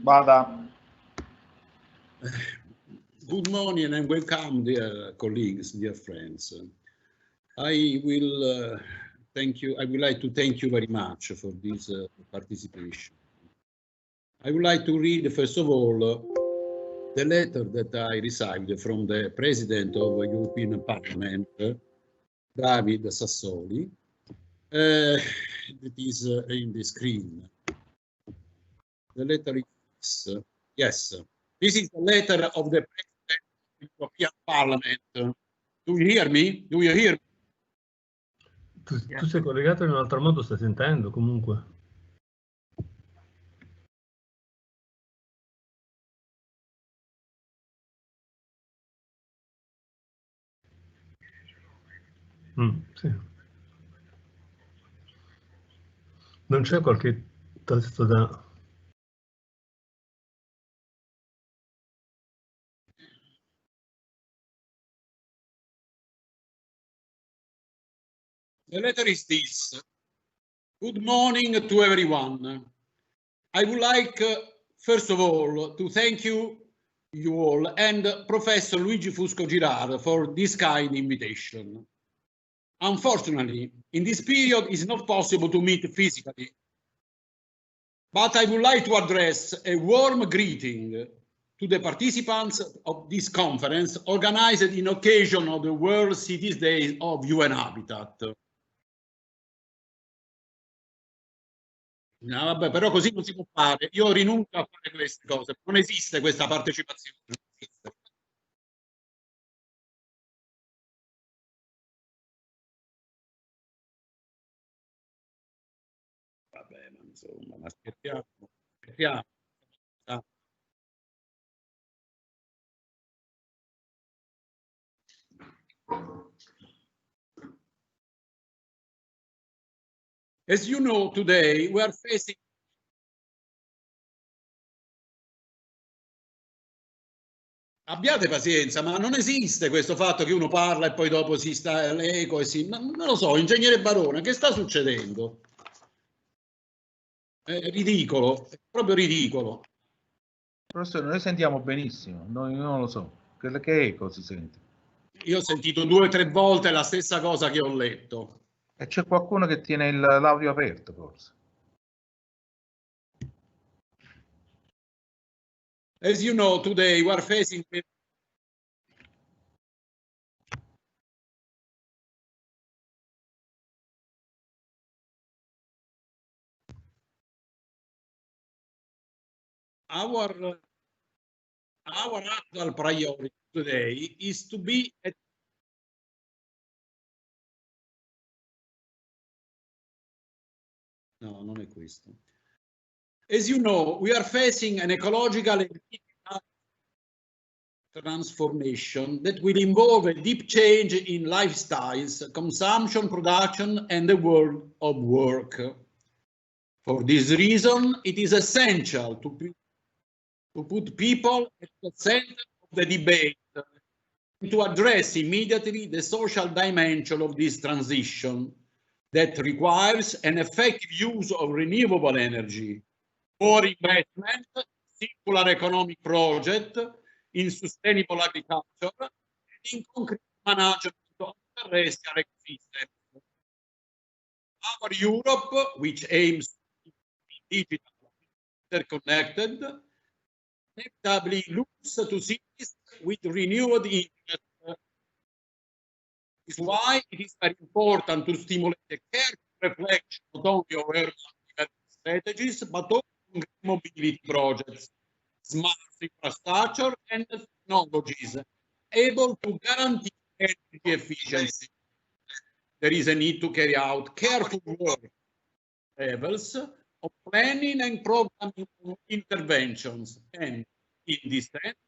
Vada. Good morning and welcome, dear colleagues, dear friends. I will thank you. I would like to thank you very much for this participation. I would like to read, first of all, the letter that I received from the President of the European Parliament, David Sassoli. It is in the screen. The letter is, yes, this is the letter of the President of the European Parliament. Do you hear me? Do you hear me? Tu sei collegato in un altro modo, stai sentendo comunque? Sì. Non c'è qualche testo da... The letter is this. Good morning to everyone. I would like, first of all, to thank you all and Professor Luigi Fusco Girard for this kind invitation. Unfortunately, in this period, it's not possible to meet physically, but I would like to address a warm greeting to the participants of this conference organized in occasion of the World Cities Day of UN Habitat. No, vabbè, però così non si può fare. Io rinuncio a fare queste cose. Non esiste questa partecipazione. Non esiste. Vabbè, ma insomma, ma scherziamo. As you know, today we are facing Abbiate pazienza, ma non esiste questo fatto che uno parla e poi dopo si sta l'eco e si... Non lo so, ingegnere Barone, che sta succedendo? È ridicolo, è proprio ridicolo. Professore, noi sentiamo benissimo, noi non lo so. Che eco si sente? Io ho sentito 2 o 3 volte la stessa cosa che ho letto. E c'è qualcuno che tiene l'audio aperto, forse. As you know, today we are facing our actual priority today is to be at No, non è questo. As you know, we are facing an ecological and transformation that will involve a deep change in lifestyles, consumption, production, and the world of work. For this reason, it is essential to put people at the center of the debate and to address immediately the social dimension of this transition that requires an effective use of renewable energy, more investment, circular economic project, in sustainable agriculture, and in concrete management of terrestrial ecosystems. Our Europe, which aims to be digital, interconnected, inevitably looks to cities with renewed interest. This is why it is very important to stimulate a careful reflection not only of urban strategies, but also on green mobility projects, smart infrastructure, and technologies able to guarantee energy efficiency. There is a need to carry out careful work levels of planning and programming interventions, and in this sense,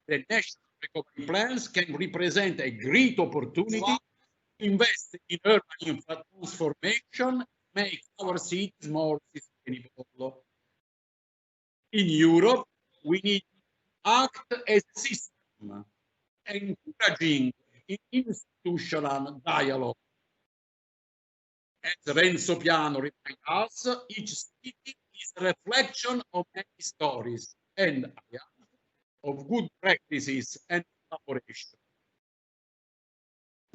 the national recovery plans can represent a great opportunity to invest in urban infra transformation, make our cities more sustainable. In Europe, we need to act as a system, encouraging institutional dialogue. As Renzo Piano reminds us, each city is a reflection of many stories and of good practices and collaboration.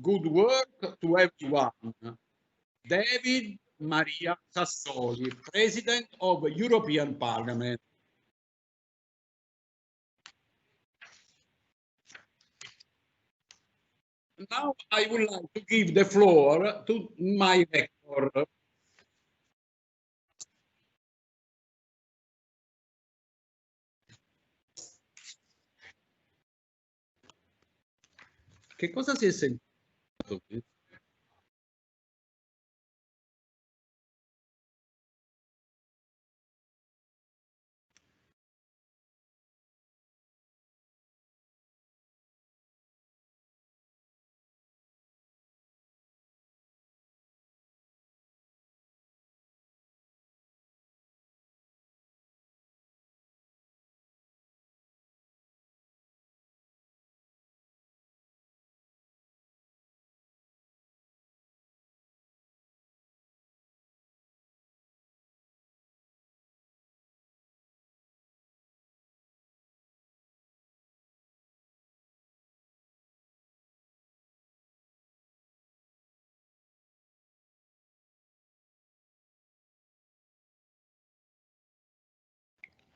Good work to everyone. David Maria Sassoli, President of European Parliament. Now I would like to give the floor to my rector. Che cosa si è sentito?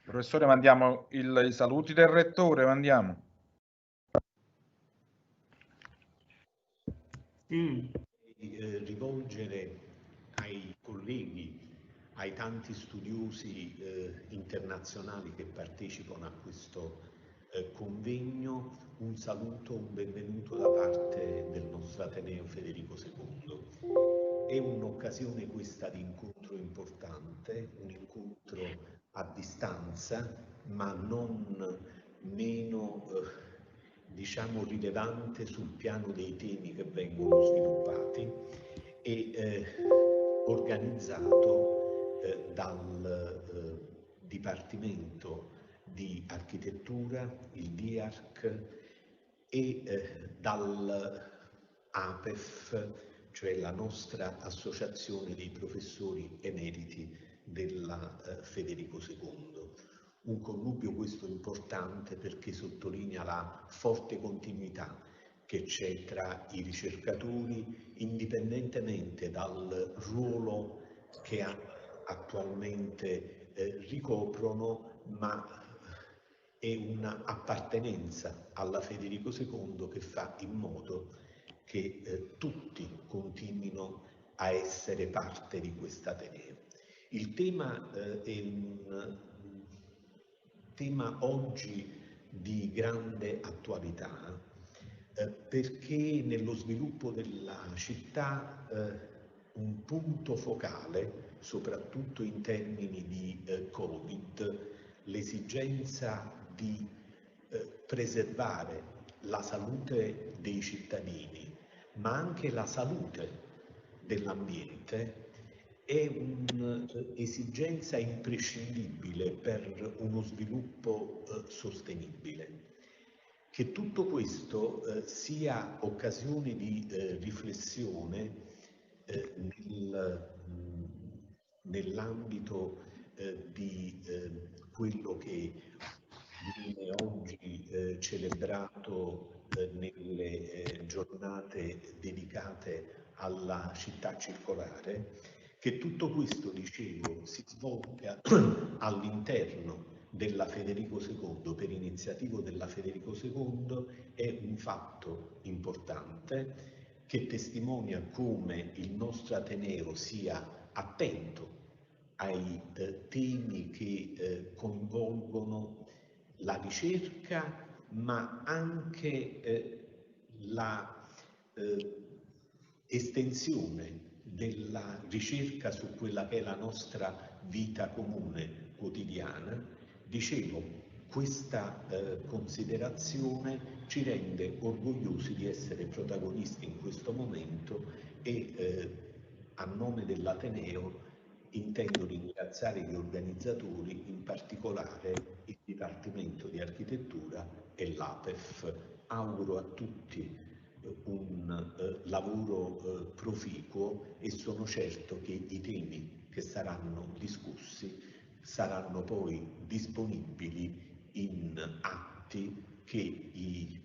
Professore, mandiamo i saluti del rettore, mandiamo. Rivolgere ai colleghi, ai tanti studiosi internazionali che partecipano a questo convegno, un saluto, un benvenuto da parte del nostro Ateneo Federico II. È un'occasione questa di incontro importante, un incontro a distanza, ma non meno diciamo rilevante sul piano dei temi che vengono sviluppati e organizzato dal Dipartimento di Architettura, il DIARC, e dall'APEF, cioè la nostra associazione dei professori emeriti della Federico II. Un connubio questo importante perché sottolinea la forte continuità che c'è tra i ricercatori, indipendentemente dal ruolo che attualmente ricoprono, ma è un'appartenenza alla Federico II che fa in modo che tutti continuino a essere parte di quest'Ateneo. Il tema è un tema oggi di grande attualità perché nello sviluppo della città un punto focale, soprattutto in termini di Covid, l'esigenza di preservare la salute dei cittadini, ma anche la salute dell'ambiente, è un'esigenza imprescindibile per uno sviluppo sostenibile. Che tutto questo sia occasione di riflessione nell'ambito di quello che viene oggi celebrato nelle giornate dedicate alla città circolare, che tutto questo, dicevo, si svolga all'interno della Federico II, per iniziativa della Federico II, è un fatto importante che testimonia come il nostro Ateneo sia attento ai temi che coinvolgono la ricerca, ma anche la estensione della ricerca su quella che è la nostra vita comune quotidiana. Dicevo, questa considerazione ci rende orgogliosi di essere protagonisti in questo momento e a nome dell'Ateneo intendo ringraziare gli organizzatori, in particolare il Dipartimento di Architettura e l'APEF. Auguro a tutti un lavoro proficuo e sono certo che i temi che saranno discussi saranno poi disponibili in atti che i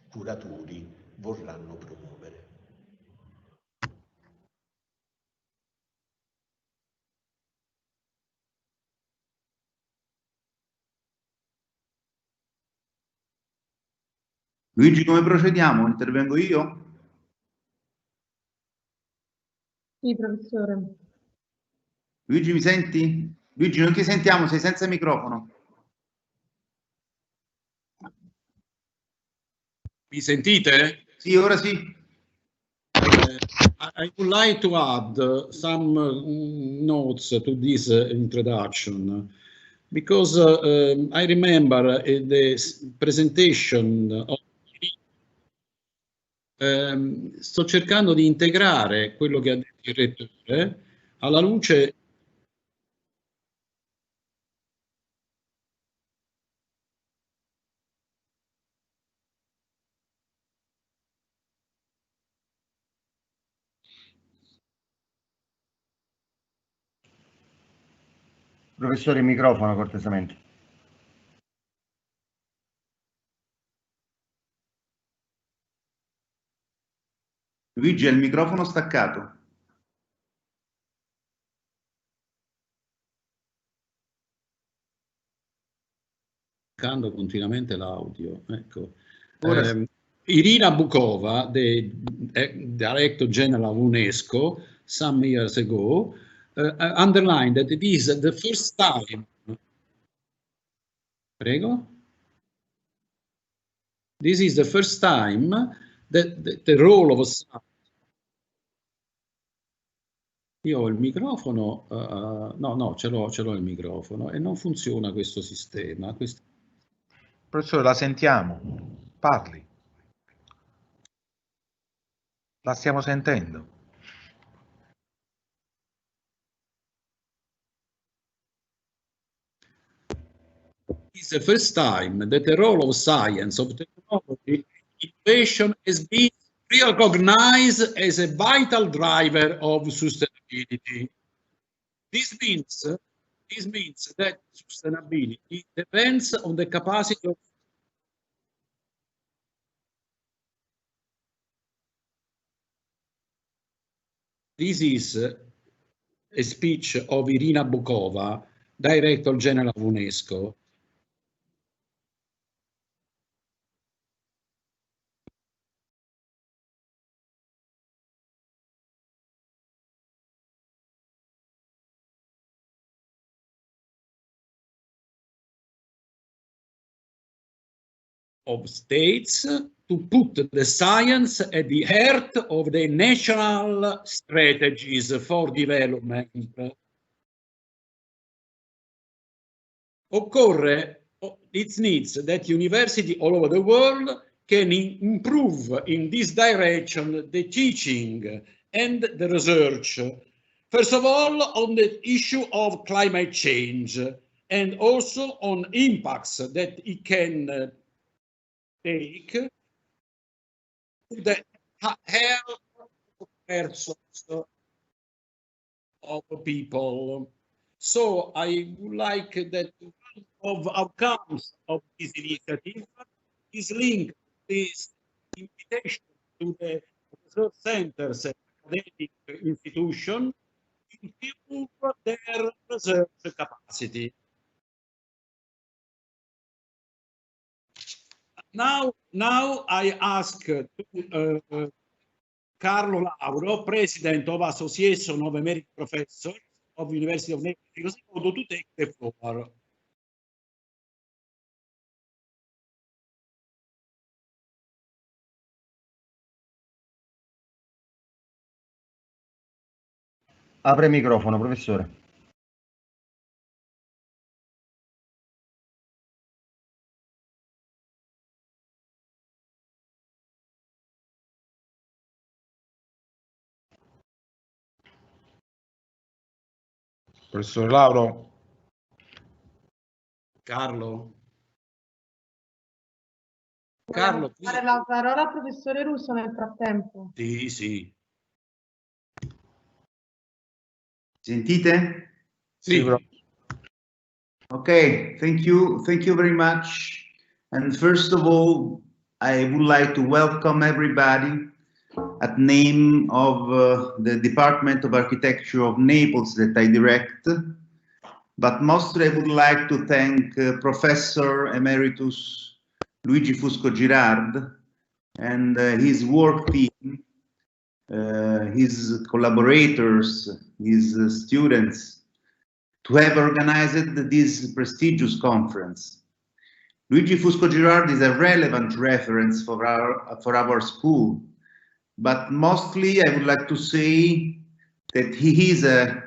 curatori vorranno promuovere. Luigi, come procediamo? Intervengo io? Sì, professore. Luigi, mi senti? Luigi, non ti sentiamo, sei senza microfono. Mi sentite? Sì, ora sì. I would like to add some notes to this introduction, because I remember the presentation of sto cercando di integrare quello che ha detto il rettore alla luce Professore, il microfono, cortesemente. Luigi, ha il microfono staccato. continuamente l'audio. Ecco. Ora Irina Bukova, the Director General of UNESCO, some years ago, underlined that it is the first time. Prego? This is the first time that the role of a... Io ho il microfono, no, ce l'ho il microfono e non funziona questo sistema. Professore, la sentiamo. Parli. La stiamo sentendo. It's the first time that the role of science, of technology, innovation has been recognized as a vital driver of sustainability. This means that sustainability depends on the capacity of This is a speech of Irina Bukova, Director General of UNESCO. Of states to put the science at the heart of the national strategies for development. It needs that universities all over the world can improve in this direction the teaching and the research. First of all, on the issue of climate change and also on impacts that it can take the health of persons, of people. So I would like that one of outcomes of this initiative is linked to this invitation to the research centers and academic institutions to improve their research capacity. Now I ask to Carlo Lauro, President of Association of American Professors of University of Naples, to take the floor. apre il microfono, professore. Professor Lauro. Carlo. Vogliamo dare la parola al professore Russo nel frattempo? Sì, sì. Sentite? Sì. Okay, thank you very much. And first of all, I would like to welcome everybody at name of the Department of Architecture of Naples that I direct. But mostly I would like to thank Professor Emeritus Luigi Fusco Girard and his work team, his collaborators, his students, to have organized this prestigious conference. Luigi Fusco Girard is a relevant reference for our school, but mostly I would like to say that he is a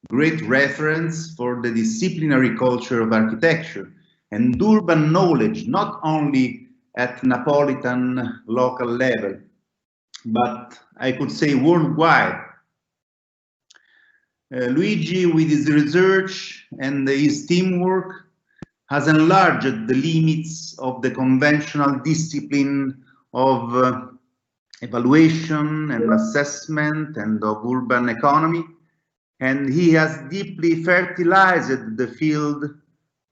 great reference for the disciplinary culture of architecture and urban knowledge, not only at Neapolitan local level, but I could say worldwide. Luigi, with his research and his teamwork, has enlarged the limits of the conventional discipline of evaluation and assessment and of urban economy, and he has deeply fertilized the field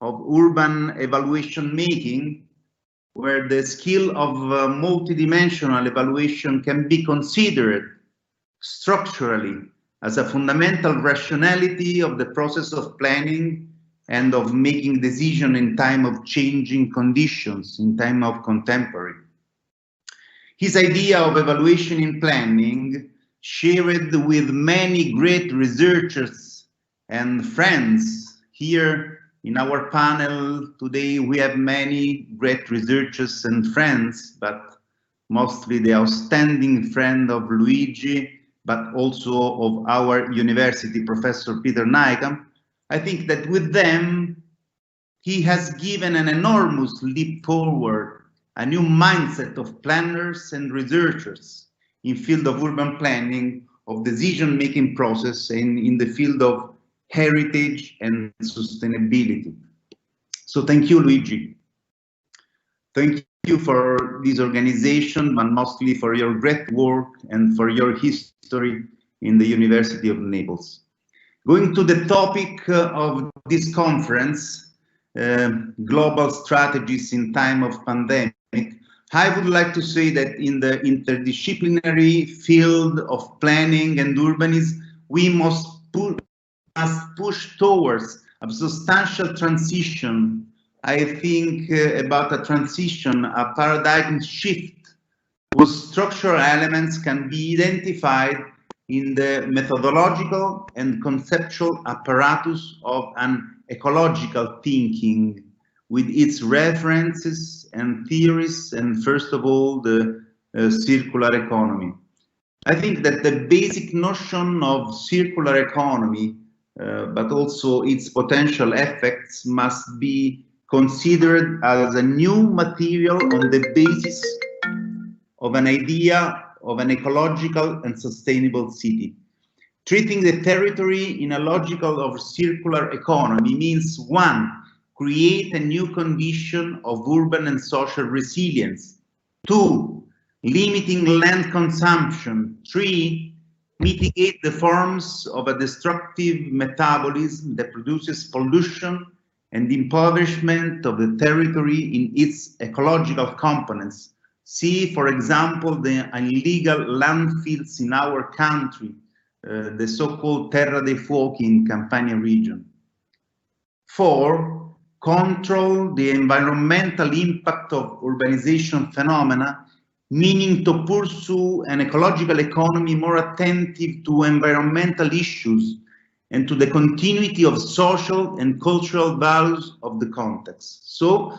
of urban evaluation making, where the skill of multidimensional evaluation can be considered structurally as a fundamental rationality of the process of planning and of making decisions in time of changing conditions, in time of contemporary. His idea of evaluation in planning, shared with many great researchers and friends. Here in our panel today, we have many great researchers and friends, but mostly the outstanding friend of Luigi, but also of our university, Professor Peter Nijkamp. I think that with them, he has given an enormous leap forward, a new mindset of planners and researchers in field of urban planning, of decision-making process, and in the field of heritage and sustainability. So thank you, Luigi. Thank you for this organization, but mostly for your great work and for your history in the University of Naples. Going to the topic of this conference, global strategies in time of pandemic, I would like to say that in the interdisciplinary field of planning and urbanism, we must push towards a substantial transition. I think about a transition, a paradigm shift, whose structural elements can be identified in the methodological and conceptual apparatus of an ecological thinking, with its references and theories, and first of all, the circular economy. I think that the basic notion of circular economy, but also its potential effects, must be considered as a new material on the basis of an idea of an ecological and sustainable city. Treating the territory in a logical of circular economy means, one, create a new condition of urban and social resilience. Two, limiting land consumption. Three, mitigate the forms of a destructive metabolism that produces pollution and impoverishment of the territory in its ecological components. See, for example, the illegal landfills in our country, the so-called Terra dei Fuochi in Campania region. 4, control the environmental impact of urbanization phenomena, meaning to pursue an ecological economy more attentive to environmental issues and to the continuity of social and cultural values of the context. So,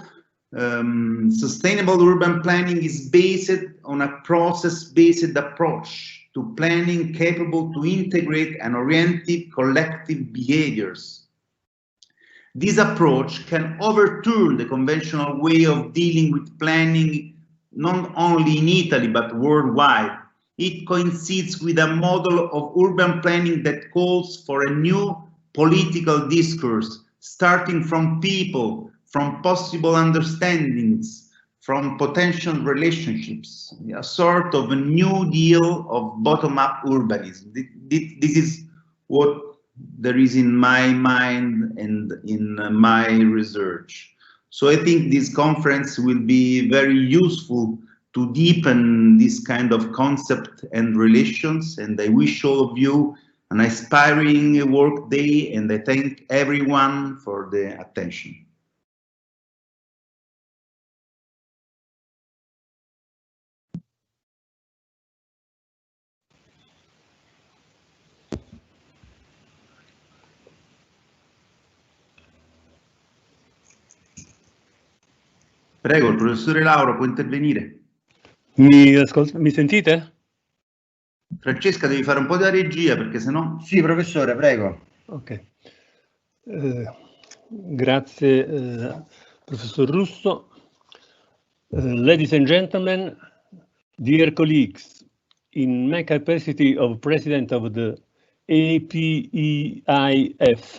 sustainable urban planning is based on a process-based approach to planning capable to integrate and orient collective behaviors. This approach can overturn the conventional way of dealing with planning not only in Italy but worldwide. It coincides with a model of urban planning that calls for a new political discourse, starting from people, from possible understandings, from potential relationships, a sort of a new deal of bottom-up urbanism. This is what there is in my mind and in my research. So I think this conference will be very useful to deepen this kind of concept and relations, and I wish all of you an inspiring work day, and I thank everyone for the attention. Prego, il professore Lauro può intervenire. Mi sentite? Francesca, devi fare un po' da regia perché sennò... Sì, professore, prego. Ok. Grazie, professor Russo. Ladies and gentlemen, dear colleagues, in my capacity of president of the APEIF,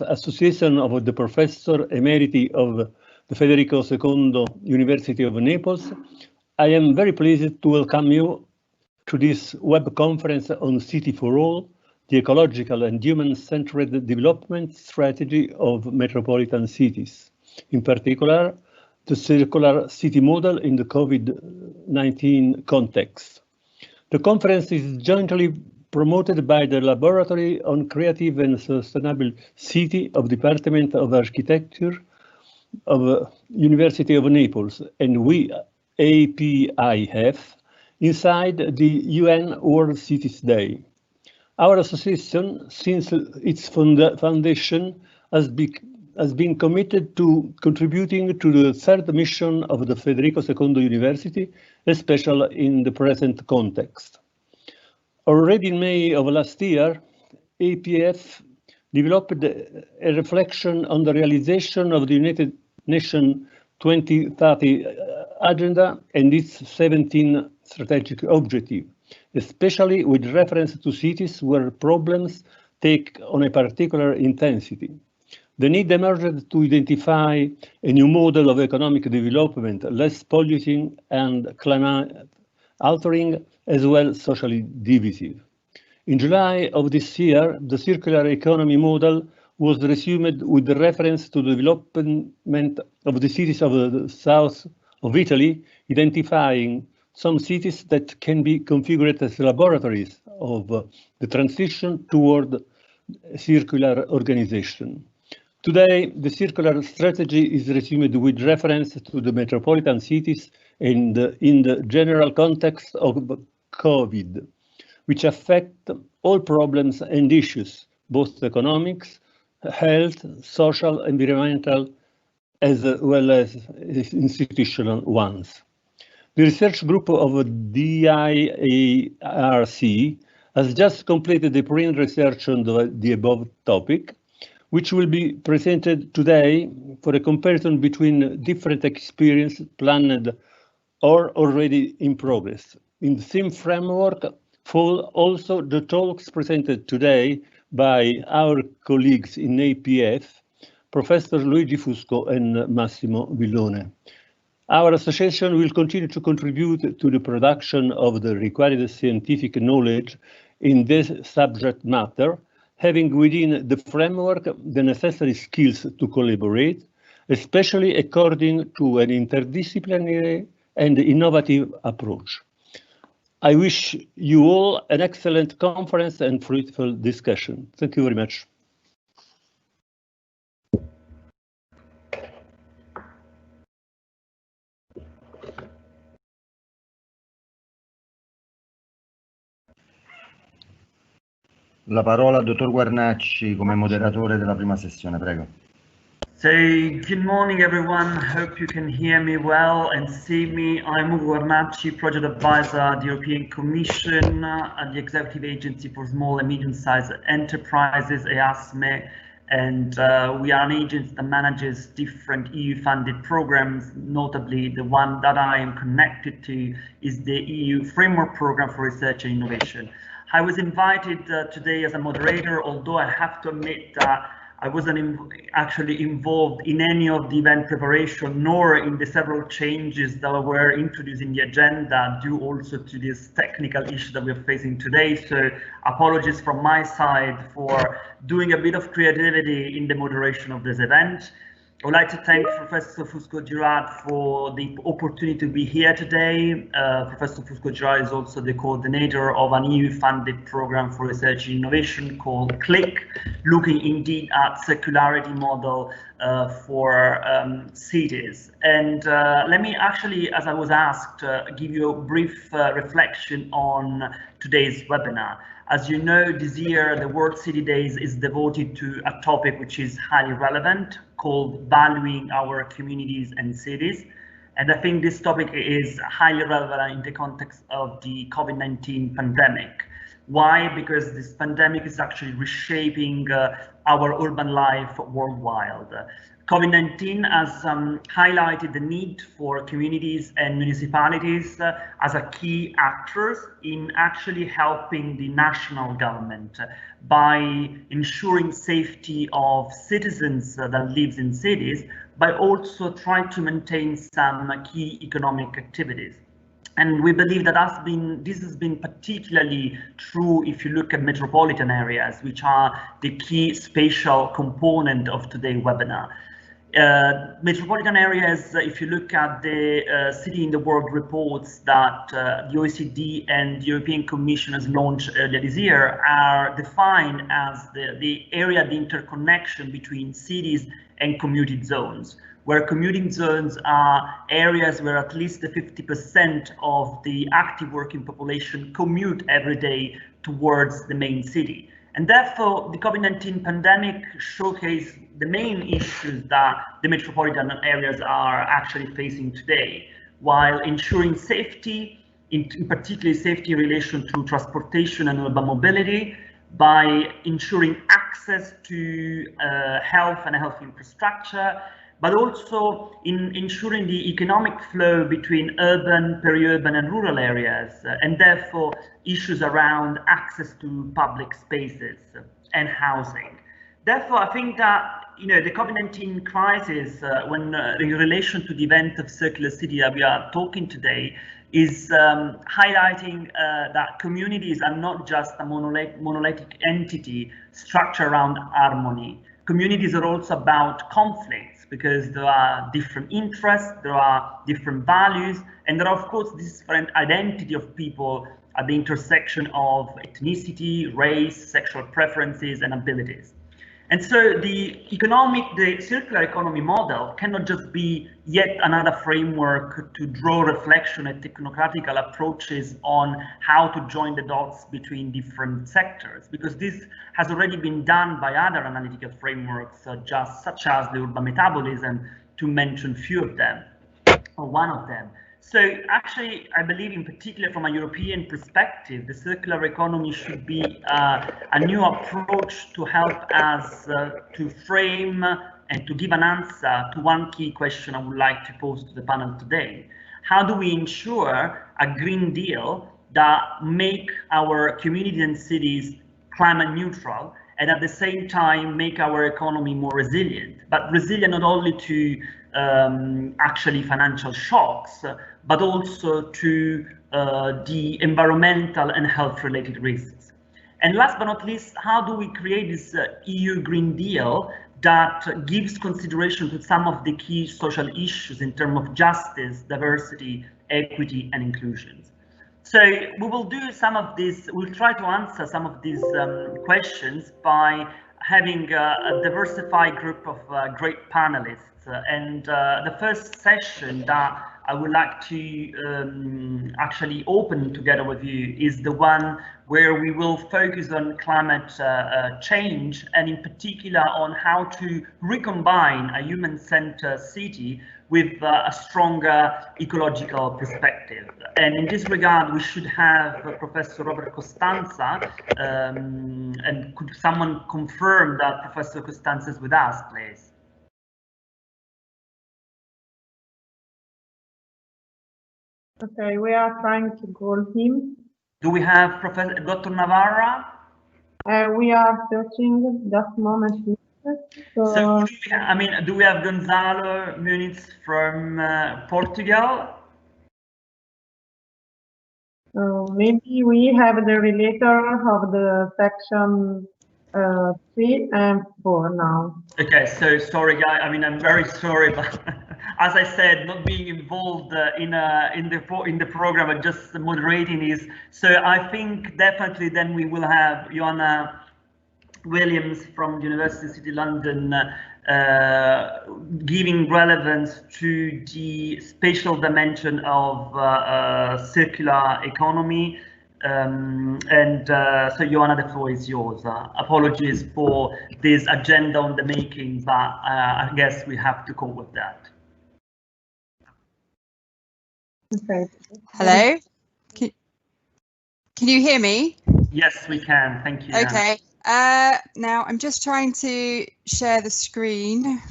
Association of the Professor Emeriti of the Federico II University of Naples, I am very pleased to welcome you to this web conference on City for All, the ecological and human-centered development strategy of metropolitan cities. In particular, the circular city model in the COVID-19 context. The conference is jointly promoted by the Laboratory on Creative and Sustainable City of Department of Architecture of University of Naples, and we, APIF, inside the UN World Cities Day. Our association, since its foundation, has been committed to contributing to the third mission of the Federico II University, especially in the present context. Already in May of last year, APF developed a reflection on the realization of the United Nations 2030 Agenda and its 17 strategic objectives, especially with reference to cities where problems take on a particular intensity. The need emerged to identify a new model of economic development, less polluting and climate altering, as well as socially divisive. In July of this year, the circular economy model was resumed with reference to the development of the cities of the south of Italy, identifying some cities that can be configured as laboratories of the transition toward circular organization. Today, the circular strategy is resumed with reference to the metropolitan cities and in the general context of COVID, which affect all problems and issues, both economics, health, social, environmental, as well as institutional ones. The research group of DIARC has just completed the pre-research on the above topic, which will be presented today for a comparison between different experiences planned or already in progress. In the same framework fall also the talks presented today by our colleagues in APF, Professor Luigi Fusco and Massimo Villone. Our association will continue to contribute to the production of the required scientific knowledge in this subject matter, having within the framework the necessary skills to collaborate, especially according to an interdisciplinary and innovative approach. I wish you all an excellent conference and fruitful discussion. Thank you very much. La parola al dottor Guarnacci come moderatore della prima sessione, prego. So, good morning everyone, hope you can hear me well and see me. I'm Ugo Guarnacci, Project Advisor at the European Commission at the Executive Agency for Small and Medium-Sized Enterprises, EASME, and we are an agency that manages different EU-funded programs, notably the one that I am connected to is the EU Framework Programme for Research and Innovation. I was invited today as a moderator, although I have to admit that I wasn't actually involved in any of the event preparation, nor in the several changes that were introduced in the agenda, due also to this technical issue that we're facing today. So apologies from my side for doing a bit of creativity in the moderation of this event. I would like to thank Professor Fusco-Girard for the opportunity to be here today. Professor Fusco-Girard is also the coordinator of an EU-funded program for research and innovation called CLIC, looking indeed at circularity model for cities. And let me actually, as I was asked, give you a brief reflection on today's webinar. As you know, this year, the World City Days is devoted to a topic which is highly relevant, called valuing our communities and cities. And I think this topic is highly relevant in the context of the COVID-19 pandemic. Why? Because this pandemic is actually reshaping our urban life worldwide. COVID-19 has highlighted the need for communities and municipalities as a key actors in actually helping the national government by ensuring safety of citizens that lives in cities, but also trying to maintain some key economic activities. And we believe that this has been particularly true if you look at metropolitan areas, which are the key spatial component of today's webinar. Metropolitan areas, if you look at the City in the World reports that the OECD and the European Commission has launched earlier this year, are defined as the area of the interconnection between cities and commuting zones, where commuting zones are areas where at least 50% of the active working population commute every day towards the main city. And therefore, the COVID-19 pandemic showcased the main issues that the metropolitan areas are actually facing today, while ensuring safety, in particular safety in relation to transportation and urban mobility, by ensuring access to health and health infrastructure, but also in ensuring the economic flow between urban, peri-urban and rural areas, and therefore issues around access to public spaces and housing. Therefore, I think that the COVID-19 crisis, when in relation to the event of Circular City that we are talking today, is highlighting that communities are not just a monolithic entity structured around harmony. Communities are also about conflicts, because there are different interests, there are different values, and there are, of course, different identity of people at the intersection of ethnicity, race, sexual preferences, and abilities. And so the circular economy model cannot just be yet another framework to draw reflection and technocratical approaches on how to join the dots between different sectors, because this has already been done by other analytical frameworks, such as the urban metabolism, to mention few of them, or one of them. So actually, I believe in particular from a European perspective, the circular economy should be a new approach to help us to frame and to give an answer to one key question I would like to pose to the panel today. How do we ensure a Green Deal that make our communities and cities climate neutral, and at the same time make our economy more resilient, but resilient not only to actually financial shocks, but also to the environmental and health related risks. And last but not least, how do we create this EU Green Deal that gives consideration to some of the key social issues in terms of justice, diversity, equity, and inclusion? So we will do some of this, we'll try to answer some of these questions by having a diversified group of great panelists. And the first session that I would like to actually open together with you is the one where we will focus on climate change, and in particular on how to recombine a human-centered city with a stronger ecological perspective. And in this regard, we should have Professor Robert Costanza, and could someone confirm that Professor Costanza is with us, please? Okay, we are trying to call him. Do we have Dr. Navarra? We are searching just a moment. So, I mean, do we have Gonzalo Muniz from Portugal? Maybe we have the relator of the section 3 and 4 now. Okay, so sorry, guys. I mean, I'm very sorry, but as I said, not being involved in the program, but just moderating is. So I think definitely then we will have Joanna Williams from the University of City London giving relevance to the spatial dimension of circular economy. So Joanna, the floor is yours. Apologies for this agenda on the making, but I guess we have to cope with that. Okay. Hello? Can you hear me? Yes, we can. Thank you. Okay. Now I'm just trying to share the screen.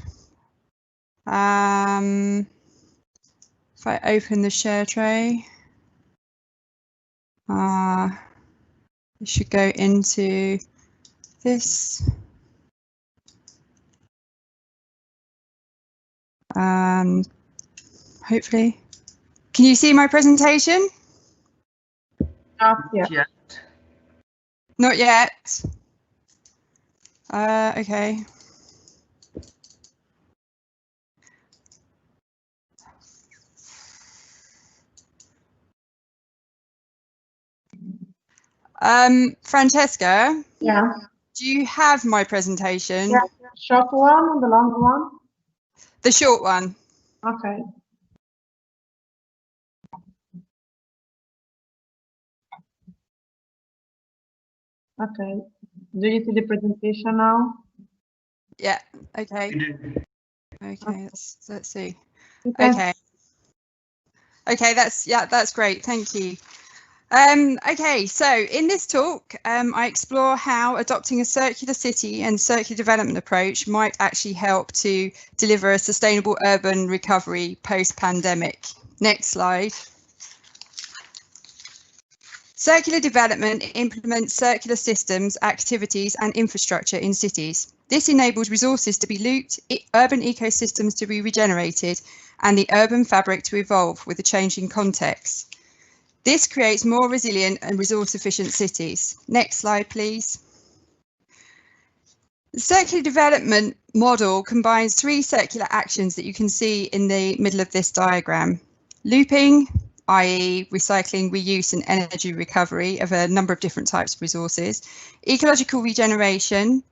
If I open the share tray, it should go into this. Hopefully. Can you see my presentation? Not yet. Not yet. Okay. Francesca? Yeah. Do you have my presentation? Yeah. Short one and the long one? The short one. Okay. Okay. Do you see the presentation now? Yeah. Okay. Okay. Let's see. Okay. Okay. That's great. Thank you. Okay, so in this talk, I explore how adopting a circular city and circular development approach might actually help to deliver a sustainable urban recovery post-pandemic. Next slide. Circular development implements circular systems, activities and infrastructure in cities. This enables resources to be looped, urban ecosystems to be regenerated, and the urban fabric to evolve with the changing context. This creates more resilient and resource-efficient cities. Next slide, please. The circular development model combines 3 circular actions that you can see in the middle of this diagram. Looping, i.e. recycling, reuse and energy recovery of a number of different types of resources. Ecological regeneration,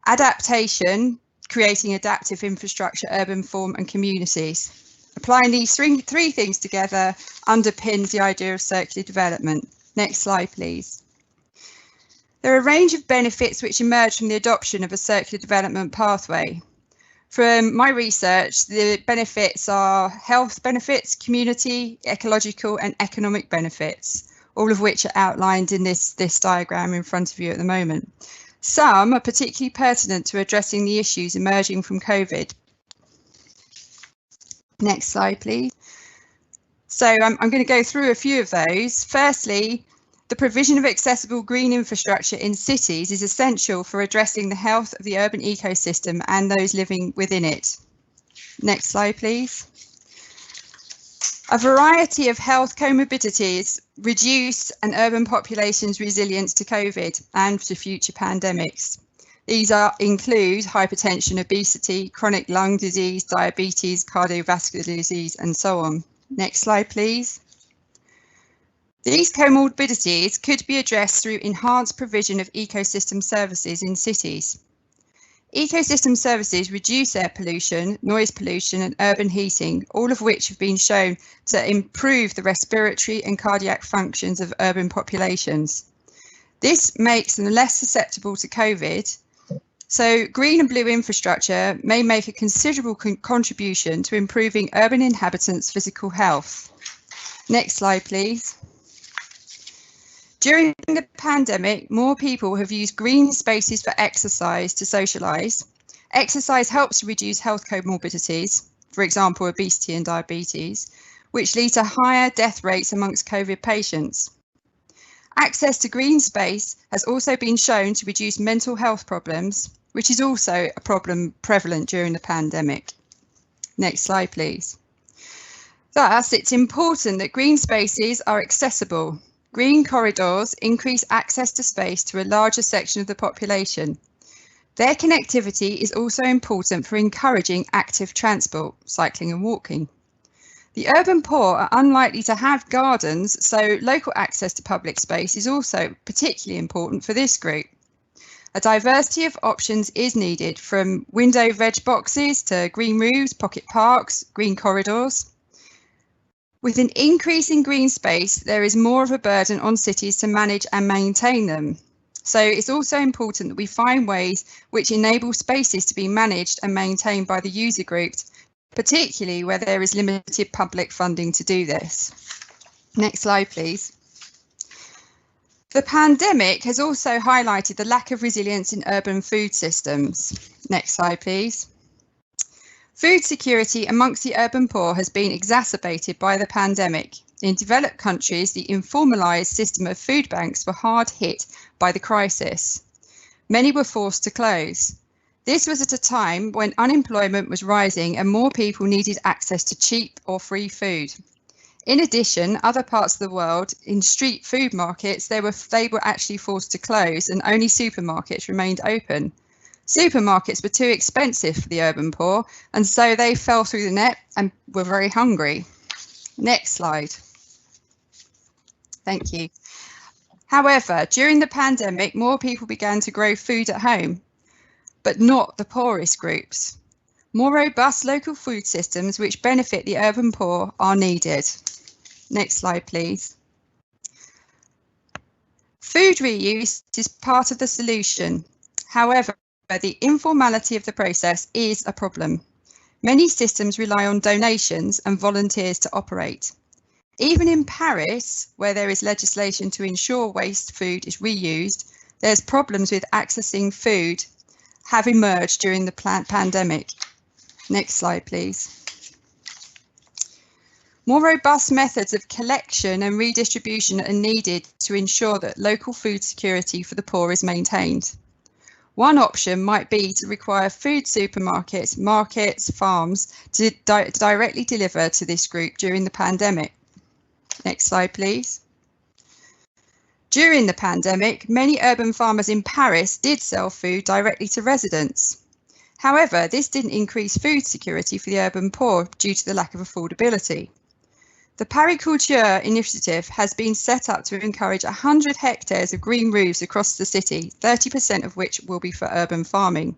adaptation, creating adaptive infrastructure, urban form and communities. Applying these three things together underpins the idea of circular development. Next slide, please. There are a range of benefits which emerge from the adoption of a circular development pathway. From my research, the benefits are health benefits, community, ecological and economic benefits, all of which are outlined in this diagram in front of you at the moment. Some are particularly pertinent to addressing the issues emerging from COVID. Next slide, please. So I'm going to go through a few of those. Firstly, the provision of accessible green infrastructure in cities is essential for addressing the health of the urban ecosystem and those living within it. Next slide, please. A variety of health comorbidities reduce an urban population's resilience to COVID and to future pandemics. These include hypertension, obesity, chronic lung disease, diabetes, cardiovascular disease, and so on. Next slide, please. These comorbidities could be addressed through enhanced provision of ecosystem services in cities. Ecosystem services reduce air pollution, noise pollution, and urban heating, all of which have been shown to improve the respiratory and cardiac functions of urban populations. This makes them less susceptible to COVID. So green and blue infrastructure may make a considerable contribution to improving urban inhabitants' physical health. Next slide, please. During the pandemic, more people have used green spaces for exercise to socialise. Exercise helps to reduce health comorbidities, for example, obesity and diabetes, which lead to higher death rates amongst COVID patients. Access to green space has also been shown to reduce mental health problems, which is also a problem prevalent during the pandemic. Next slide, please. Thus, it's important that green spaces are accessible. Green corridors increase access to space to a larger section of the population. Their connectivity is also important for encouraging active transport, cycling and walking. The urban poor are unlikely to have gardens, so local access to public space is also particularly important for this group. A diversity of options is needed, from window veg boxes to green roofs, pocket parks, green corridors. With an increase in green space, there is more of a burden on cities to manage and maintain them. So it's also important that we find ways which enable spaces to be managed and maintained by the user groups, particularly where there is limited public funding to do this. Next slide, please. The pandemic has also highlighted the lack of resilience in urban food systems. Next slide, please. Food security amongst the urban poor has been exacerbated by the pandemic. In developed countries, the informalised system of food banks were hard hit by the crisis. Many were forced to close. This was at a time when unemployment was rising and more people needed access to cheap or free food. In addition, other parts of the world, in street food markets, they were actually forced to close and only supermarkets remained open. Supermarkets were too expensive for the urban poor, and so they fell through the net and were very hungry. Next slide. Thank you. However, during the pandemic, more people began to grow food at home, but not the poorest groups. More robust local food systems which benefit the urban poor are needed. Next slide, please. Food reuse is part of the solution. However, the informality of the process is a problem. Many systems rely on donations and volunteers to operate. Even in Paris, where there is legislation to ensure waste food is reused, there's problems with accessing food have emerged during the pandemic. Next slide, please. More robust methods of collection and redistribution are needed to ensure that local food security for the poor is maintained. One option might be to require food supermarkets, markets, farms to directly deliver to this group during the pandemic. Next slide, please. During the pandemic, many urban farmers in Paris did sell food directly to residents. However, this didn't increase food security for the urban poor due to the lack of affordability. The Pariculture initiative has been set up to encourage 100 hectares of green roofs across the city, 30% of which will be for urban farming.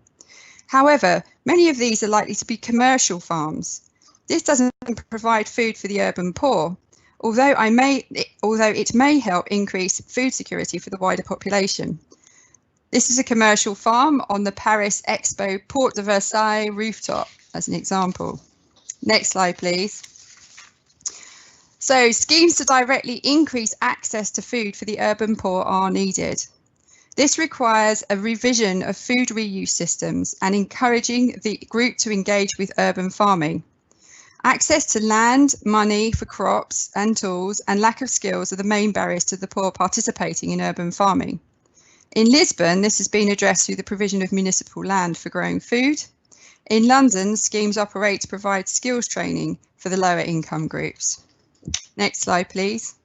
However, many of these are likely to be commercial farms. This doesn't provide food for the urban poor, although it may help increase food security for the wider population. This is a commercial farm on the Paris Expo Porte de Versailles rooftop, as an example. Next slide, please. So schemes to directly increase access to food for the urban poor are needed. This requires a revision of food reuse systems and encouraging the group to engage with urban farming. Access to land, money for crops and tools, and lack of skills are the main barriers to the poor participating in urban farming. In Lisbon, this has been addressed through the provision of municipal land for growing food. In London, schemes operate to provide skills training for the lower income groups. Next slide, please.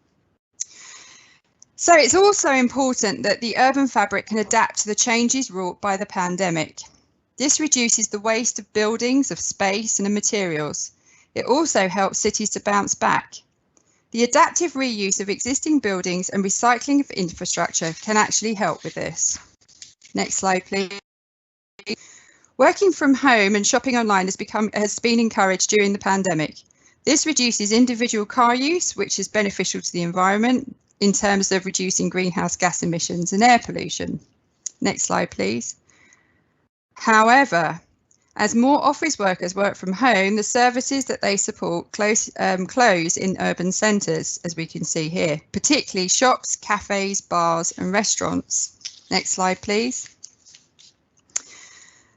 So it's also important that the urban fabric can adapt to the changes wrought by the pandemic. This reduces the waste of buildings, of space and of materials. It also helps cities to bounce back. The adaptive reuse of existing buildings and recycling of infrastructure can actually help with this. Next slide, please. Working from home and shopping online has been encouraged during the pandemic. This reduces individual car use, which is beneficial to the environment in terms of reducing greenhouse gas emissions and air pollution. Next slide, please. However, as more office workers work from home, the services that they support close in urban centres, as we can see here, particularly shops, cafes, bars and restaurants. Next slide, please.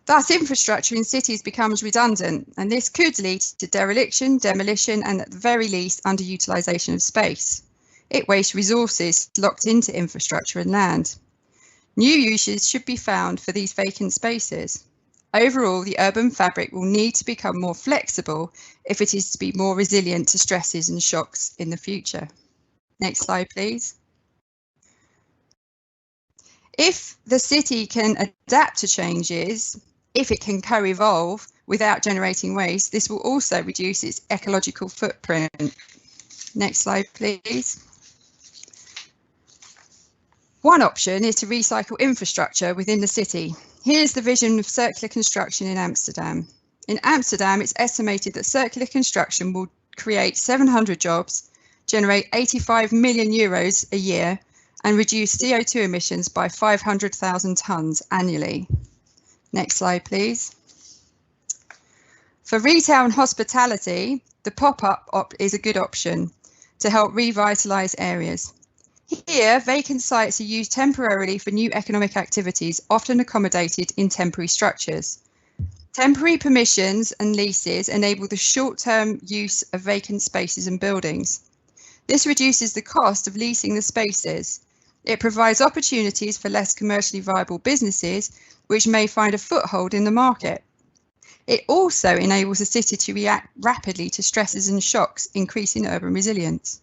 Thus, infrastructure in cities becomes redundant, and this could lead to dereliction, demolition, and at the very least, underutilisation of space. It wastes resources locked into infrastructure and land. New uses should be found for these vacant spaces. Overall, the urban fabric will need to become more flexible if it is to be more resilient to stresses and shocks in the future. Next slide, please. If the city can adapt to changes, if it can co-evolve without generating waste, this will also reduce its ecological footprint. Next slide, please. One option is to recycle infrastructure within the city. Here's the vision of circular construction in Amsterdam. In Amsterdam, it's estimated that circular construction will create 700 jobs, generate 85 million euros a year, and reduce CO2 emissions by 500,000 tonnes annually. Next slide, please. For retail and hospitality, the pop-up is a good option to help revitalise areas. Here, vacant sites are used temporarily for new economic activities, often accommodated in temporary structures. Temporary permissions and leases enable the short-term use of vacant spaces and buildings. This reduces the cost of leasing the spaces. It provides opportunities for less commercially viable businesses, which may find a foothold in the market. It also enables the city to react rapidly to stresses and shocks, increasing urban resilience.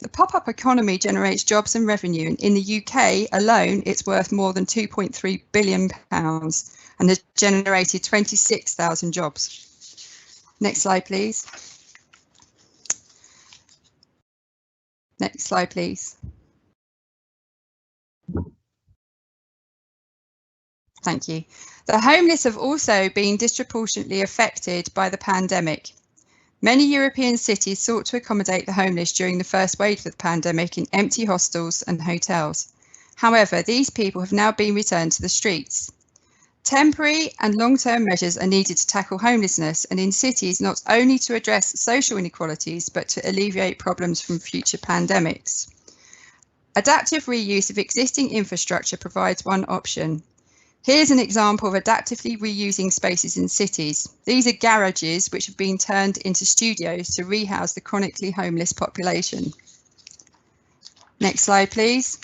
The pop-up economy generates jobs and revenue, and in the UK alone, it's worth more than £2.3 billion and has generated 26,000 jobs. Next slide, please. Next slide, please. Thank you. The homeless have also been disproportionately affected by the pandemic. Many European cities sought to accommodate the homeless during the first wave of the pandemic in empty hostels and hotels. However, these people have now been returned to the streets. Temporary and long-term measures are needed to tackle homelessness, and in cities not only to address social inequalities, but to alleviate problems from future pandemics. Adaptive reuse of existing infrastructure provides one option. Here's an example of adaptively reusing spaces in cities. These are garages which have been turned into studios to rehouse the chronically homeless population. Next slide, please.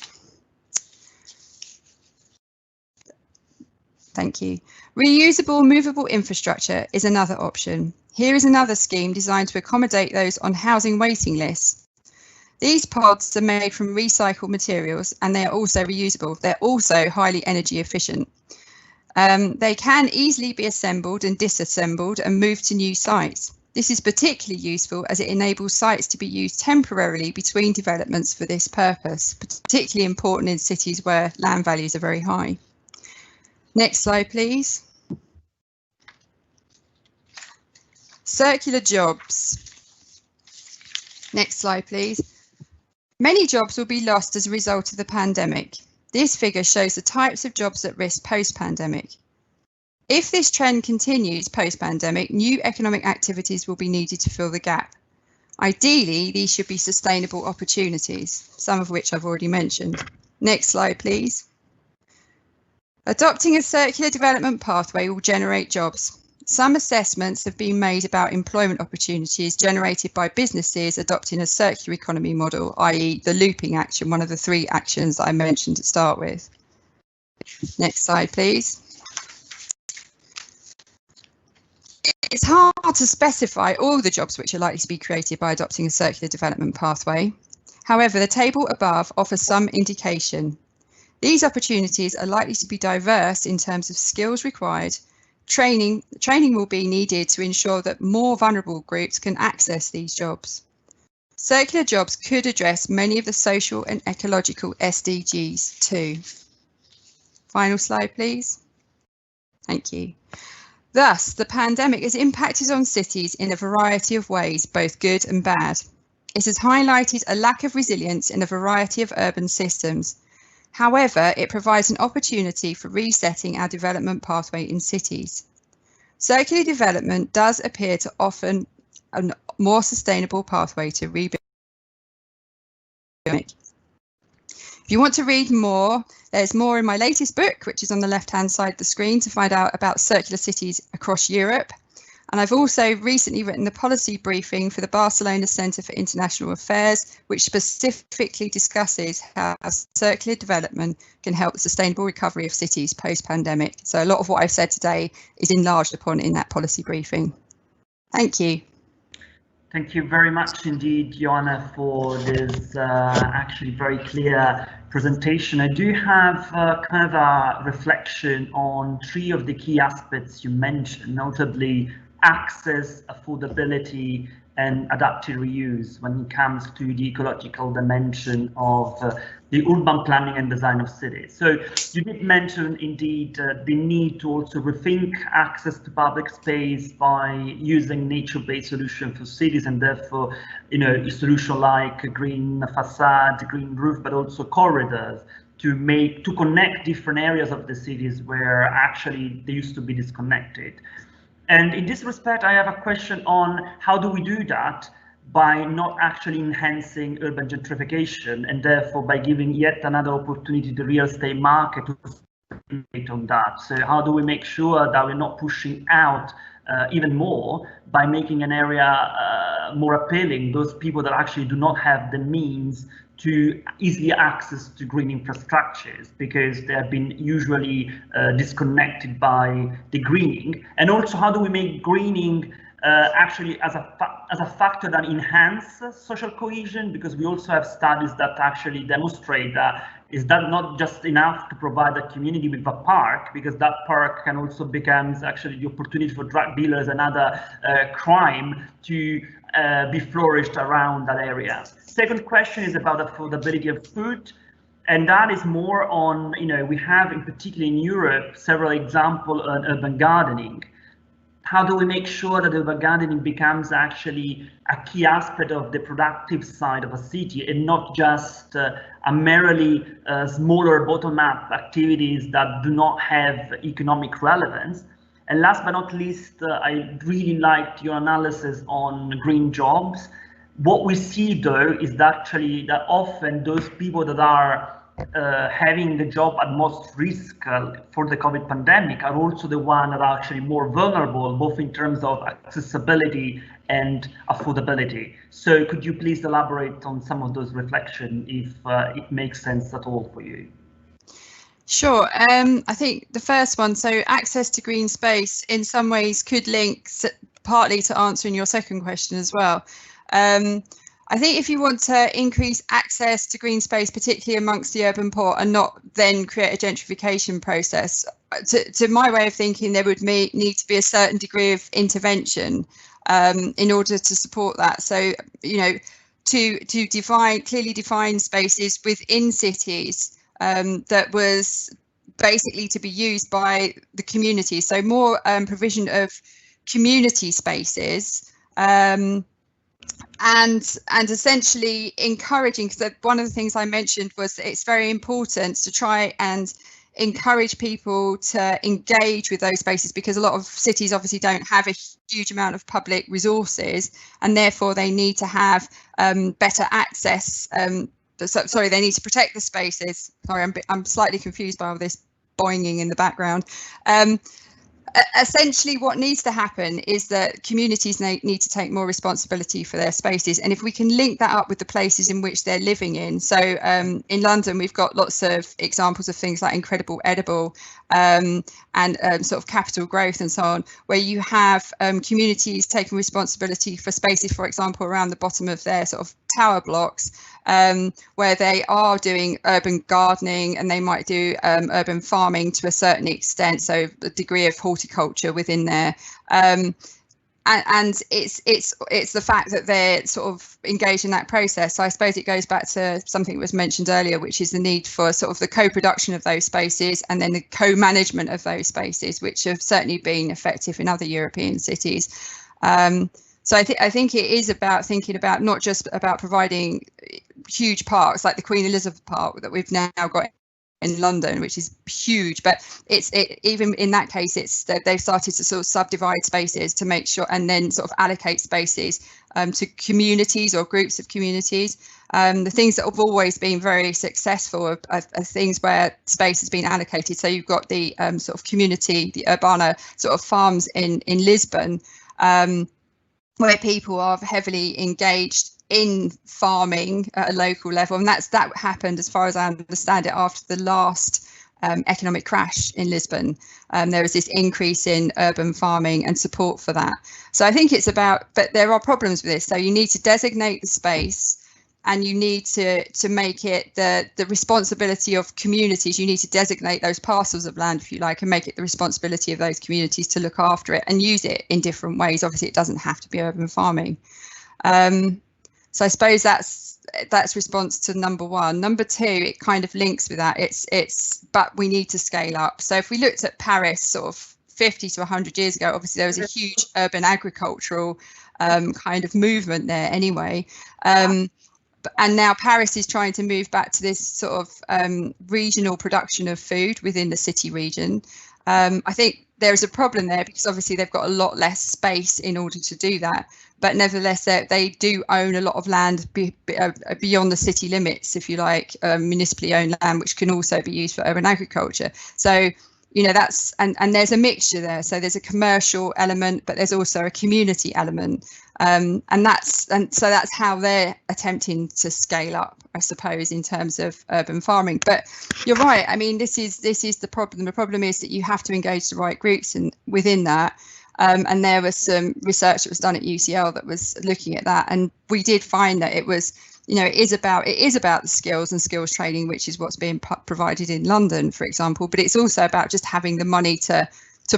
Thank you. Reusable movable infrastructure is another option. Here is another scheme designed to accommodate those on housing waiting lists. These pods are made from recycled materials and they are also reusable. They're also highly energy efficient. They can easily be assembled and disassembled and moved to new sites. This is particularly useful as it enables sites to be used temporarily between developments for this purpose, particularly important in cities where land values are very high. Next slide, please. Circular jobs. Next slide, please. Many jobs will be lost as a result of the pandemic. This figure shows the types of jobs at risk post-pandemic. If this trend continues post-pandemic, new economic activities will be needed to fill the gap. Ideally, these should be sustainable opportunities, some of which I've already mentioned. Next slide, please. Adopting a circular development pathway will generate jobs. Some assessments have been made about employment opportunities generated by businesses adopting a circular economy model, i.e. the looping action, one of the three actions that I mentioned to start with. Next slide, please. It's hard to specify all the jobs which are likely to be created by adopting a circular development pathway. However, the table above offers some indication. These opportunities are likely to be diverse in terms of skills required. Training will be needed to ensure that more vulnerable groups can access these jobs. Circular jobs could address many of the social and ecological SDGs too. Final slide, please. Thank you. Thus, the pandemic has impacted on cities in a variety of ways, both good and bad. It has highlighted a lack of resilience in a variety of urban systems. However, it provides an opportunity for resetting our development pathway in cities. Circular development does appear to offer a more sustainable pathway to rebuild. If you want to read more, there's more in my latest book, which is on the left-hand side of the screen, to find out about circular cities across Europe. And I've also recently written the policy briefing for the Barcelona Centre for International Affairs, which specifically discusses how circular development can help the sustainable recovery of cities post-pandemic. So a lot of what I've said today is enlarged upon in that policy briefing. Thank you. Thank you very much indeed, Joanna, for this actually very clear presentation. I do have kind of a reflection on 3 of the key aspects you mentioned, notably access, affordability, and adaptive reuse when it comes to the ecological dimension of the urban planning and design of cities. So you did mention indeed the need to also rethink access to public space by using nature-based solutions for cities, and therefore, you know, a solution like a green facade, green roof, but also corridors to connect different areas of the cities where actually they used to be disconnected. And in this respect, I have a question on how do we do that by not actually enhancing urban gentrification, and therefore by giving yet another opportunity to the real estate market to speculate on that. So how do we make sure that we're not pushing out even more by making an area more appealing, those people that actually do not have the means to easily access to green infrastructures because they have been usually disconnected by the greening? And also, how do we make greening actually as a factor that enhances social cohesion? Because we also have studies that actually demonstrate that is that not just enough to provide a community with a park, because that park can also become actually the opportunity for drug dealers and other crime to be flourished around that area. Second question is about affordability of food, and that is more on, you know, we have in particular in Europe several examples on urban gardening. How do we make sure that urban gardening becomes actually a key aspect of the productive side of a city, and not just a merely smaller bottom-up activities that do not have economic relevance? And last but not least, I really liked your analysis on green jobs. What we see though is that actually that often those people that are having the job at most risk for the COVID pandemic are also the ones that are actually more vulnerable, both in terms of accessibility and affordability. So could you please elaborate on some of those reflections if it makes sense at all for you? Sure. I think the first one, so access to green space, in some ways could link partly to answering your second question as well. I think if you want to increase access to green space, particularly amongst the urban poor, and not then create a gentrification process, to my way of thinking, there would need to be a certain degree of intervention in order to support that. So, you know, to clearly define spaces within cities that was basically to be used by the community. So more provision of community spaces. And essentially encouraging, because one of the things I mentioned was that it's very important to try and encourage people to engage with those spaces, because a lot of cities obviously don't have a huge amount of public resources, and therefore they need to have better access. Sorry, they need to protect the spaces. Sorry, I'm slightly confused by all this boinging in the background. Essentially, what needs to happen is that communities need to take more responsibility for their spaces. And if we can link that up with the places in which they're living in. So in London, we've got lots of examples of things like Incredible Edible and sort of capital growth and so on, where you have communities taking responsibility for spaces, for example, around the bottom of their sort of tower blocks, where they are doing urban gardening, and they might do urban farming to a certain extent, so a degree of horticulture within there. And it's the fact that they're sort of engaged in that process. So I suppose it goes back to something that was mentioned earlier, which is the need for sort of the co-production of those spaces and then the co-management of those spaces, which have certainly been effective in other European cities. So I think it is about thinking about not just about providing huge parks like the Queen Elizabeth Park that we've now got in London, which is huge, but even in that case, they've started to sort of subdivide spaces to make sure, and then sort of allocate spaces to communities or groups of communities. The things that have always been very successful are things where space has been allocated. So you've got the sort of community, the Urbana sort of farms in Lisbon, where people are heavily engaged in farming at a local level, and that happened, as far as I understand it, after the last economic crash in Lisbon. There was this increase in urban farming and support for that. So I think it's about, but there are problems with this. So you need to designate the space, and you need to make it the responsibility of communities. You need to designate those parcels of land, if you like, and make it the responsibility of those communities to look after it and use it in different ways. Obviously, it doesn't have to be urban farming. So I suppose that's response to number one. Number two, it kind of links with that. But we need to scale up. So if we looked at Paris sort of 50 to 100 years ago, obviously there was a huge urban agricultural kind of movement there anyway. And now Paris is trying to move back to this sort of regional production of food within the city region. I think there is a problem there because obviously they've got a lot less space in order to do that. But nevertheless, they do own a lot of land beyond the city limits, if you like, municipally owned land, which can also be used for urban agriculture. So, you know, that's and there's a mixture there. So there's a commercial element, but there's also a community element. And so that's how they're attempting to scale up, I suppose, in terms of urban farming. But you're right. I mean, this is the problem. The problem is that you have to engage the right groups and within that. And there was some research that was done at UCL that was looking at that, and we did find that it was, you know, it is about the skills and skills training, which is what's being provided in London, for example. But it's also about just having the money to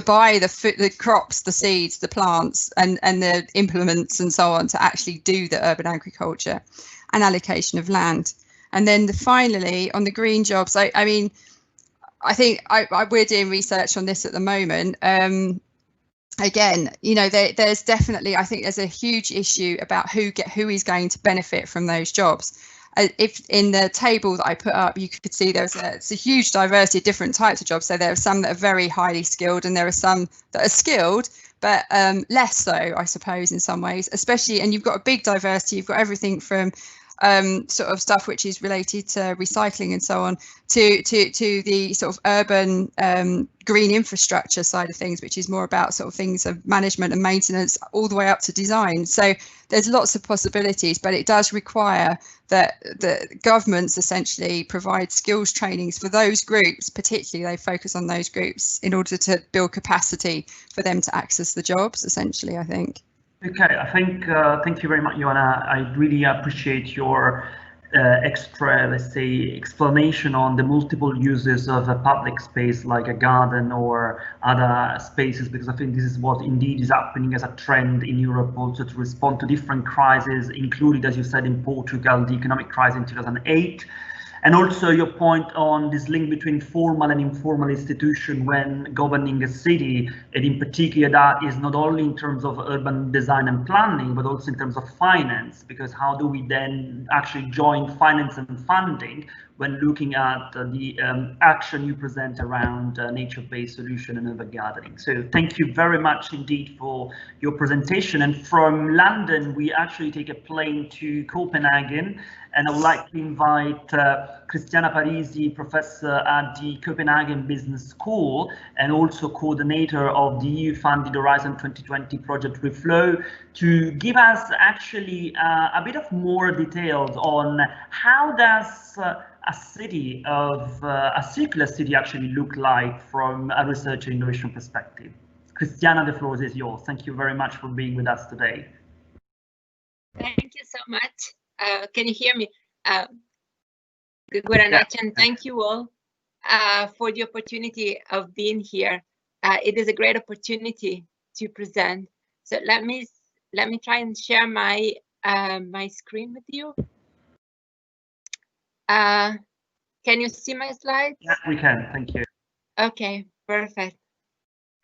buy the crops, the seeds, the plants, and the implements and so on to actually do the urban agriculture and allocation of land. And then finally on the green jobs, I mean, I think we're doing research on this at the moment. Again, you know, there's definitely, I think there's a huge issue about who is going to benefit from those jobs. If in the table that I put up, you could see it's a huge diversity of different types of jobs. So there are some that are very highly skilled, and there are some that are skilled, but less so, I suppose, in some ways, especially. And you've got a big diversity. You've got everything from sort of stuff which is related to recycling and so on to the sort of urban green infrastructure side of things, which is more about sort of things of management and maintenance all the way up to design. So there's lots of possibilities, but it does require that the governments essentially provide skills trainings for those groups, particularly they focus on those groups in order to build capacity for them to access the jobs, essentially, I think. Okay, I think, thank you very much, Joanna. I really appreciate your extra, let's say, explanation on the multiple uses of a public space like a garden or other spaces, because I think this is what indeed is happening as a trend in Europe also to respond to different crises, including, as you said, in Portugal, the economic crisis in 2008. And also your point on this link between formal and informal institution when governing a city, and in particular that is not only in terms of urban design and planning, but also in terms of finance, because how do we then actually join finance and funding when looking at the action you present around nature-based solution and urban gardening. So thank you very much indeed for your presentation. And from London, we actually take a plane to Copenhagen. And I would like to invite Christiana Parisi, professor at the Copenhagen Business School and also coordinator of the EU-funded Horizon 2020 project Reflow, to give us actually a bit of more details on how does a city of a circular city actually look like from a research and innovation perspective. Christiana, the floor is yours. Thank you very much for being with us today. Thank you so much. Can you hear me? Good night, and thank you all for the opportunity of being here. It is a great opportunity to present. So let me try and share my my screen with you. Can you see my slides? Yeah, we can. Thank you. Okay, perfect.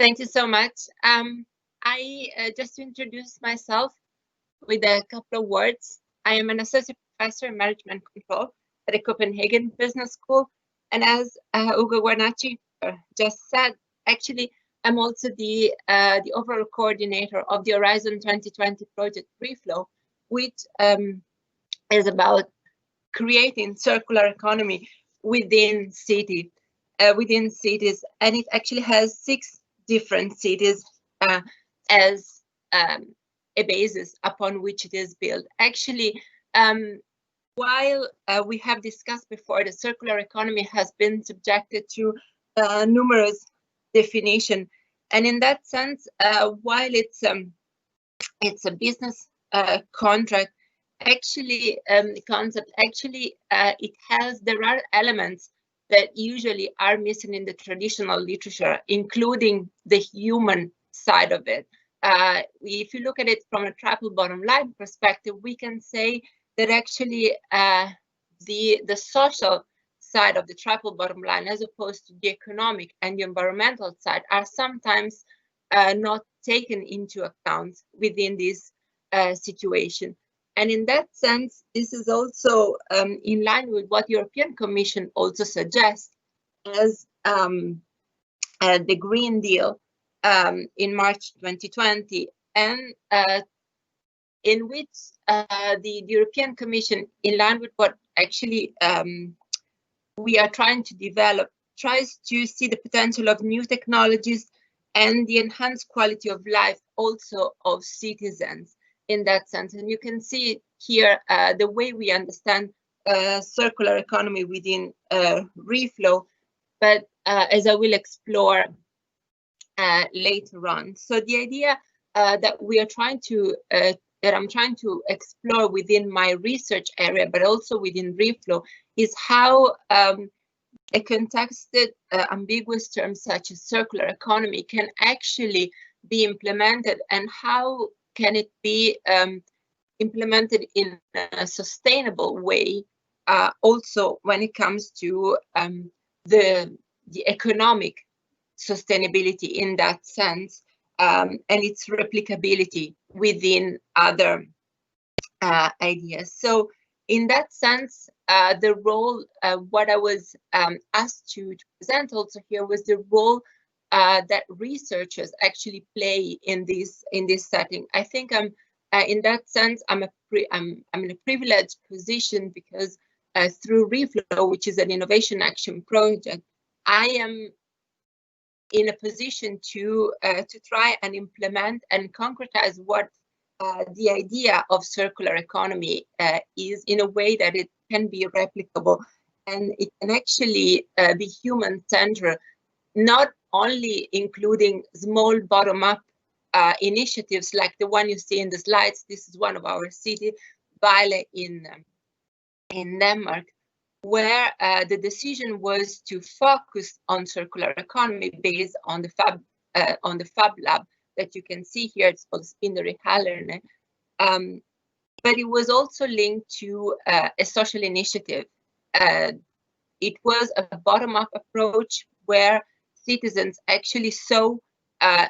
Thank you so much. I just to introduce myself with a couple of words. I am an associate professor in management control at the Copenhagen Business School, and as Ugo Guarnacci just said, actually I'm also the overall coordinator of the Horizon 2020 project Reflow, which is about creating circular economy within cities, and it actually has 6 different cities as a basis upon which it is built. Actually, while we have discussed before, the circular economy has been subjected to numerous definitions, and in that sense, while it's a business contract, actually concept, actually there are elements that usually are missing in the traditional literature, including the human side of it. If you look at it from a triple bottom line perspective, we can say that actually the social side of the triple bottom line, as opposed to the economic and the environmental side, are sometimes not taken into account within this situation. And in that sense, this is also in line with what European Commission also suggests as the Green Deal in March 2020, and in which the European Commission, in line with what actually we are trying to develop, tries to see the potential of new technologies and the enhanced quality of life also of citizens in that sense. And you can see here the way we understand circular economy within reflow, but as I will explore later on. So the idea that we are trying to that I'm trying to explore within my research area, but also within reflow, is how a contexted ambiguous term such as circular economy can actually be implemented, and how can it be implemented in a sustainable way, also when it comes to the economic sustainability in that sense, and its replicability within other ideas. So in that sense, the role, what I was asked to present also here was the role that researchers actually play in this setting. I think in that sense, I'm in a privileged position because through Reflow, which is an innovation action project, I am in a position to try and implement and concretize what the idea of circular economy is, in a way that it can be replicable and it can actually be human-centered, not only including small bottom-up initiatives like the one you see in the slides. This is one of our cities, Vejle in Denmark, where the decision was to focus on circular economy based on the Fab Lab that you can see here. It's called Spinderihallerne. But it was also linked to a social initiative. It was a bottom-up approach where citizens actually saw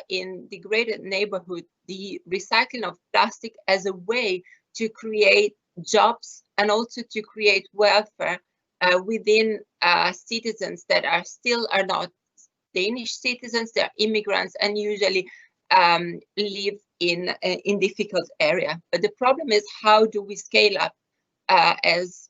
in the greater neighborhood the recycling of plastic as a way to create jobs and also to create welfare within citizens that are not Danish citizens. They're immigrants and usually live in difficult area. But the problem is, how do we scale up, as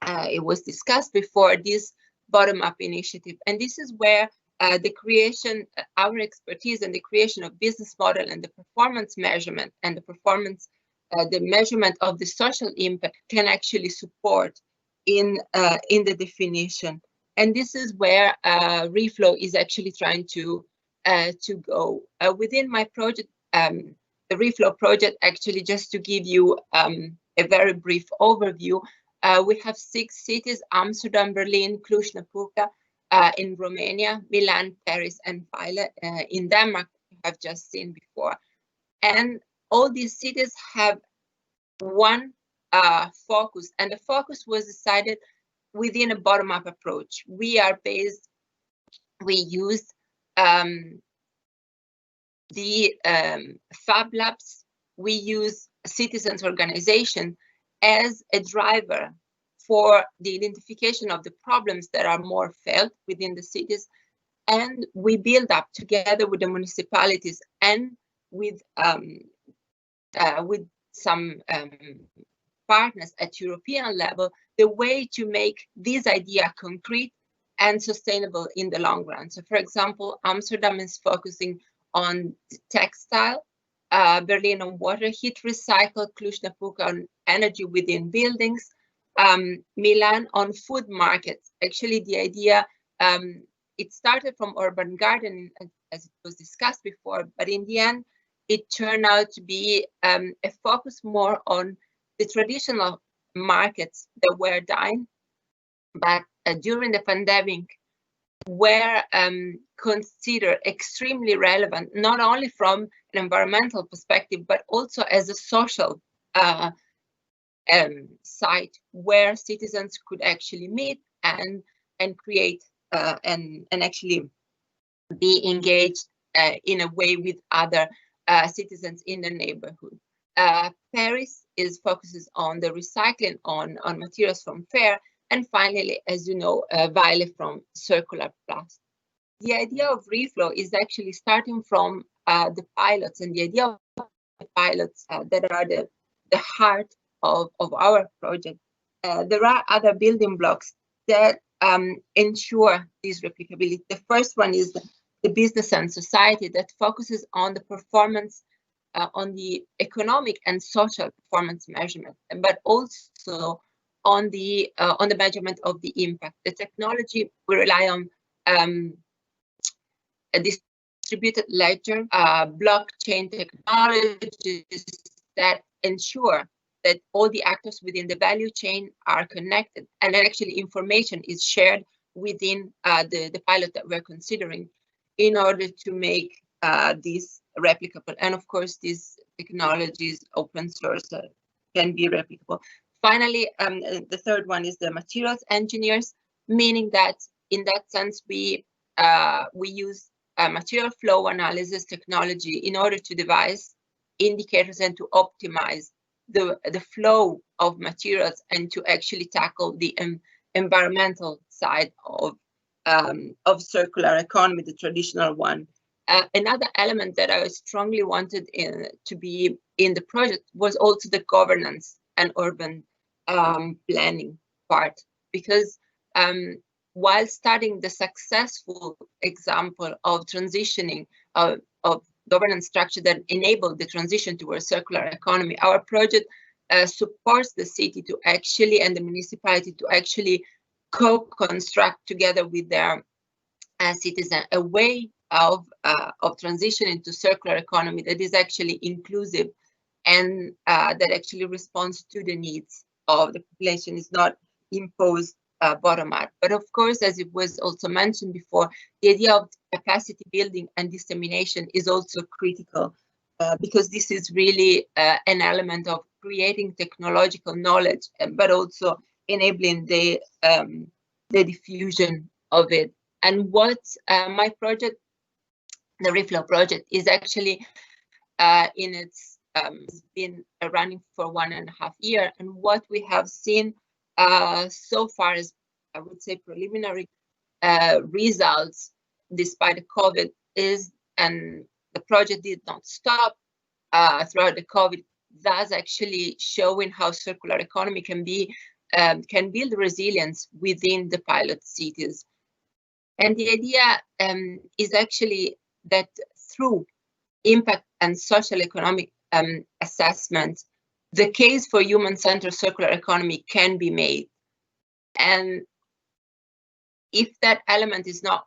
it was discussed before, this bottom-up initiative? And this is where the creation, our expertise and the creation of business model and the performance measurement and the performance, the measurement of the social impact can actually support in the definition. And this is where Reflow is actually trying to go. Within my project, the Reflow project, actually, just to give you a very brief overview, we have 6 cities: Amsterdam, Berlin, Cluj-Napoca in Romania, Milan, Paris, and Vejle in Denmark, you have just seen before. And all these cities have one focus, and the focus was decided within a bottom-up approach. We use the Fab Labs, we use citizens' organization as a driver for the identification of the problems that are more felt within the cities, and we build up together with the municipalities and with some partners at European level, the way to make this idea concrete and sustainable in the long run. So, for example, Amsterdam is focusing on textile, Berlin on water heat recycle, Cluj-Napoca on energy within buildings, Milan on food markets. Actually, the idea, it started from urban gardening, as it was discussed before, but in the end, it turned out to be a focus more on the traditional markets that were dying, but during the pandemic were considered extremely relevant, not only from an environmental perspective, but also as a social site where citizens could actually meet and create and actually be engaged in a way with other citizens in the neighborhood. Paris focuses on the recycling on materials from fair, and finally, as you know, Violet from circular plastic. The idea of reflow is actually starting from the pilots, and the idea of the pilots that are the heart of our project. There are other building blocks that ensure this replicability. The first one is the business and society that focuses on the performance, on the economic and social performance measurement, but also on the measurement of the impact. The technology we rely on a distributed ledger, blockchain technologies that ensure that all the actors within the value chain are connected, and then actually information is shared within the pilot that we're considering in order to make this replicable. And of course, these technologies, open source, can be replicable. Finally, the third one is the materials engineers, meaning that in that sense, we use material flow analysis technology in order to devise indicators and to optimize the flow of materials and to actually tackle the environmental side of circular economy, the traditional one. Another element that I strongly wanted to be in the project was also the governance and urban planning part, because while studying the successful example of transitioning of governance structure that enabled the transition to a circular economy, our project supports the city to actually, and the municipality to actually co-construct together with their citizens a way of transitioning to circular economy that is actually inclusive and that actually responds to the needs of the population, is not imposed bottom up. But of course, as it was also mentioned before, the idea of capacity building and dissemination is also critical because this is really an element of creating technological knowledge, but also enabling the diffusion of it. And what my project, the Reflow project, is actually in its it's been running for 1.5 years, and what we have seen so far is, I would say, preliminary results despite the COVID is, and the project did not stop throughout the COVID, thus actually showing how circular economy can be can build resilience within the pilot cities. And the idea is actually that through impact and social economic assessment, the case for human-centered circular economy can be made. And if that element is not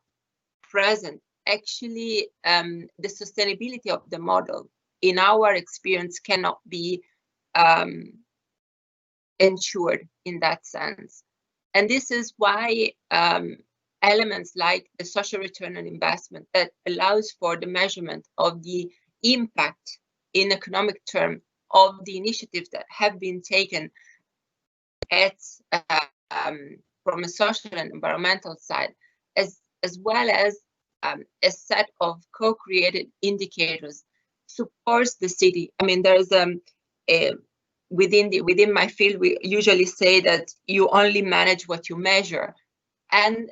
present, actually the sustainability of the model, in our experience, cannot be ensured in that sense. And this is why elements like the social return on investment that allows for the measurement of the impact in economic terms of the initiatives that have been taken at from a social and environmental side, as well as a set of co-created indicators, supports the city. I mean, there's within my field, we usually say that you only manage what you measure, and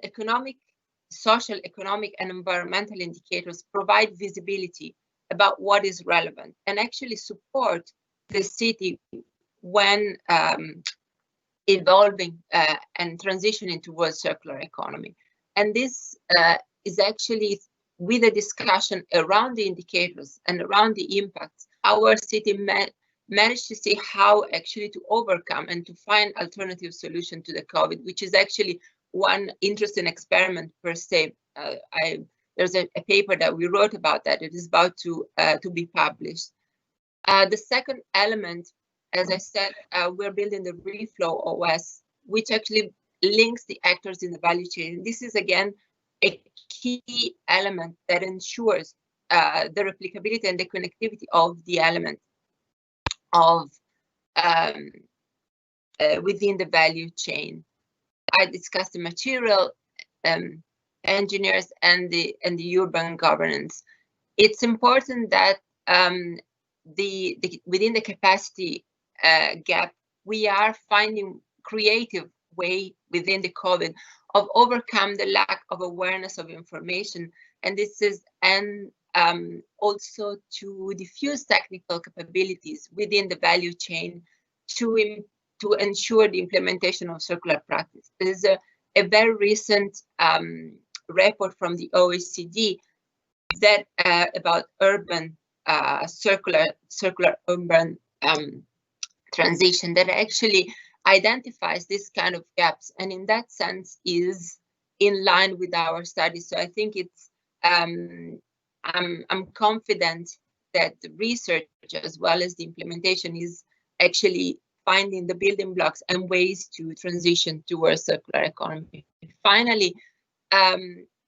social, economic, and environmental indicators provide visibility about what is relevant and actually support the city when evolving and transitioning towards circular economy. And this is actually with a discussion around the indicators and around the impacts, our city managed to see how actually to overcome and to find alternative solution to the COVID, which is actually one interesting experiment per se. There's a paper that we wrote about that. It is about to be published. The second element, as I said, we're building the reflow OS, which actually links the actors in the value chain. This is again a key element that ensures the replicability and the connectivity of the element of within the value chain. I discussed the material engineers and the urban governance. It's important that within the capacity gap, we are finding creative way within the COVID of overcome the lack of awareness of information, and this is also to diffuse technical capabilities within the value chain to ensure the implementation of circular practice. There is a very recent report from the OECD that about urban circular urban transition that actually identifies this kind of gaps, and in that sense is in line with our study. So I think it's I'm confident that the research as well as the implementation is actually finding the building blocks and ways to transition towards circular economy. Finally,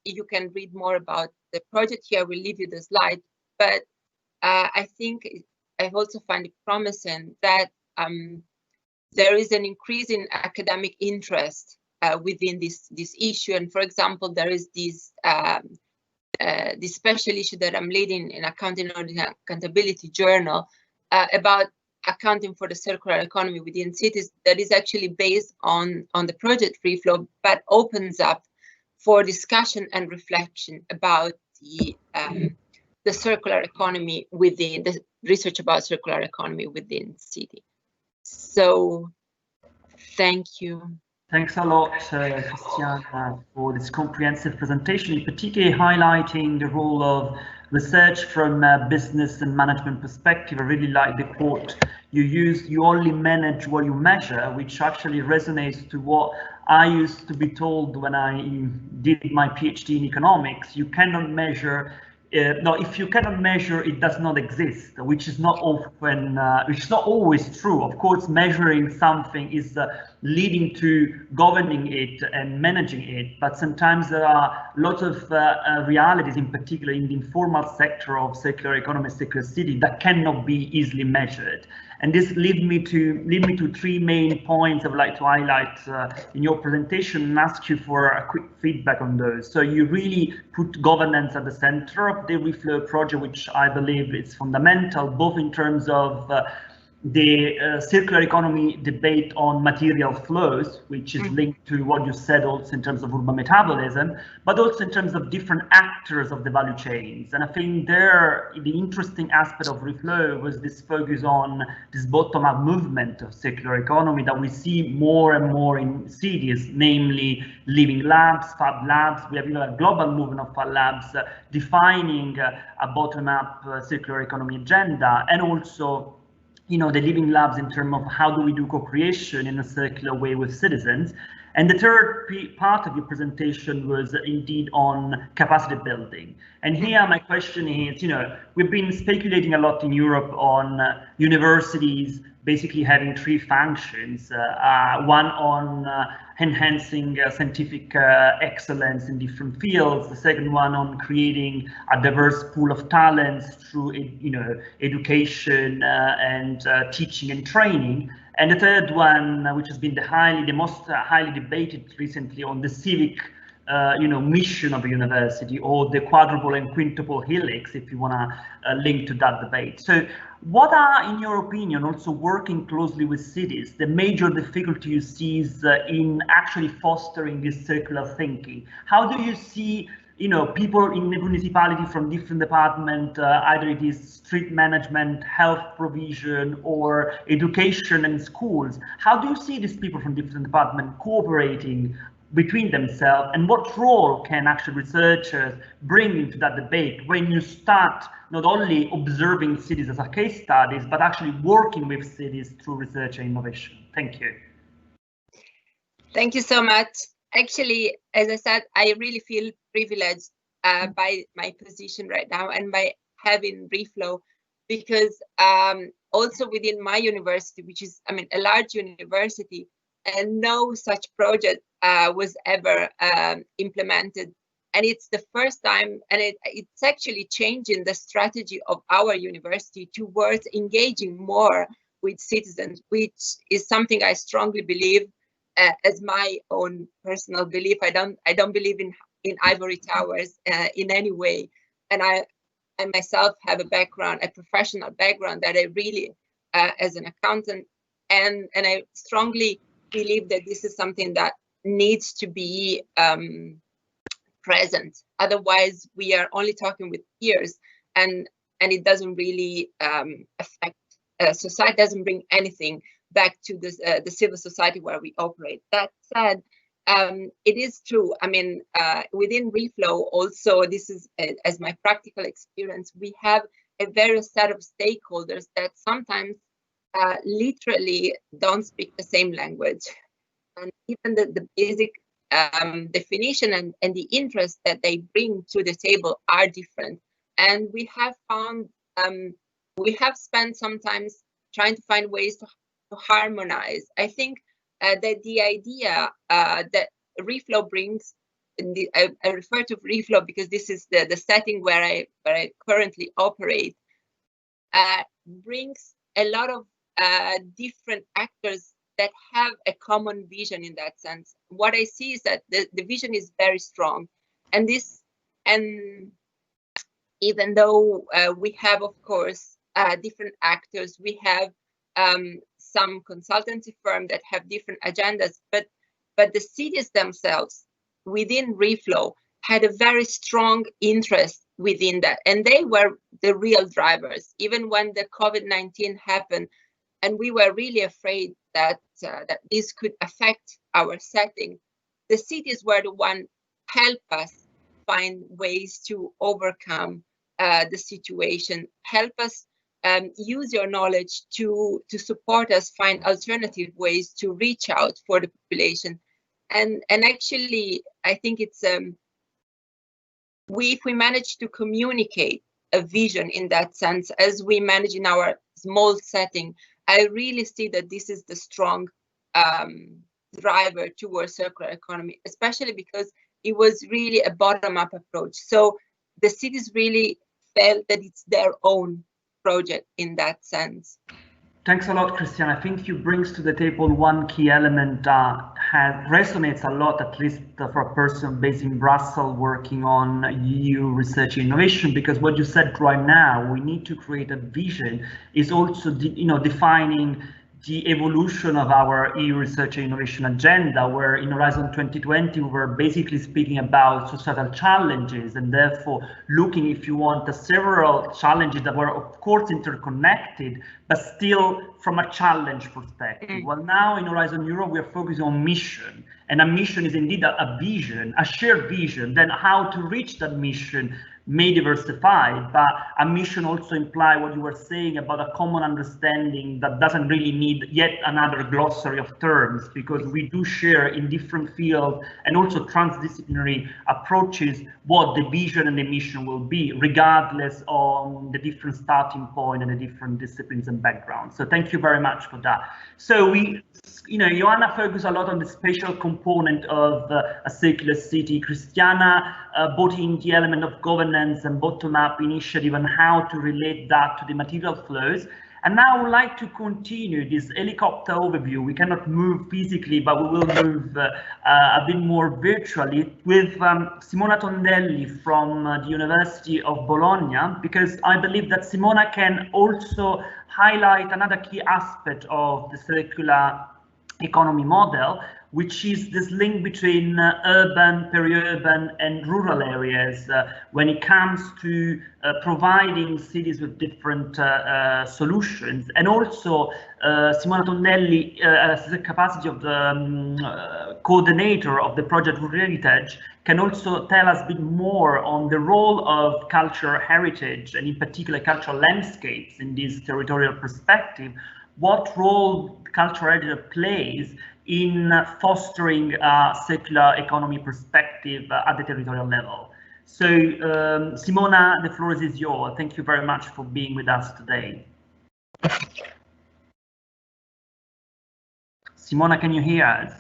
you can read more about the project here. We'll leave you the slide, but I think I've also found it promising that there is an increase in academic interest within this issue. And for example, there is this special issue that I'm leading in Accounting and Accountability Journal about accounting for the circular economy within cities that is actually based on the project Reflow, but opens up for discussion and reflection about the circular economy within the research about circular economy within city. So thank you. Thanks a lot, Cristiana, for this comprehensive presentation, particularly highlighting the role of research from a business and management perspective. I really like the quote you used, you only manage what you measure, which actually resonates to what I used to be told when I did my PhD in economics. You cannot measure no, if you cannot measure, it does not exist, which is not often, which is not always true. Of course, measuring something is leading to governing it and managing it, but sometimes there are lots of realities, in particular in the informal sector of circular economy, circular city, that cannot be easily measured. And this lead me to three main points I would like to highlight in your presentation and ask you for a quick feedback on those. So you really put governance at the center of the Reflow project, which I believe is fundamental, both in terms of the circular economy debate on material flows, which is linked to what you said also in terms of urban metabolism, but also in terms of different actors of the value chains. And I think there, the interesting aspect of Reflow was this focus on this bottom-up movement of circular economy that we see more and more in cities, namely living labs, fab labs. We have even a global movement of fab labs defining a bottom-up circular economy agenda, and also the living labs in terms of how do we do co-creation in a circular way with citizens. And the third part of your presentation was indeed on capacity building. And here my question is, we've been speculating a lot in Europe on universities basically having three functions, one on enhancing scientific excellence in different fields, the second one on creating a diverse pool of talents through education and teaching and training, and the third one, which has been the most highly debated recently, on the civic mission of a university, or the quadruple and quintuple helix, if you want to link to that debate. So what are, in your opinion, also working closely with cities, the major difficulty you see in actually fostering this circular thinking? How do you see people in the municipality from different departments, either it is street management, health provision, or education and schools? How do you see these people from different departments cooperating between themselves, and what role can actually researchers bring into that debate when you start not only observing cities as a case studies, but actually working with cities through research and innovation? Thank you. Thank you so much. Actually, as I said, I really feel privileged by my position right now and by having Reflow, because also within my university, which is, I mean, a large university, and no such project was ever implemented. And it's the first time, and it's actually changing the strategy of our university towards engaging more with citizens, which is something I strongly believe as my own personal belief. I don't believe in ivory towers in any way. And I myself have a professional background that I really, as an accountant, and I strongly believe that this is something that needs to be present. Otherwise, we are only talking with peers, and it doesn't really affect society. Doesn't bring anything back to this, the civil society where we operate. That said, it is true. I mean, within Reflow, also, this is as my practical experience, we have a various set of stakeholders that sometimes literally don't speak the same language, and even the basic definition and the interest that they bring to the table are different. And we have found, we have spent sometimes trying to find ways to harmonize. I think that the idea that Reflow brings, I refer to Reflow because this is the setting where I currently operate, brings a lot of different actors that have a common vision in that sense. What I see is that the vision is very strong, and even though we have, of course, different actors, we have some consultancy firms that have different agendas, but the cities themselves within Reflow had a very strong interest within that, and they were the real drivers. Even when the COVID-19 happened, and we were really afraid that this could affect our setting, the cities were the one help us find ways to overcome the situation, help us use your knowledge to support us find alternative ways to reach out for the population. And actually, I think it's if we manage to communicate a vision in that sense, as we manage in our small setting, I really see that this is the strong driver towards circular economy, especially because it was really a bottom-up approach. So the cities really felt that it's their own project in that sense. Thanks a lot, Christian. I think you bring to the table one key element that resonates a lot, at least for a person based in Brussels working on EU research and innovation, because what you said right now, we need to create a vision, is also defining the evolution of our EU research and innovation agenda, where in Horizon 2020 we were basically speaking about societal challenges, and therefore looking, if you want, at several challenges that were of course interconnected, but still from a challenge perspective. Well, now in Horizon Europe we are focusing on mission, and a mission is indeed a vision, a shared vision. Then how to reach that mission may diversify, but a mission also imply what you were saying about a common understanding that doesn't really need yet another glossary of terms, because we do share in different fields and also transdisciplinary approaches what the vision and the mission will be, regardless of the different starting point and the different disciplines and backgrounds. So thank you very much for that. So we, Joanna focused a lot on the spatial component of a circular city. Christiana brought in the element of governance and bottom-up initiative and how to relate that to the material flows. And now I would like to continue this helicopter overview. We cannot move physically, but we will move a bit more virtually with Simona Tondelli from the University of Bologna, because I believe that Simona can also highlight another key aspect of the circular economy model, which is this link between urban, peri-urban and rural areas when it comes to providing cities with different solutions. And also Simona Tondelli, as the capacity of the coordinator of the project Rural Heritage, can also tell us a bit more on the role of cultural heritage and in particular cultural landscapes in this territorial perspective, what role cultural heritage plays in fostering a circular economy perspective at the territorial level. So Simona, the floor is yours. Thank you very much for being with us today. Simona, can you hear us?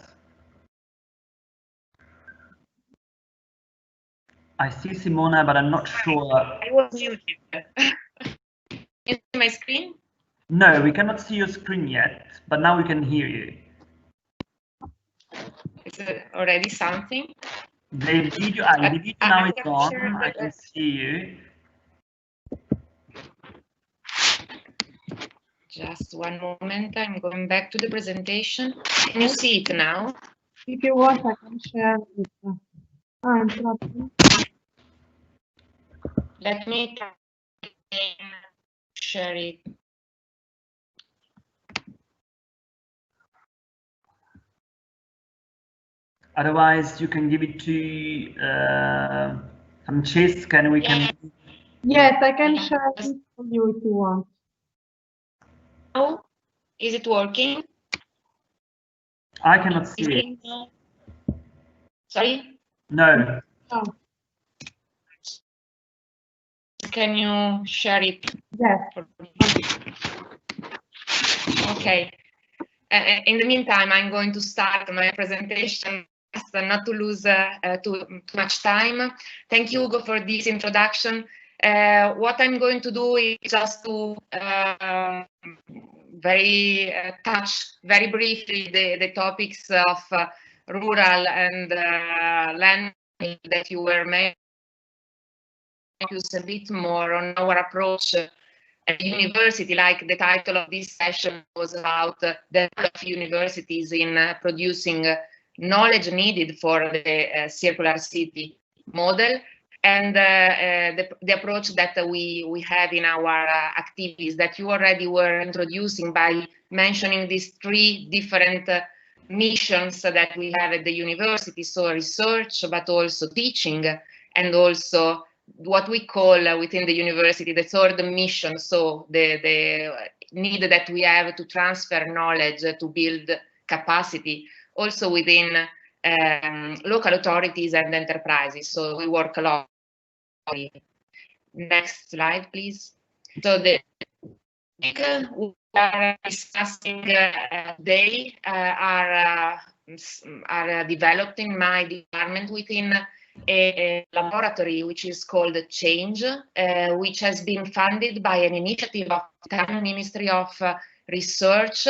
I see Simona, but I'm not sure. I was muted. You see my screen? No, we cannot see your screen yet, but now we can hear you. Is it already something? The video now is on. I can see you. Just one moment. I'm going back to the presentation. Can you see it now? If you want, I can share it. Interrupting. Let me share it. Otherwise, you can give it to Francesca and we can... Yes, I can share it for you if you want. Oh, is it working? I cannot see it. Sorry? No. Oh. Can you share it? Yes. Okay. In the meantime, I'm going to start my presentation, not to lose too much time. Thank you, Ugo, for this introduction. What I'm going to do is just to touch very briefly the topics of rural and land that you were making. Focus a bit more on our approach at university, like the title of this session was about the role of universities in producing knowledge needed for the circular city model, and the approach that we have in our activities that you already were introducing by mentioning these three different missions that we have at the university, so research, but also teaching, and also what we call within the university the third mission, so the need that we have to transfer knowledge, to build capacity also within local authorities and enterprises. So we work a lot. Next slide, please. So the we are discussing today are developed in my department within a laboratory which is called Change, which has been funded by an initiative of the Italian Ministry of Research,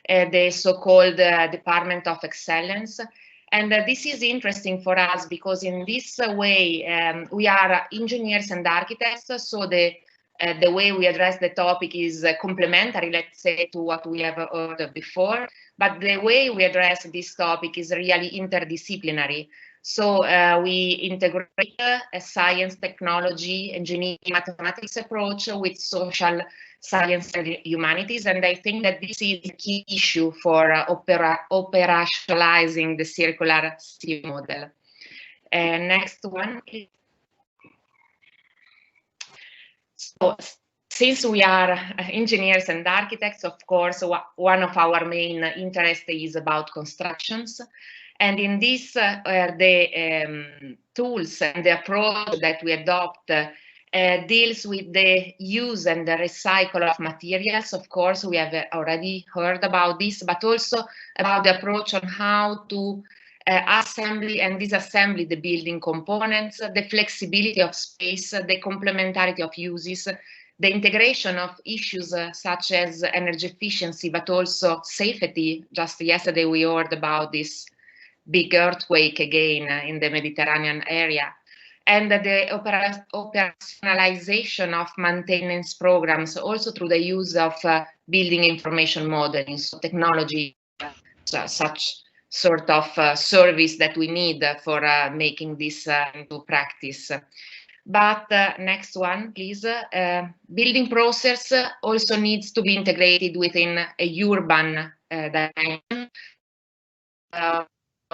the so-called Department of Excellence. And this is interesting for us because in this way we are engineers and architects, so the way we address the topic is complementary, let's say, to what we have heard before, but the way we address this topic is really interdisciplinary. So we integrate a science, technology, engineering, mathematics approach with social science and humanities. And I think that this is a key issue for operationalizing the circular city model. Next one, please. So, since we are engineers and architects, of course, one of our main interests is about constructions. And in this, the tools and the approach that we adopt deals with the use and the recycle of materials. Of course, we have already heard about this, but also about the approach on how to assembly and disassembly the building components, the flexibility of space, the complementarity of uses, the integration of issues such as energy efficiency, but also safety. Just yesterday, we heard about this big earthquake again in the Mediterranean area, and the operationalization of maintenance programs, also through the use of building information modeling, so technology such sort of service that we need for making this into practice. But next one, please. Building process also needs to be integrated within a urban dimension.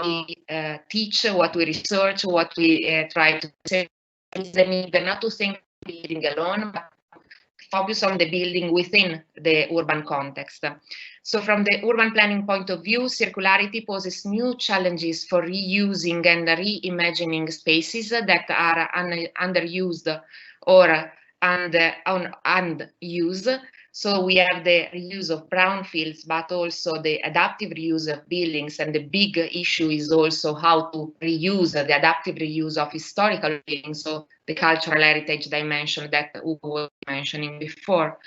We teach, what we research, what we try to say is the need not to think building alone, but focus on the building within the urban context. So from the urban planning point of view, circularity poses new challenges for reusing and reimagining spaces that are underused or unused. So we have the reuse of brownfields, but also the adaptive reuse of buildings. And the big issue is also how to reuse the adaptive reuse of historical buildings, so the cultural heritage dimension that Ugo was mentioning before.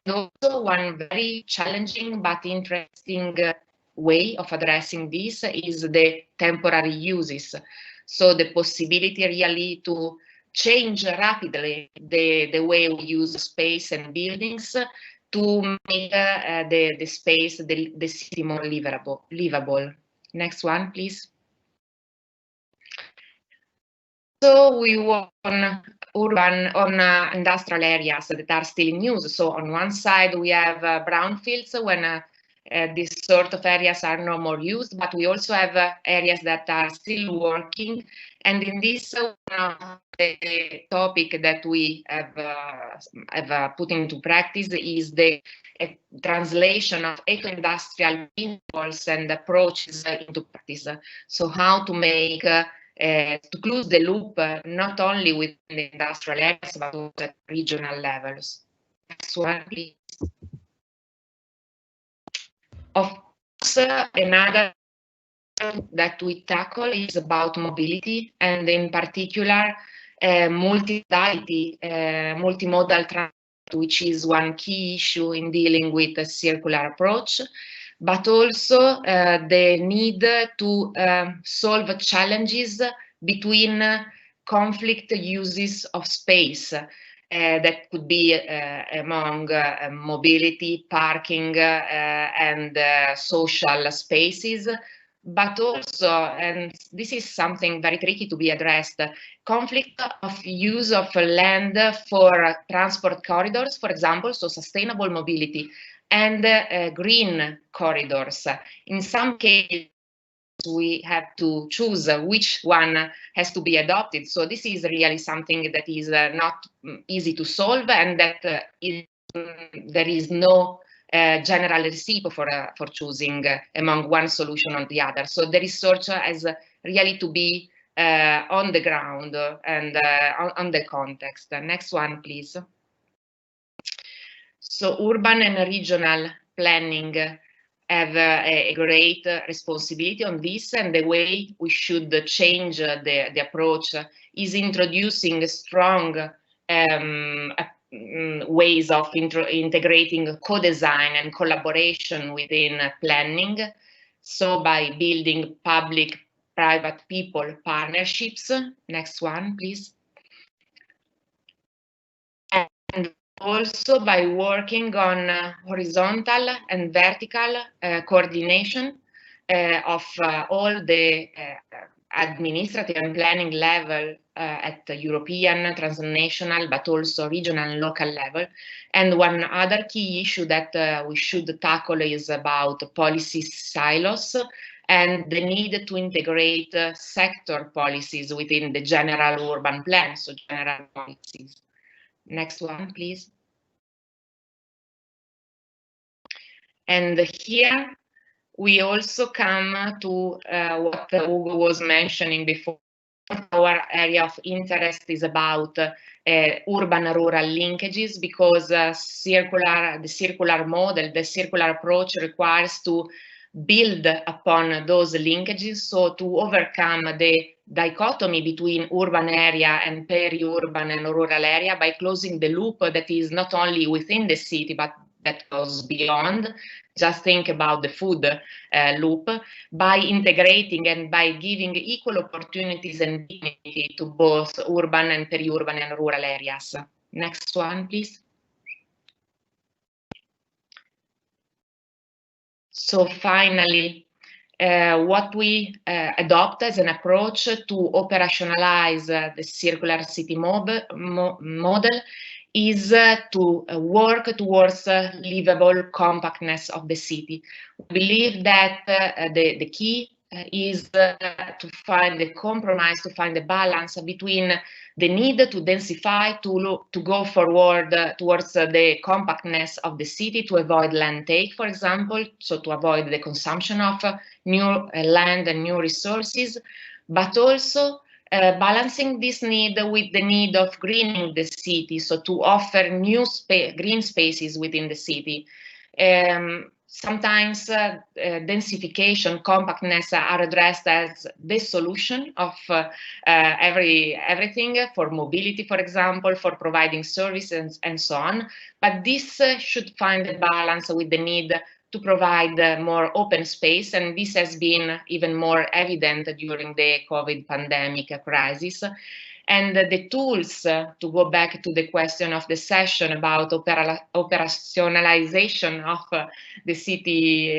And also one very challenging but interesting way of addressing this is the temporary uses. So the possibility really to change rapidly the way we use space and buildings to make the space, the city more livable. Next one, please. So we work on industrial areas that are still in use. So on one side we have brownfields when these sort of areas are no more used, but we also have areas that are still working. And in this the topic that we have put into practice is the translation of eco-industrial principles and approaches into practice. So how to make to close the loop not only within the industrial areas but also at regional levels. Next one, please. Of course, another that we tackle is about mobility, and in particular multimodality, multimodal transport, which is one key issue in dealing with a circular approach, but also the need to solve challenges between conflict uses of space. That could be among mobility, parking, and social spaces, but also, and this is something very tricky to be addressed, conflict of use of land for transport corridors, for example, so sustainable mobility, and green corridors. In some cases, we have to choose which one has to be adopted. So this is really something that is not easy to solve, and that there is no general recipe for choosing among one solution or the other. So the research has really to be on the ground and on the context. Next one, please. So urban and regional planning have a great responsibility on this, and the way we should change the approach is introducing strong ways of integrating co-design and collaboration within planning. So by building public-private people partnerships. Next one, please. And also by working on horizontal and vertical coordination of all the administrative and planning level at the European, transnational, but also regional and local level. And one other key issue that we should tackle is about policy silos and the need to integrate sector policies within the general urban plan, so general policies. Next one, please. And here we also come to what Ugo was mentioning before. Our area of interest is about urban-rural linkages, because the circular model, the circular approach requires to build upon those linkages, so to overcome the dichotomy between urban area and peri-urban and rural area by closing the loop that is not only within the city but that goes beyond. Just think about the food loop, by integrating and by giving equal opportunities and dignity to both urban and peri-urban and rural areas. Next one, please. So finally, what we adopt as an approach to operationalize the circular city model is to work towards livable compactness of the city. We believe that the key is to find the compromise, to find the balance between the need to densify, to go forward towards the compactness of the city, to avoid land take, for example, so to avoid the consumption of new land and new resources, but also balancing this need with the need of greening the city, so to offer new green spaces within the city. Sometimes densification, compactness are addressed as the solution of everything, for mobility, for example, for providing services and so on. But this should find a balance with the need to provide more open space, and this has been even more evident during the COVID pandemic crisis. And the tools, to go back to the question of the session about operationalization of the city,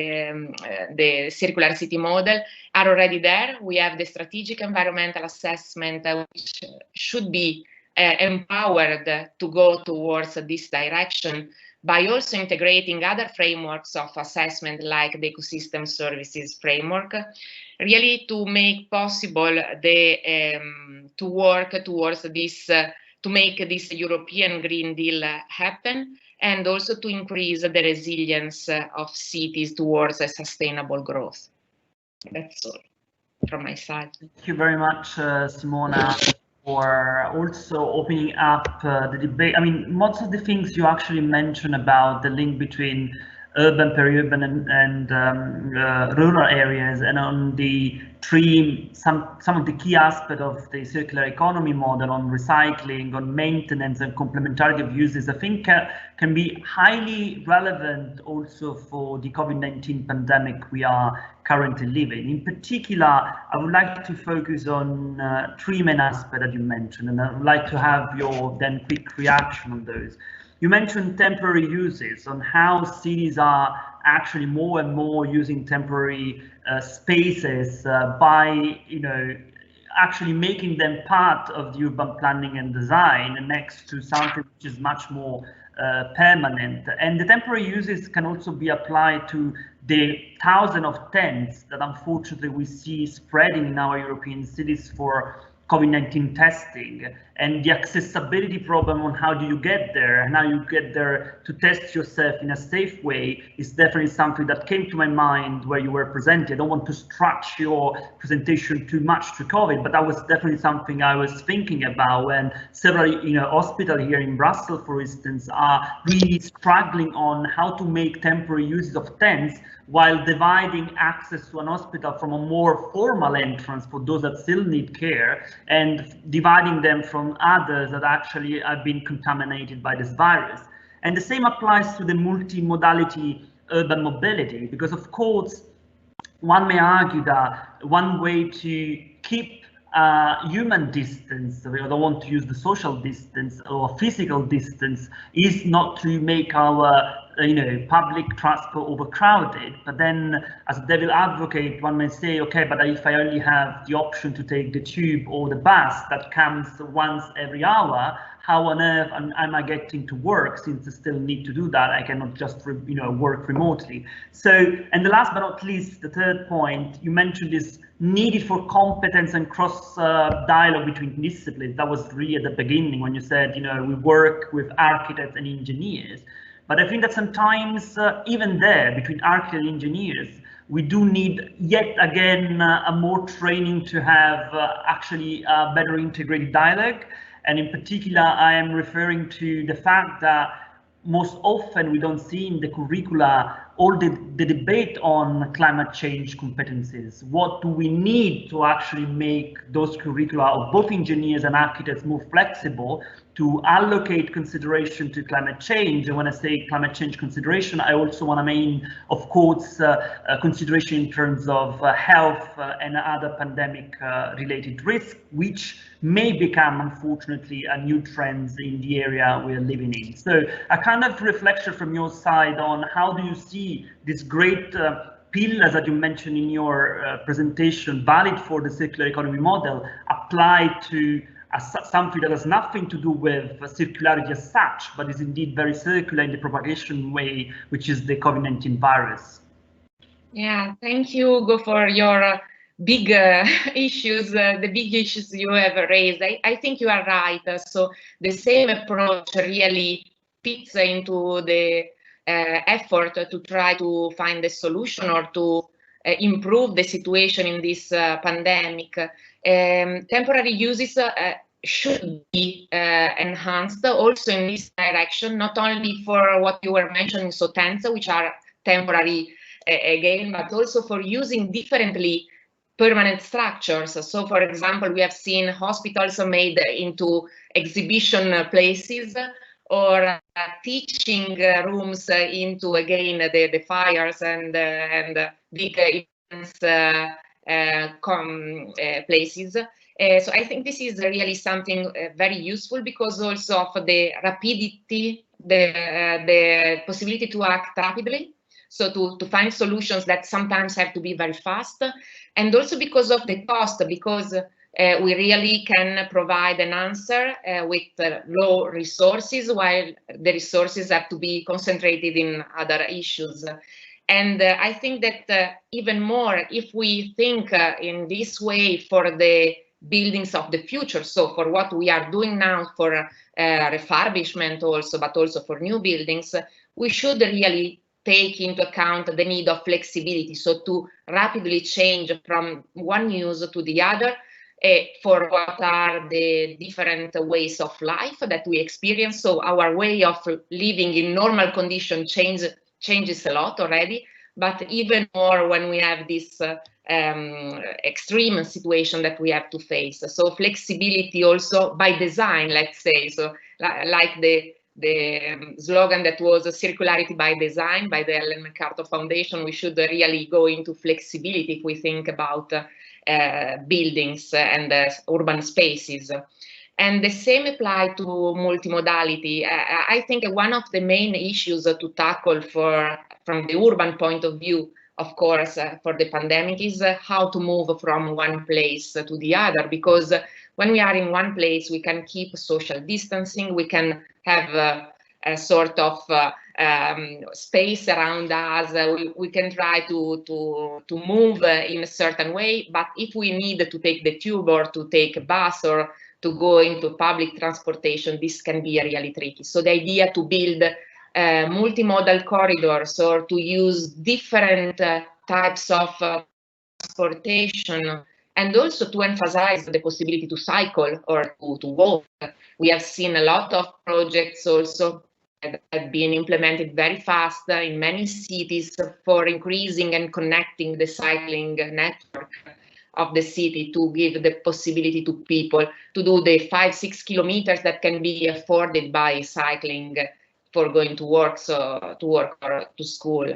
the circular city model, are already there. We have the strategic environmental assessment, which should be empowered to go towards this direction, by also integrating other frameworks of assessment like the ecosystem services framework, really to make possible the to work towards this, to make this European Green Deal happen, and also to increase the resilience of cities towards a sustainable growth. That's all from my side. Thank you very much, Simona, for also opening up the debate. I mean, most of the things you actually mentioned about the link between urban, peri-urban, and rural areas, and on the some of the key aspects of the circular economy model on recycling, on maintenance and complementarity of uses, I think can be highly relevant also for the COVID-19 pandemic we are currently living. In particular, I would like to focus on three main aspects that you mentioned, and I would like to have your then quick reaction on those. You mentioned temporary uses, on how cities are actually more and more using temporary spaces by, actually making them part of the urban planning and design, next to something which is much more permanent. And the temporary uses can also be applied to the thousands of tents that unfortunately we see spreading in our European cities for COVID-19 testing, and the accessibility problem on how do you get there and how you get there to test yourself in a safe way is definitely something that came to my mind where you were presented. I don't want to stretch your presentation too much to COVID, but that was definitely something I was thinking about when several hospitals here in Brussels, for instance, are really struggling on how to make temporary uses of tents while dividing access to an hospital from a more formal entrance for those that still need care, and dividing them from others that actually have been contaminated by this virus. And the same applies to the multimodality urban mobility, because of course, one may argue that one way to keep human distance, I don't want to use the social distance or physical distance, is not to make our public transport overcrowded. But then, as a devil advocate, one may say, okay, but if I only have the option to take the tube or the bus that comes once every hour, how on earth am I getting to work, since I still need to do that? I cannot just work remotely. So, and the last but not least, the third point, you mentioned is needed for competence and cross dialogue between disciplines. That was really at the beginning when you said, we work with architects and engineers. But I think that sometimes even there, between architects and engineers, we do need yet again a more training to have actually a better integrated dialogue. And in particular, I am referring to the fact that most often we don't see in the curricula all the debate on climate change competencies. What do we need to actually make those curricula of both engineers and architects more flexible to allocate consideration to climate change? And when I say climate change consideration, I also want to mean, of course, consideration in terms of health and other pandemic related risks, which may become, unfortunately, a new trend in the area we're living in. So a kind of reflection from your side on how do you see this great pillars that you mentioned in your presentation valid for the circular economy model apply to something that has nothing to do with circularity as such, but is indeed very circular in the propagation way, which is the COVID-19 virus. Yeah, thank you, Ugo, for your big issues, the big issues you have raised. I think you are right. So the same approach really fits into the effort to try to find a solution or to improve the situation in this pandemic. Temporary uses should be enhanced also in this direction, not only for what you were mentioning, so tents, which are temporary again, but also for using differently permanent structures. So, for example, we have seen hospitals made into exhibition places, or teaching rooms into, again, the fires and big events places. So I think this is really something very useful, because also of the rapidity, the possibility to act rapidly. So to find solutions that sometimes have to be very fast, and also because of the cost, because we really can provide an answer with low resources, while the resources have to be concentrated in other issues. And I think that even more, if we think in this way for the buildings of the future, so for what we are doing now for refurbishment also, but also for new buildings, we should really take into account the need of flexibility, so to rapidly change from one use to the other for what are the different ways of life that we experience. So our way of living in normal conditions changes a lot already, but even more when we have this extreme situation that we have to face. So flexibility also by design, let's say, so like the slogan that was circularity by design by the Ellen MacArthur Foundation, we should really go into flexibility if we think about buildings and urban spaces. And the same apply to multimodality. I think one of the main issues to tackle from the urban point of view, of course, for the pandemic, is how to move from one place to the other, because when we are in one place, we can keep social distancing, we can have a sort of space around us, we can try to move in a certain way, but if we need to take the tube or to take a bus or to go into public transportation, this can be really tricky. So the idea to build multimodal corridors or to use different types of transportation, and also to emphasize the possibility to cycle or to walk. We have seen a lot of projects also that have been implemented very fast in many cities for increasing and connecting the cycling network of the city, to give the possibility to people to do the 5-6 kilometers that can be afforded by cycling for going to work, or to school.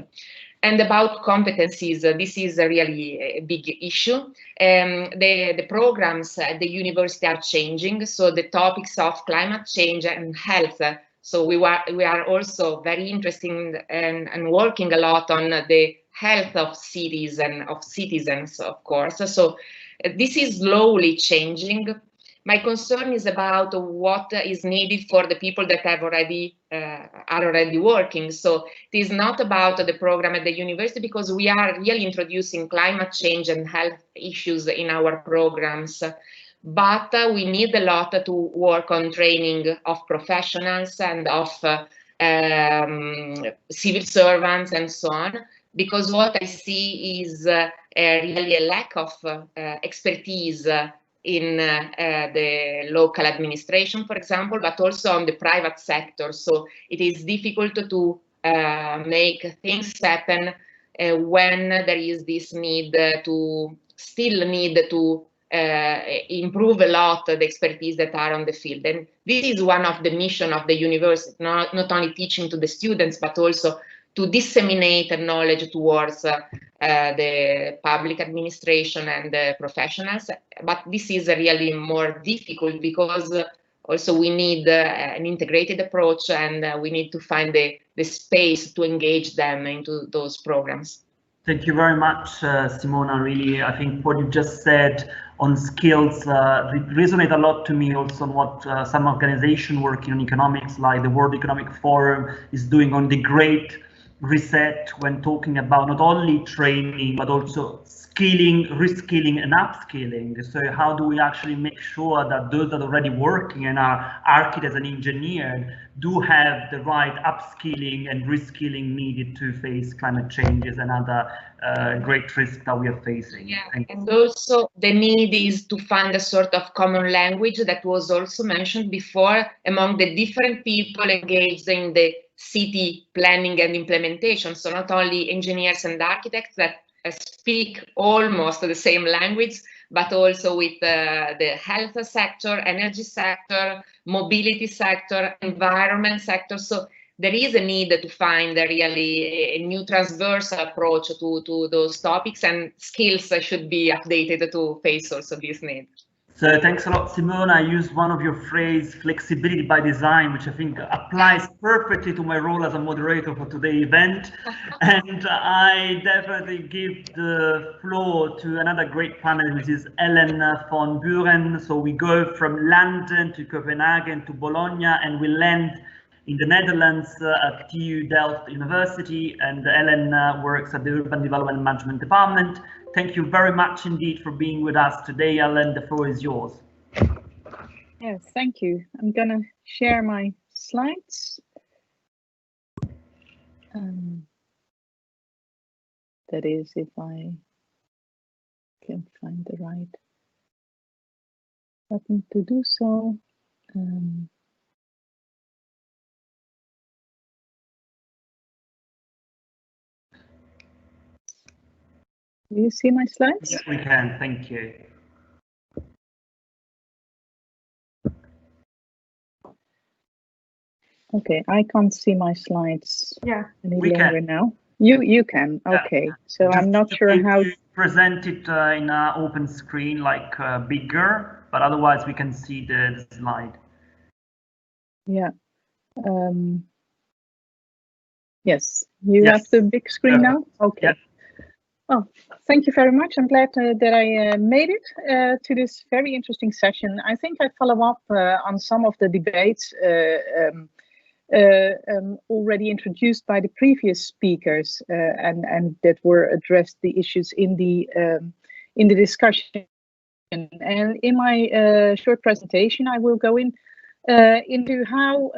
And about competencies, this is a really a big issue. The programs at the university are changing, so the topics of climate change and health. So we are also very interested and working a lot on the health of cities and of citizens, of course. So this is slowly changing. My concern is about what is needed for the people that have are already working. So it is not about the program at the university, because we are really introducing climate change and health issues in our programs. But we need a lot to work on training of professionals and of civil servants and so on, because what I see is really a lack of expertise in the local administration, for example, but also on the private sector. So it is difficult to make things happen when there is this need to improve a lot the expertise that are on the field. And this is one of the mission of the university, not only teaching to the students, but also to disseminate knowledge towards the public administration and the professionals. But this is really more difficult, because also we need an integrated approach, and we need to find the space to engage them into those programs. Thank you very much, Simona. Really, I think what you just said on skills resonate a lot to me also on what some organization working on economics like the World Economic Forum is doing on the Great Reset when talking about not only training but also skilling, reskilling and upskilling. So how do we actually make sure that those that are already working and are architects and engineers do have the right upskilling and reskilling needed to face climate changes and other great risks that we are facing. Yeah, and also the need is to find a sort of common language that was also mentioned before among the different people engaged in the city planning and implementation. So not only engineers and architects that speak almost the same language, but also with the health sector, energy sector, mobility sector, environment sector. So there is a need to find really a new transversal approach to those topics, and skills should be updated to face also this need. So thanks a lot, Simona. I used one of your phrase, flexibility by design, which I think applies perfectly to my role as a moderator for today's event. And I definitely give the floor to another great panel, which is Ellen van Buren. So we go from London to Copenhagen to Bologna, and we land in the Netherlands at TU Delft University, and Ellen works at the Urban Development Management Department. Thank you very much indeed for being with us today, Ellen. The floor is yours. Yes, thank you. I'm gonna share my slides. That is, if I can find the right button to do so. Do you see my slides? Yes, we can. Thank you. Okay, I can't see my slides any we longer can. now. You can. Okay, Yeah. so Just I'm not sure how to present it in an open screen, like bigger, but otherwise we can see the slide. Yeah. Yes, you have the big screen now? Okay. Yeah. Oh, thank you very much. I'm glad that I made it to this very interesting session. I think I follow up on some of the debates already introduced by the previous speakers and that were addressed the issues in the discussion. And in my short presentation, I will go into how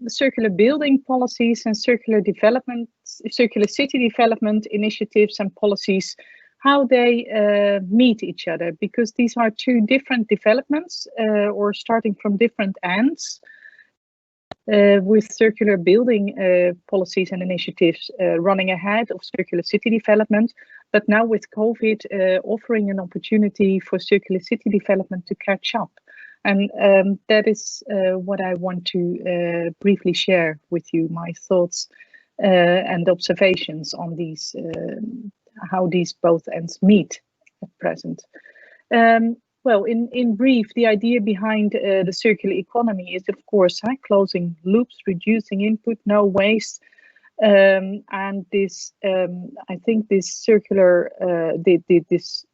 circular building policies and circular city development initiatives and policies, how they meet each other, because these are two different developments or starting from different ends. With circular building policies and initiatives running ahead of circular city development, but now with COVID offering an opportunity for circular city development to catch up. And that is what I want to briefly share with you, my thoughts and observations on these, how these both ends meet at present. Well, in brief, the idea behind the circular economy is, of course, closing loops, reducing input, no waste. And this, I think this circular, this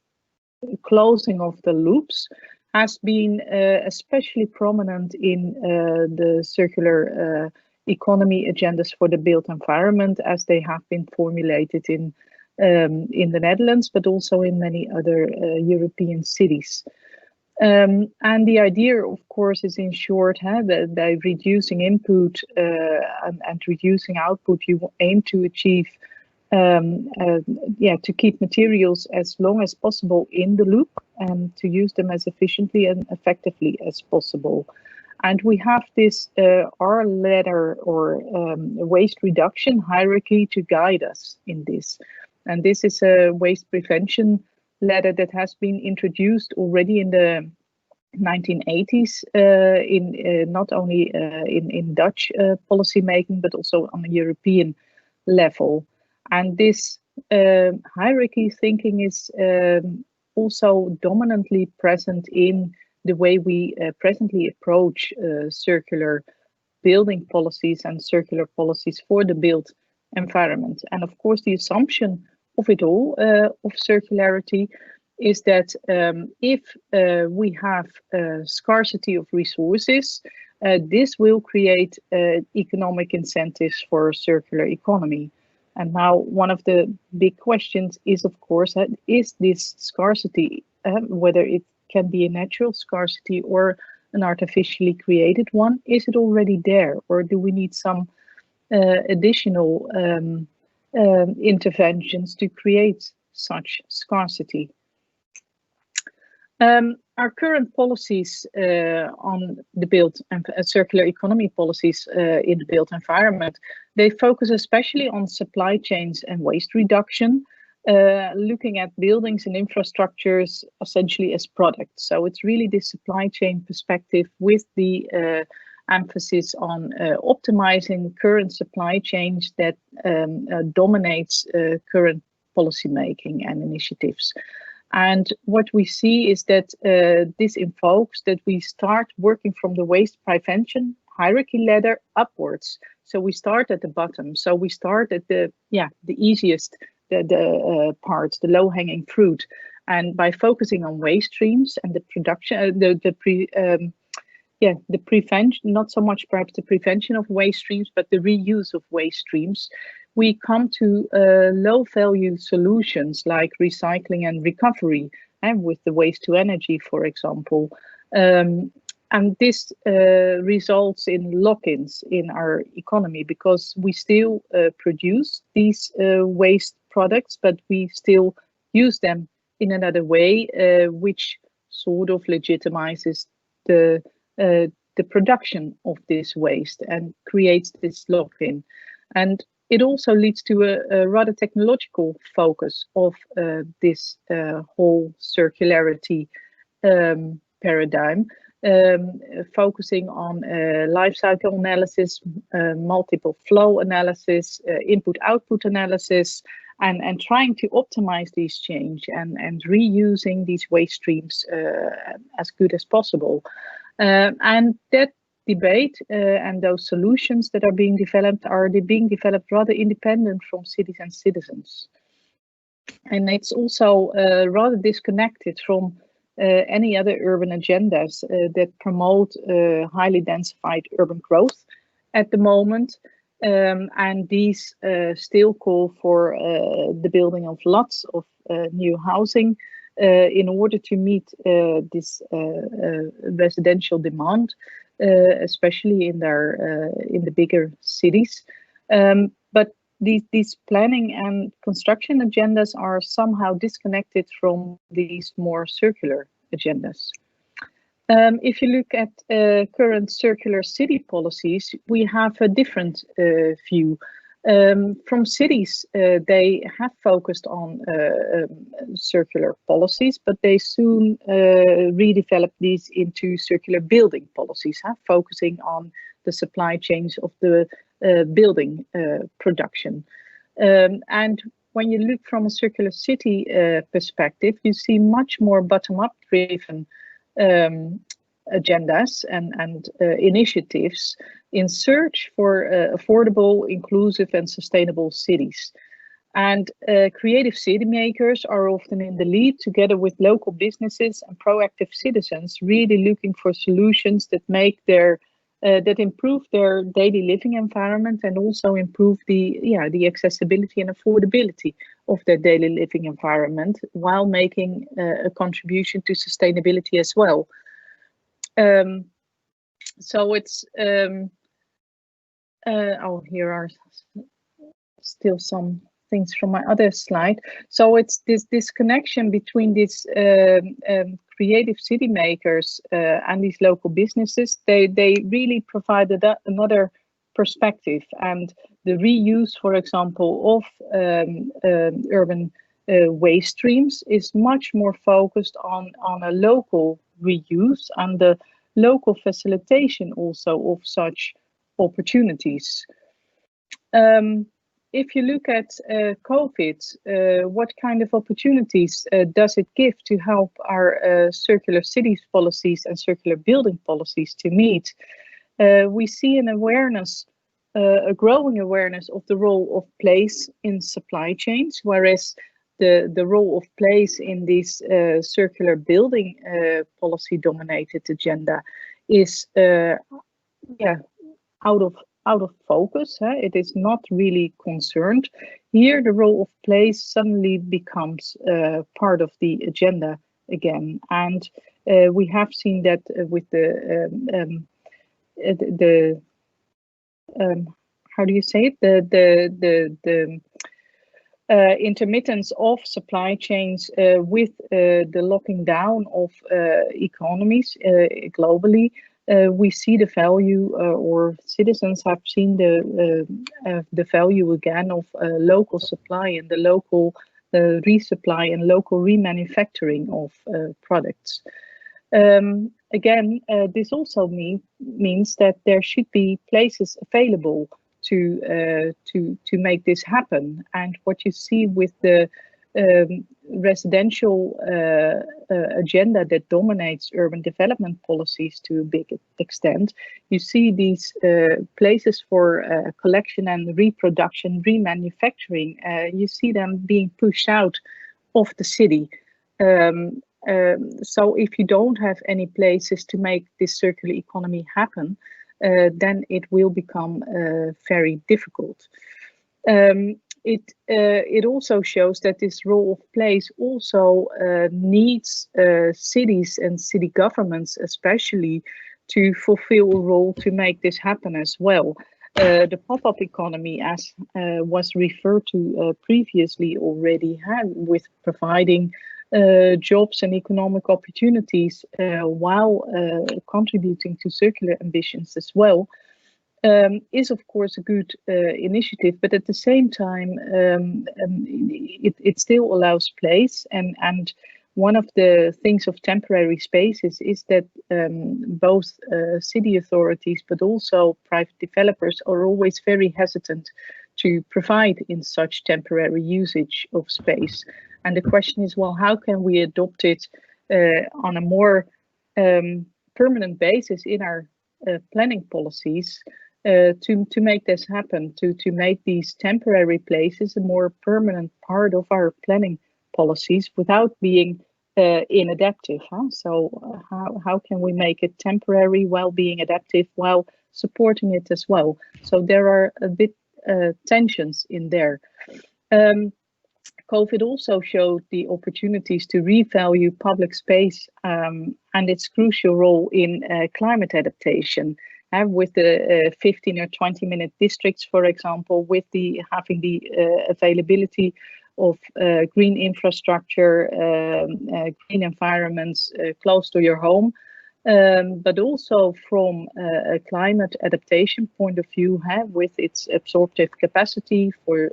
closing of the loops has been especially prominent in the circular economy agendas for the built environment, as they have been formulated in the Netherlands, but also in many other European cities. And the idea, of course, is in short that by reducing input and reducing output, you aim to achieve, to keep materials as long as possible in the loop and to use them as efficiently and effectively as possible. And we have this R ladder or waste reduction hierarchy to guide us in this. And this is a waste prevention ladder that has been introduced already in the 1980s in not only in Dutch policy making, but also on a European level. And this hierarchy thinking is also dominantly present in the way we presently approach circular building policies and circular policies for the built environment. And of course, the assumption of it all, of circularity, is that if we have scarcity of resources, this will create economic incentives for circular economy. And now one of the big questions is, of course, is this scarcity, whether it can be a natural scarcity or an artificially created one, is it already there, or do we need some additional interventions to create such scarcity? Our current policies on the built and circular economy policies in the built environment, they focus especially on supply chains and waste reduction, looking at buildings and infrastructures essentially as products. So it's really the supply chain perspective with the emphasis on optimizing current supply chains that dominates current policy making and initiatives. And what we see is that this invokes that we start working from the waste prevention hierarchy ladder upwards. So we start at the bottom. So we start at the easiest parts, the low-hanging fruit. And by focusing on waste streams and the production, the prevention, not so much perhaps the prevention of waste streams, but the reuse of waste streams, we come to low-value solutions like recycling and recovery, and with the waste to energy, for example. And this results in lock-ins in our economy because we still produce these waste products, but we still use them in another way, which sort of legitimizes the production of this waste and creates this lock-in. And it also leads to a rather technological focus of this whole circularity paradigm, focusing on life cycle analysis, multiple flow analysis, input-output analysis, and trying to optimize these change and reusing these waste streams as good as possible. And that debate and those solutions that are being developed are being developed rather independent from cities and citizens. And it's also rather disconnected from any other urban agendas that promote highly densified urban growth at the moment. And these still call for the building of lots of new housing in order to meet this residential demand, especially in the bigger cities. But these planning and construction agendas are somehow disconnected from these more circular agendas. If you look at current circular city policies, we have a different view. From cities, they have focused on circular policies, but they soon redeveloped these into circular building policies, focusing on the supply chains of the building production. And when you look from a circular city perspective, you see much more bottom-up driven agendas and initiatives in search for affordable, inclusive and sustainable cities. And creative city makers are often in the lead together with local businesses and proactive citizens, really looking for solutions that make that improve their daily living environment and also improve the accessibility and affordability of their daily living environment while making a contribution to sustainability as well. So it's here are still some things from my other slide. So it's this connection between these creative city makers and these local businesses. They really provided another perspective, and the reuse, for example, of urban waste streams is much more focused on a local reuse and the local facilitation also of such opportunities. If you look at COVID, what kind of opportunities does it give to help our circular cities policies and circular building policies to meet? We see an awareness a growing awareness of the role of place in supply chains, whereas the role of place in this circular building policy dominated agenda is out of focus. It is not really concerned. Here the role of place suddenly becomes part of the agenda again, and we have seen that with the how do you say it, the intermittence of supply chains with the locking down of economies globally. We see the value, or citizens have seen the value again of local supply and the local resupply and local remanufacturing of products. Again, this also means that there should be places available to make this happen. And what you see with the residential agenda that dominates urban development policies to a big extent, you see these places for collection and reproduction, remanufacturing, you see them being pushed out of the city. So if you don't have any places to make this circular economy happen, then it will become very difficult. It also shows that this role of place also needs cities and city governments especially to fulfill a role to make this happen as well. The pop-up economy, as was referred to previously already, with providing jobs and economic opportunities while contributing to circular ambitions as well, is of course a good initiative, but at the same time it still allows place, and one of the things of temporary spaces is that both city authorities but also private developers are always very hesitant to provide in such temporary usage of space. And the question is, well, how can we adopt it on a more permanent basis in our planning policies to make this happen, to make these temporary places a more permanent part of our planning policies without being inadaptive. So how can we make it temporary while being adaptive, while supporting it as well? So there are a bit tensions in there. COVID also showed the opportunities to revalue public space and its crucial role in climate adaptation. With the 15 or 20-minute districts, for example, with having the availability of green infrastructure, green environments close to your home, but also from a climate adaptation point of view, with its absorptive capacity for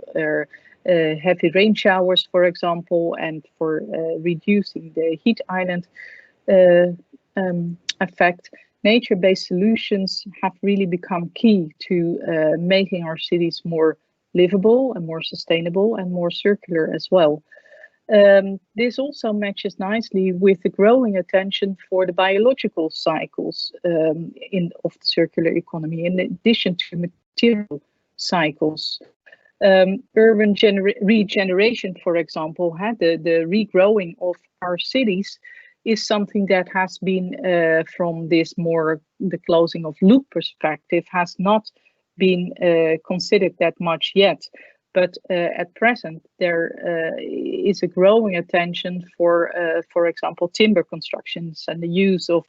heavy rain showers, for example, and for reducing the heat island effect. Nature-based solutions have really become key to making our cities more livable and more sustainable and more circular as well. This also matches nicely with the growing attention for the biological cycles of the circular economy, in addition to material cycles. Urban regeneration, for example, the regrowing of our cities is something that has been, from this more the closing of loop perspective, has not been considered that much yet. But at present, there is a growing attention for example, timber constructions and the use of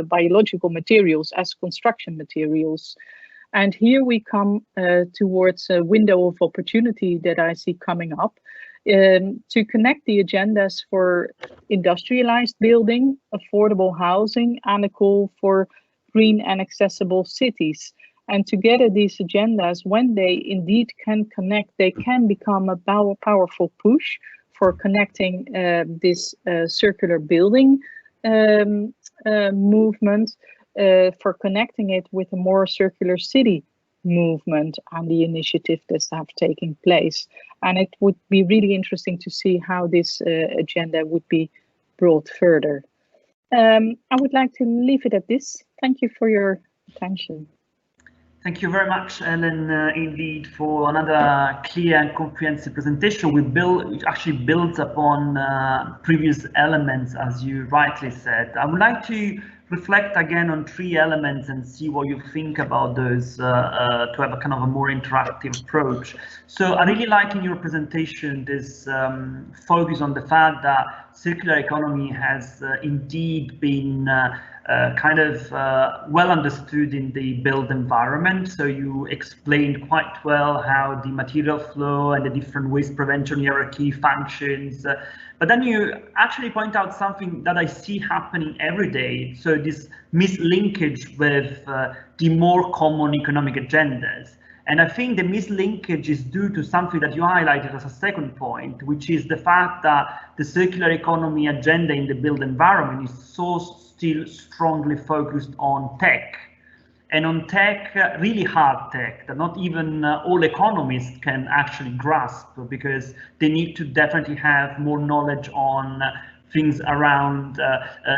biological materials as construction materials. And here we come towards a window of opportunity that I see coming up to connect the agendas for industrialized building, affordable housing, and a call for green and accessible cities. And together these agendas, when they indeed can connect, they can become a powerful push for connecting this circular building movement, for connecting it with a more circular city movement and the initiatives that have taken place. And it would be really interesting to see how this agenda would be brought further. I would like to leave it at this. Thank you for your attention. Thank you very much, Ellen, indeed, for another clear and comprehensive presentation. Which actually builds upon previous elements, as you rightly said. I would like to reflect again on 3 elements and see what you think about those to have a kind of a more interactive approach. So I really like in your presentation this focus on the fact that circular economy has indeed been well understood in the built environment. So you explained quite well how the material flow and the different waste prevention hierarchy functions. But then you actually point out something that I see happening every day. So this mislinkage with the more common economic agendas. And I think the mislinkage is due to something that you highlighted as a second point, which is the fact that the circular economy agenda in the built environment is so still strongly focused on tech, and on tech, really hard tech, that not even all economists can actually grasp, because they need to definitely have more knowledge on things around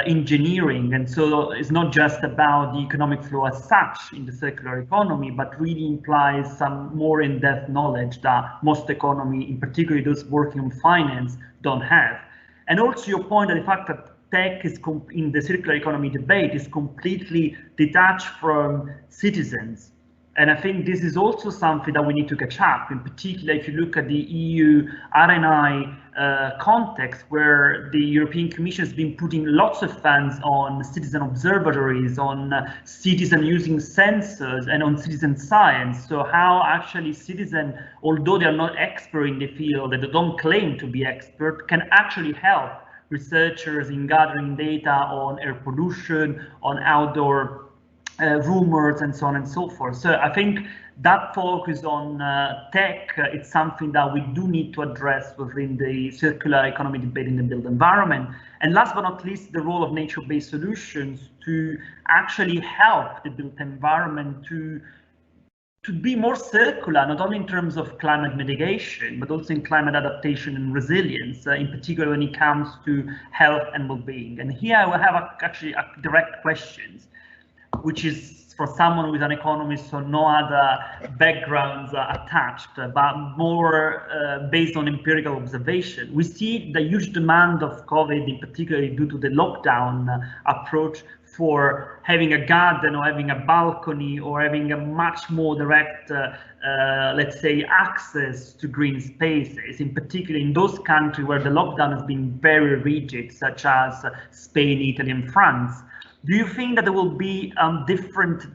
engineering. And so it's not just about the economic flow as such in the circular economy, but really implies some more in-depth knowledge that most economy, in particular those working on finance, don't have. And also your point that the fact that tech is in the circular economy debate is completely detached from citizens. And I think this is also something that we need to catch up, in particular if you look at the EU R&I context, where the European Commission has been putting lots of funds on citizen observatories, on citizen using sensors, and on citizen science. So how actually citizens, although they are not expert in the field, and they don't claim to be expert, can actually help researchers in gathering data on air pollution, on outdoor rumors, and so on and so forth. So I think that focus on tech, it's something that we do need to address within the circular economy debate in the built environment. And last but not least, the role of nature-based solutions to actually help the built environment to be more circular, not only in terms of climate mitigation, but also in climate adaptation and resilience, in particular when it comes to health and well-being. And here I will have actually a direct question, which is for someone who is an economist, so no other backgrounds attached, but more based on empirical observation. We see the huge demand of COVID, in particular due to the lockdown approach, for having a garden or having a balcony or having a much more direct, let's say, access to green spaces, in particular in those countries where the lockdown has been very rigid, such as Spain, Italy, and France. Do you think that there will be a different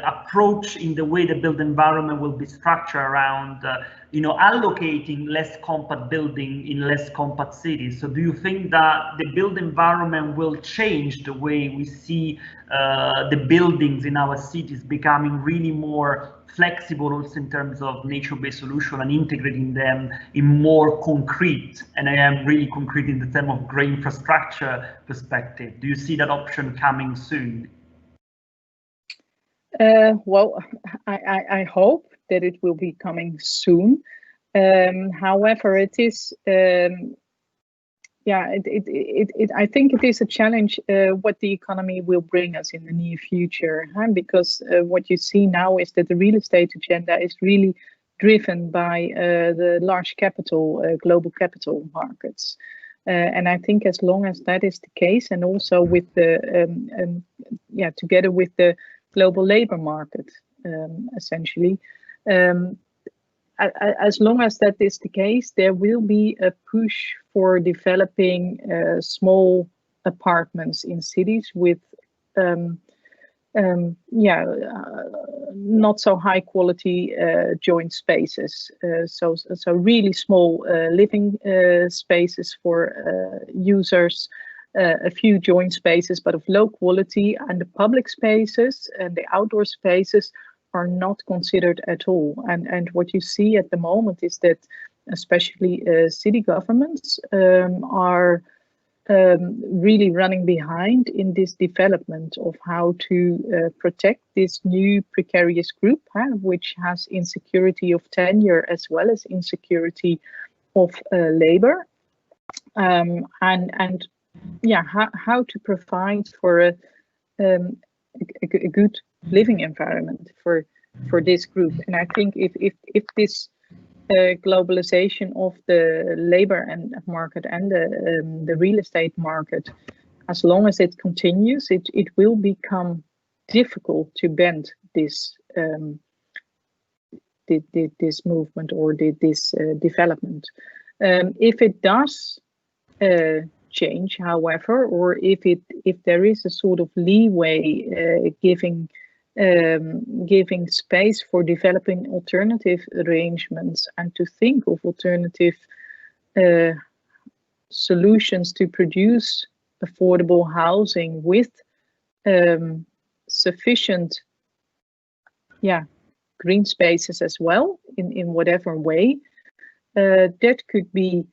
approach in the way the built environment will be structured around, allocating less compact building in less compact cities? So do you think that the built environment will change the way we see the buildings in our cities becoming really more flexible, also in terms of nature-based solution, and integrating them in more concrete, and I am really concrete in the term of grey infrastructure perspective? Do you see that option coming soon? Well, I hope that it will be coming soon. However, it is, I think it is a challenge what the economy will bring us in the near future, because what you see now is that the real estate agenda is really driven by the large capital, global capital markets. And I think as long as that is the case, and also with the, together with the global labor market, essentially, as long as that is the case, there will be a push for developing small apartments in cities with not so high quality joint spaces. So really small living spaces for users, a few joint spaces, but of low quality, and the public spaces and the outdoor spaces are not considered at all. And what you see at the moment is that especially city governments are really running behind in this development of how to protect this new precarious group, which has insecurity of tenure as well as insecurity of labor, and how to provide for a good living environment for this group. And I think if this globalization of the labor and market and the real estate market, as long as it continues, it will become difficult to bend this this movement or this development. If it does change, however, or if there is a sort of leeway giving space for developing alternative arrangements and to think of alternative solutions to produce affordable housing with sufficient green spaces as well in whatever way, that could be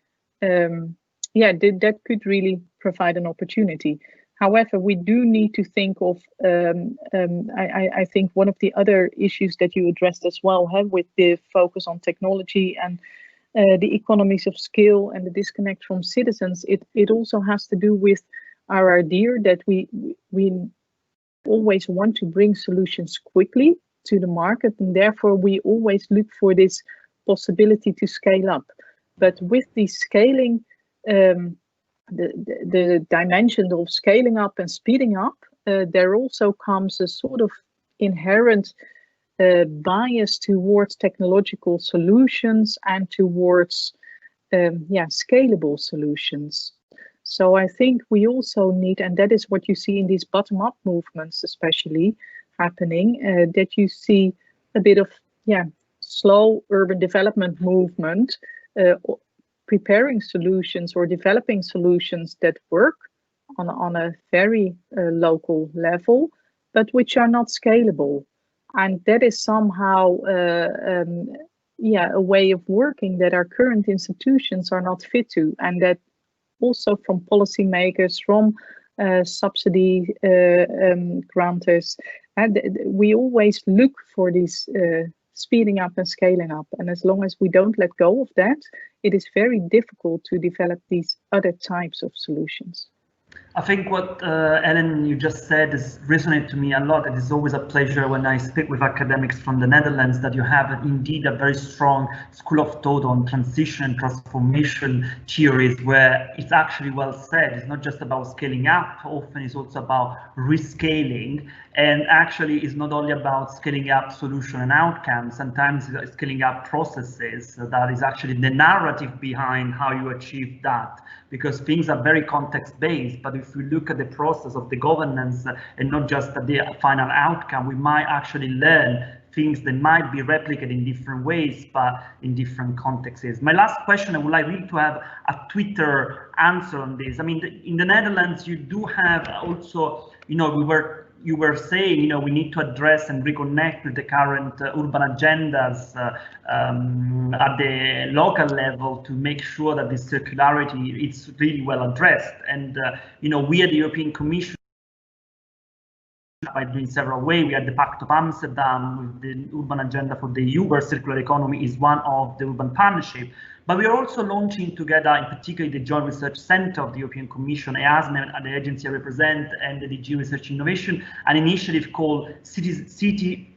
that could really provide an opportunity. However, we do need to think of I think one of the other issues that you addressed as well, with the focus on technology and the economies of scale and the disconnect from citizens, it also has to do with our idea that we always want to bring solutions quickly to the market, and therefore we always look for this possibility to scale up. But with the scaling, the dimension of scaling up and speeding up, there also comes a sort of inherent bias towards technological solutions and towards scalable solutions. So I think we also need, and that is what you see in these bottom-up movements especially happening, that you see a bit of slow urban development movement preparing solutions or developing solutions that work on a very local level, but which are not scalable. And that is somehow a way of working that our current institutions are not fit to, and that also from policymakers, from subsidy grantors, and we always look for these speeding up and scaling up. And as long as we don't let go of that, it is very difficult to develop these other types of solutions. I think what Ellen, you just said is resonated to me a lot. It is always a pleasure when I speak with academics from the Netherlands that you have indeed a very strong school of thought on transition and transformation theories, where it's actually well said. It's not just about scaling up, often it's also about rescaling. And actually it's not only about scaling up solution and outcomes, sometimes it's scaling up processes. So that is actually the narrative behind how you achieve that, because things are very context-based. But if we look at the process of the governance and not just at the final outcome, we might actually learn things that might be replicated in different ways, but in different contexts. My last question, I would like really to have a Twitter answer on this. I mean, in the Netherlands, you do have also, you were saying, we need to address and reconnect with the current urban agendas at the local level to make sure that this circularity is really well addressed. And, we at the European Commission, by doing several ways, we had the Pact of Amsterdam with the urban agenda for the EU, where circular economy is one of the urban partnership. But we are also launching together, in particular the Joint Research Center of the European Commission, EASME, the agency I represent, and the DG Research Innovation, an initiative called City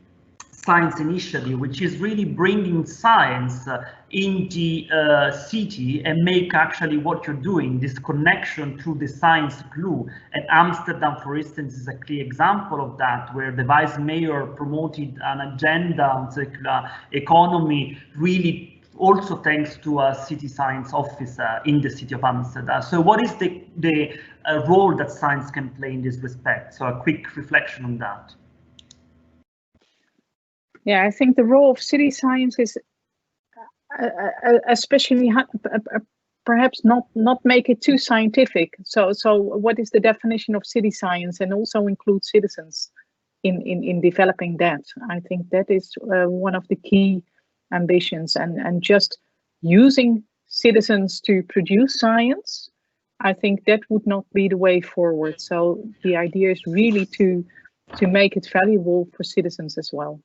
Science Initiative, which is really bringing science in the city and make actually what you're doing, this connection through the science glue. And Amsterdam, for instance, is a clear example of that, where the vice mayor promoted an agenda on circular economy, really also thanks to a city science officer in the city of Amsterdam. So what is the role that science can play in this respect? So a quick reflection on that. Yeah, I think the role of city science is especially perhaps not make it too scientific. So what is the definition of city science, and also include citizens in developing that? I think that is one of the key ambitions, and just using citizens to produce science, I think that would not be the way forward. So the idea is really to make it valuable for citizens as well.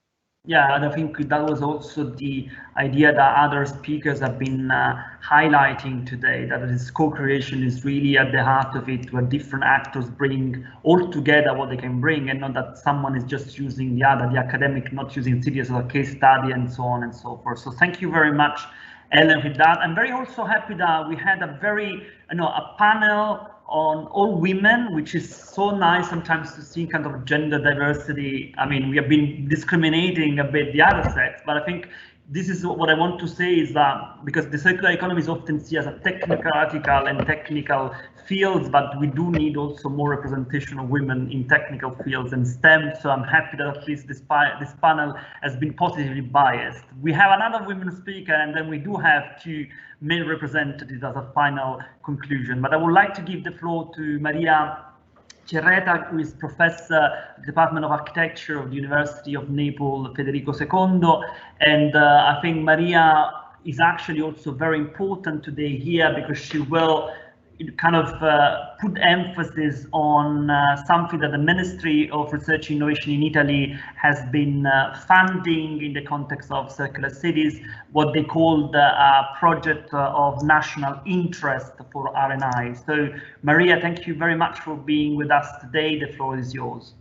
Yeah, and I think that was also the idea that other speakers have been highlighting today, that this co-creation is really at the heart of it, where different actors bring all together what they can bring, and not that someone is just using the other, the academic not using cities as a case study and so on and so forth. So thank you very much, Ellen, with that. I'm very also happy that we had a very, a panel on all women, which is so nice sometimes to see kind of gender diversity. I mean, we have been discriminating a bit the other sex, but I think this is what I want to say is that because the circular economy is often seen as a technocratical and technical fields, but we do need also more representation of women in technical fields and STEM. So I'm happy that at least this panel has been positively biased. We have another women speaker, and then we do have two male representatives as a final conclusion. But I would like to give the floor to Maria Cerreta, who is professor at the Department of Architecture of the University of Naples, Federico II. And I think Maria is actually also very important today here because she will kind of put emphasis on something that the Ministry of Research and Innovation in Italy has been funding in the context of circular cities, what they called a project of national interest for R&I. So Maria, thank you very much for being with us today. The floor is yours.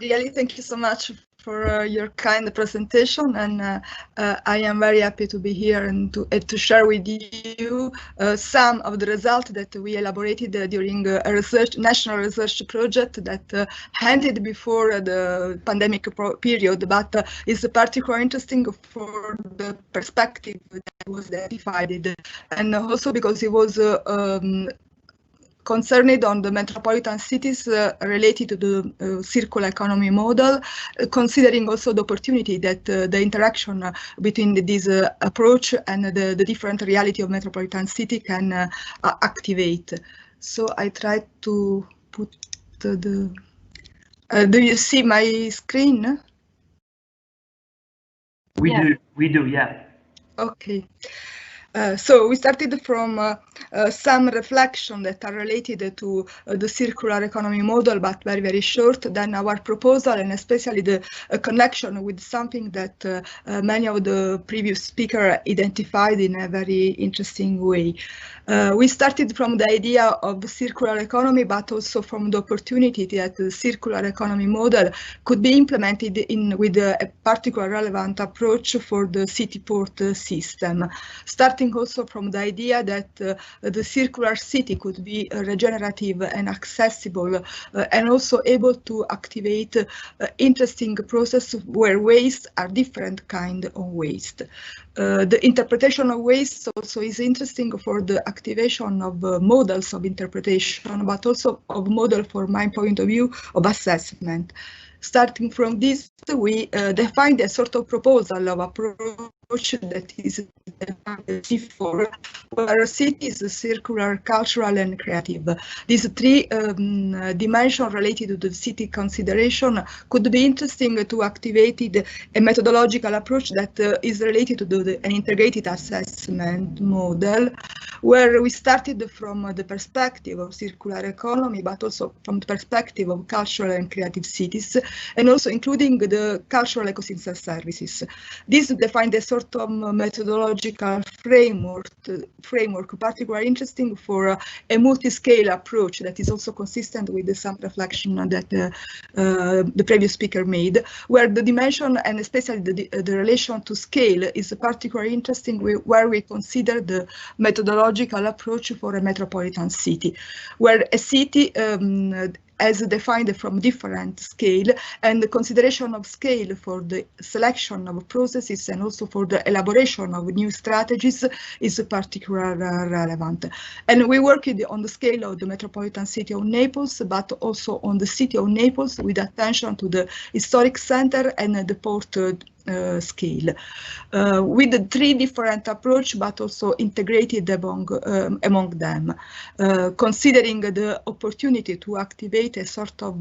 Really, thank you so much for your kind presentation, and I am very happy to be here and to share with you some of the results that we elaborated during a national research project that ended before the pandemic period, but is particularly interesting for the perspective that was identified, and also because it was concerned on the metropolitan cities related to the circular economy model, considering also the opportunity that the interaction between this approach and the different reality of metropolitan city can activate. So I try to put the do you see my screen? We do, yeah. Okay. So we started from some reflection that are related to the circular economy model, but very, very short. Then our proposal, and especially the connection with something that many of the previous speakers identified in a very interesting way. We started from the idea of the circular economy, but also from the opportunity that the circular economy model could be implemented with a particular relevant approach for the city port system. Starting also from the idea that the circular city could be regenerative and accessible, and also able to activate interesting processes where waste are different kind of waste. The interpretation of waste also is interesting for the activation of models of interpretation, but also of model, for my point of view, of assessment. Starting from this, we defined a sort of proposal of approach that is C4, where cities, circular, cultural, and creative. These three dimensions related to the city consideration could be interesting to activate a methodological approach that is related to an integrated assessment model, where we started from the perspective of circular economy, but also from the perspective of cultural and creative cities, and also including the cultural ecosystem services. This defined a sort of methodological framework particularly interesting for a multi-scale approach that is also consistent with some reflection that the previous speaker made, where the dimension and especially the relation to scale is particularly interesting, where we consider the methodological approach for a metropolitan city, where a city as defined from different scale, and the consideration of scale for the selection of processes and also for the elaboration of new strategies is particularly relevant. And we worked on the scale of the metropolitan city of Naples, but also on the city of Naples with attention to the historic center and the port scale, with the three different approach, but also integrated among them, considering the opportunity to activate a sort of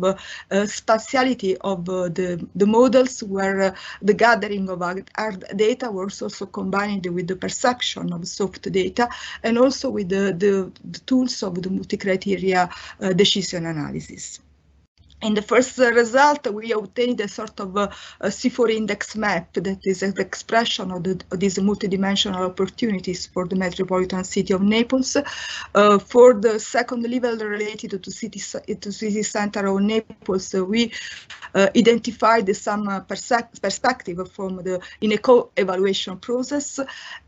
spatiality of the models, where the gathering of hard data was also combined with the perception of soft data, and also with the tools of the multi-criteria decision analysis. In the first result, we obtained a sort of a C4 index map that is an expression of these multidimensional opportunities for the metropolitan city of Naples. For the second level related to city center of Naples, we identified some perspective from the eco-evaluation process.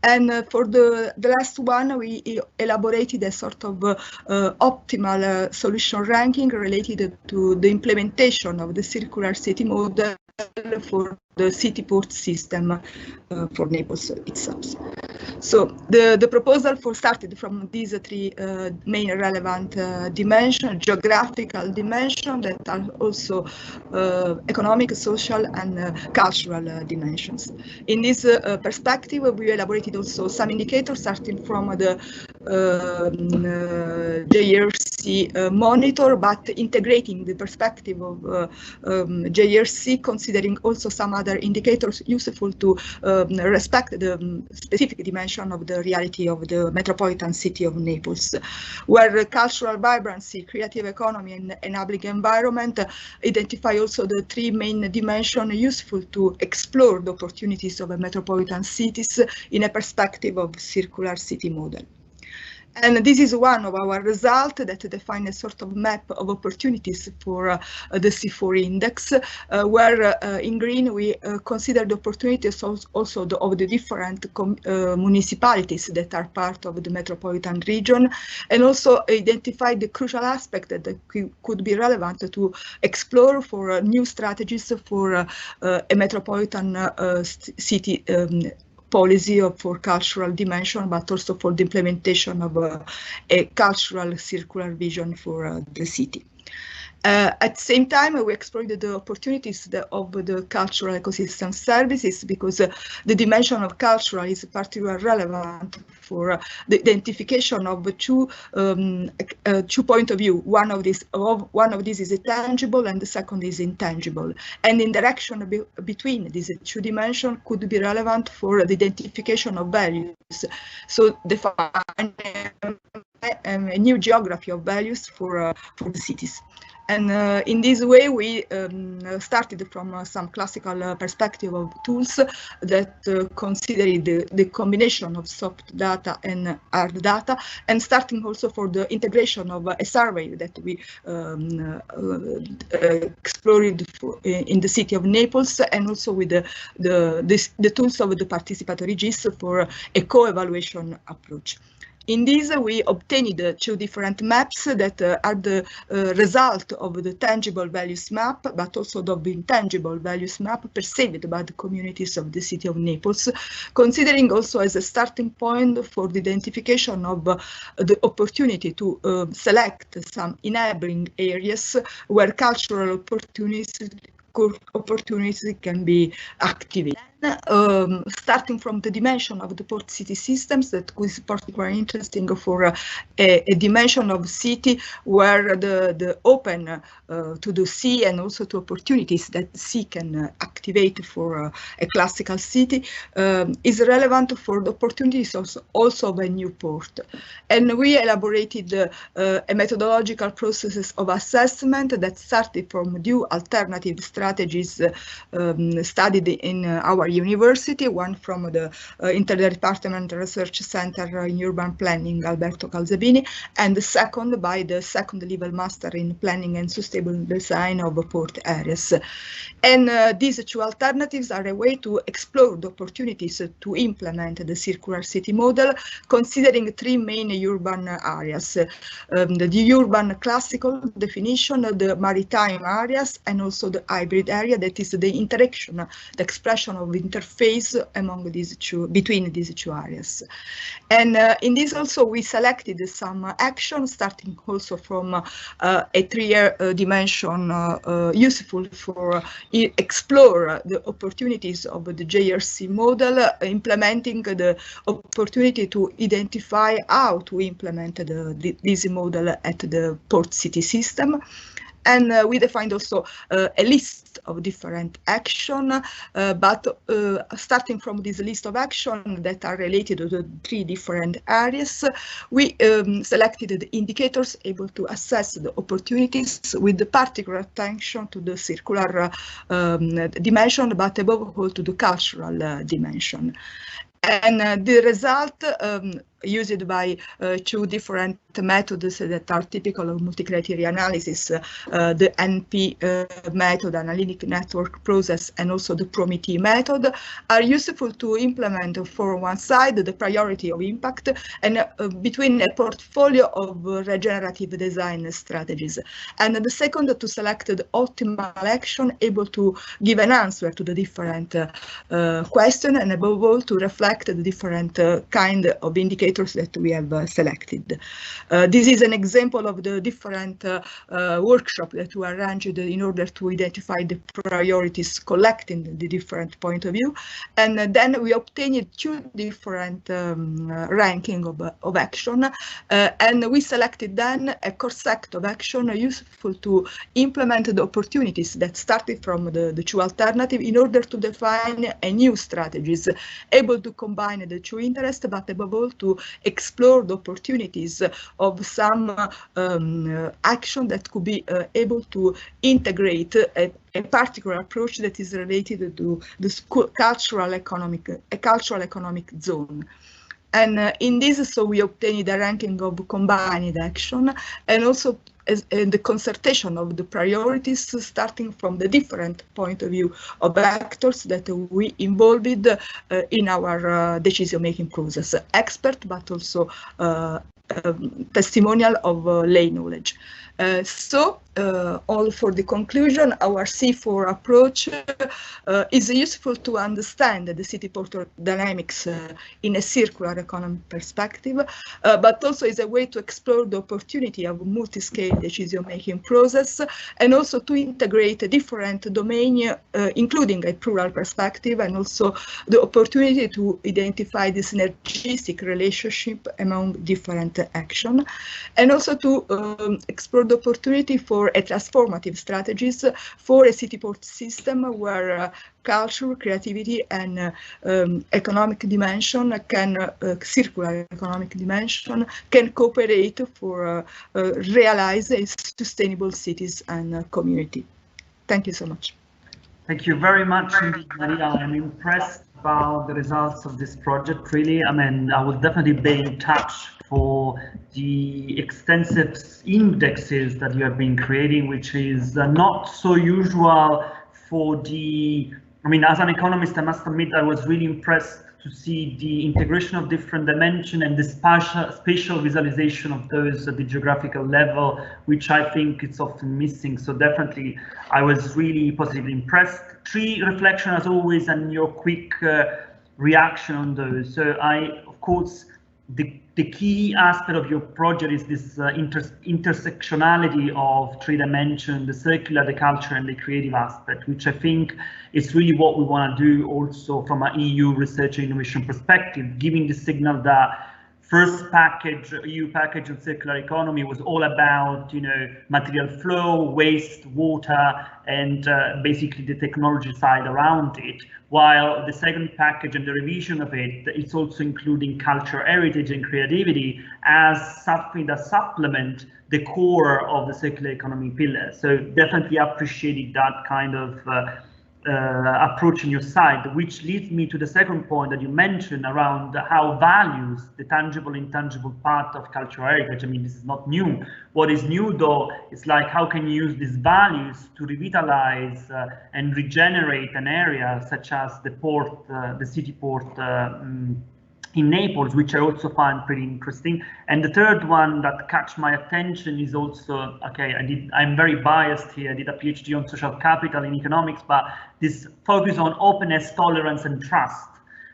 And for the last one, we elaborated a sort of optimal solution ranking related to the implementation of the circular city model for the city port system for Naples itself. So the proposal started from these three main relevant dimensions, geographical dimensions that are also economic, social, and cultural dimensions. In this perspective, we elaborated also some indicators starting from the JRC monitor, but integrating the perspective of JRC, considering also some other indicators useful to respect the specific dimension of the reality of the metropolitan city of Naples, where cultural vibrancy, creative economy, and enabling environment identify also the three main dimensions useful to explore the opportunities of metropolitan cities in a perspective of circular city model. And this is one of our results that define a sort of map of opportunities for the C4 index, where in green we consider the opportunities also of the different municipalities that are part of the metropolitan region, and also identify the crucial aspect that could be relevant to explore for new strategies for a metropolitan city policy for cultural dimension, but also for the implementation of a cultural circular vision for the city. At the same time, we explored the opportunities of the cultural ecosystem services, because the dimension of cultural is particularly relevant for the identification of two points of view. One of these is tangible, and the second is intangible. And the interaction between these two dimensions could be relevant for the identification of values. So define a new geography of values for the cities. And in this way, we started from some classical perspective of tools that consider the combination of soft data and hard data, and starting also for the integration of a survey that we explored in the city of Naples, and also with the tools of the participatory GIS for a co-evaluation approach. In this, we obtained two different maps that are the result of the tangible values map, but also the intangible values map perceived by the communities of the city of Naples, considering also as a starting point for the identification of the opportunity to select some enabling areas where cultural opportunities can be activated. Starting from the dimension of the port city systems, that was particularly interesting for a dimension of city where the open to the sea and also to opportunities that the sea can activate for a classical city is relevant for the opportunities also of a new port. And we elaborated a methodological processes of assessment that started from two alternative strategies studied in our university, one from the Interdepartmental Research Center in Urban Planning, Alberto Calzabini, and the second by the second level master in Planning and Sustainable Design of port areas. And these two alternatives are a way to explore the opportunities to implement the circular city model, considering three main urban areas, the urban classical definition, the maritime areas, and also the hybrid area, that is the interaction, the expression of interface among these two, between these two areas. And in this also we selected some actions, starting also from a three-year dimension useful for explore the opportunities of the JRC model, implementing the opportunity to identify how to implement this model at the port city system. And we defined also a list of different action, but starting from this list of action that are related to the 3 different areas, we selected the indicators able to assess the opportunities with the particular attention to the circular dimension, but above all to the cultural dimension. And the result used by 2 different methods that are typical of multi-criteria analysis, the NP method, analytic network process, and also the PROMETHEE method, are useful to implement, for one side, the priority of impact, and between a portfolio of regenerative design strategies, and the second, to select the optimal action able to give an answer to the different questions, and above all to reflect the different kind of indicators that we have selected. This is an example of the different workshops that we arranged in order to identify the priorities, collecting the different point of view, and then we obtained 2 different ranking of action, and we selected then a core set of action useful to implement the opportunities that started from the 2 alternatives in order to define a new strategies able to combine the 2 interests, but above all to explore the opportunities of some action that could be able to integrate a particular approach that is related to the cultural economic zone. And in this, so we obtained a ranking of combined action, and also the concertation of the priorities starting from the different point of view of actors that we involved in our decision-making process, expert, but also testimonial of lay knowledge. All for the conclusion, our C4 approach is useful to understand the city-port dynamics in a circular economy perspective, but also is a way to explore the opportunity of multi-scale decision-making process, and also to integrate a different domain, including a plural perspective, and also the opportunity to identify the synergistic relationship among different action, and also to explore the opportunity for a transformative strategies for a city-port system where culture, creativity, and economic dimension circular economic dimension can cooperate for realize a sustainable cities and community. Thank you so much. Thank you very much, Maria. I'm impressed about the results of this project, really. I mean, I will definitely be in touch for the extensive indexes that you have been creating, which is not so usual for the, I mean, as an economist, I must admit I was really impressed to see the integration of different dimensions and the spatial visualization of those at the geographical level, which I think it's often missing. So definitely, I was really positively impressed. 3 reflections as always, and your quick reaction on those. So of course, the key aspect of your project is this intersectionality of 3 dimensions, the circular, the culture, and the creative aspect, which I think is really what we want to do also from an EU research and innovation perspective, giving the signal that first package, EU package on circular economy was all about, you know, material flow, waste, water, and basically the technology side around it. While the second package and the revision of it, it's also including culture, heritage, and creativity as something that supplement the core of the circular economy pillar. So definitely appreciated that kind of approach on your side, which leads me to the second point that you mentioned around how values, the tangible, intangible part of cultural heritage. I mean, this is not new. What is new, though, is like how can you use these values to revitalize and regenerate an area such as the port, the city port in Naples, which I also find pretty interesting. And the third one that catch my attention is also, okay, I'm very biased here. I did a PhD on social capital in economics, but this focus on openness, tolerance, and trust,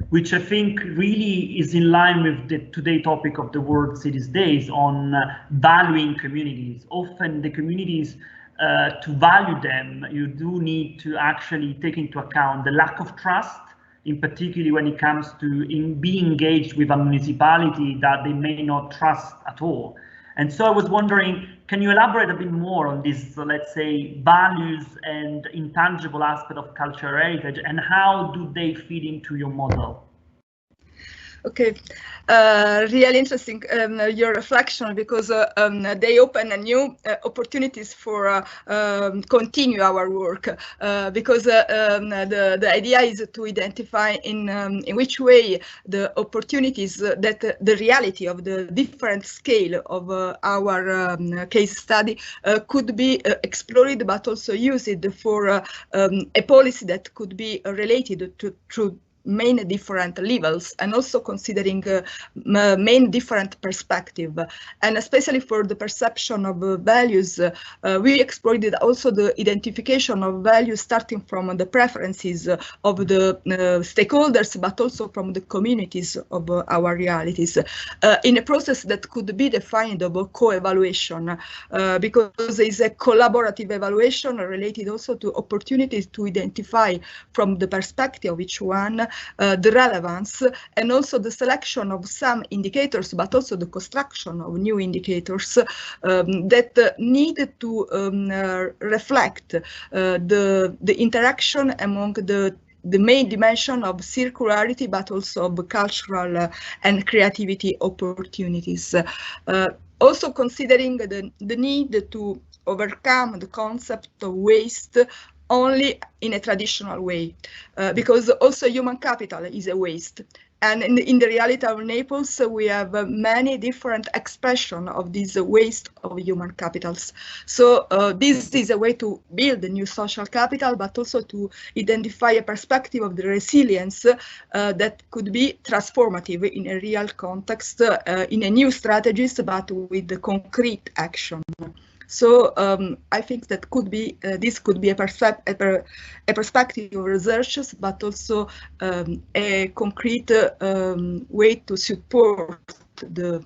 which I think really is in line with the today topic of the World Cities Days on valuing communities. Often the communities, to value them, you do need to actually take into account the lack of trust, in particular when it comes to being engaged with a municipality that they may not trust at all. And so I was wondering, can you elaborate a bit more on this, let's say, values and intangible aspect of cultural heritage, and how do they fit into your model? Okay, really interesting your reflection, because they open a new opportunities for continue our work, because the idea is to identify in which way the opportunities that the reality of the different scale of our case study could be explored, but also used for a policy that could be related to many different levels, and also considering main different perspective, and especially for the perception of values, we explored also the identification of values starting from the preferences of the stakeholders, but also from the communities of our realities, in a process that could be defined of a co-evaluation, because it's a collaborative evaluation related also to opportunities to identify from the perspective of each one the relevance, and also the selection of some indicators, but also the construction of new indicators that need to reflect the interaction among the main dimension of circularity, but also of cultural and creativity opportunities. Also considering the need to overcome the concept of waste only in a traditional way, because also human capital is a waste. And in the reality of Naples, we have many different expressions of this waste of human capitals. So this is a way to build a new social capital, but also to identify a perspective of the resilience that could be transformative in a real context, in a new strategies, but with the concrete action. So I think that could be this could be a perspective of researchers, but also a concrete way to support the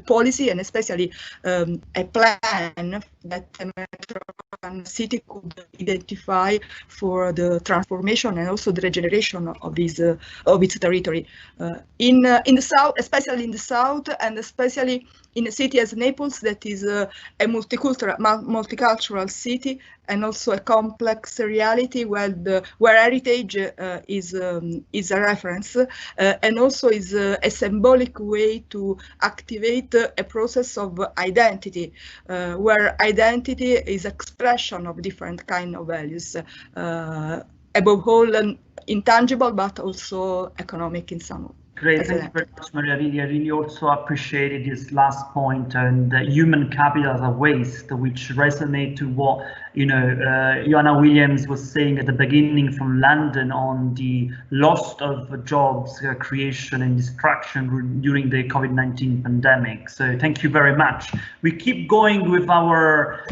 policy, and especially a plan that the metropolitan city could identify for the transformation and also the regeneration of its territory in the south, especially in the south, and especially in a city as Naples, that is a multicultural city, and also a complex reality where heritage is a reference, and also is a symbolic way to activate a process of identity, where identity is expression of different kind of values, above all intangible, but also economic in some way. Great, thank you very much, Maria. I really also appreciated this last point, and human capital as a waste, which resonate to what Joanna Williams was saying at the beginning from London on the loss of jobs creation and destruction during the COVID-19 pandemic. So thank you very much. We keep going with our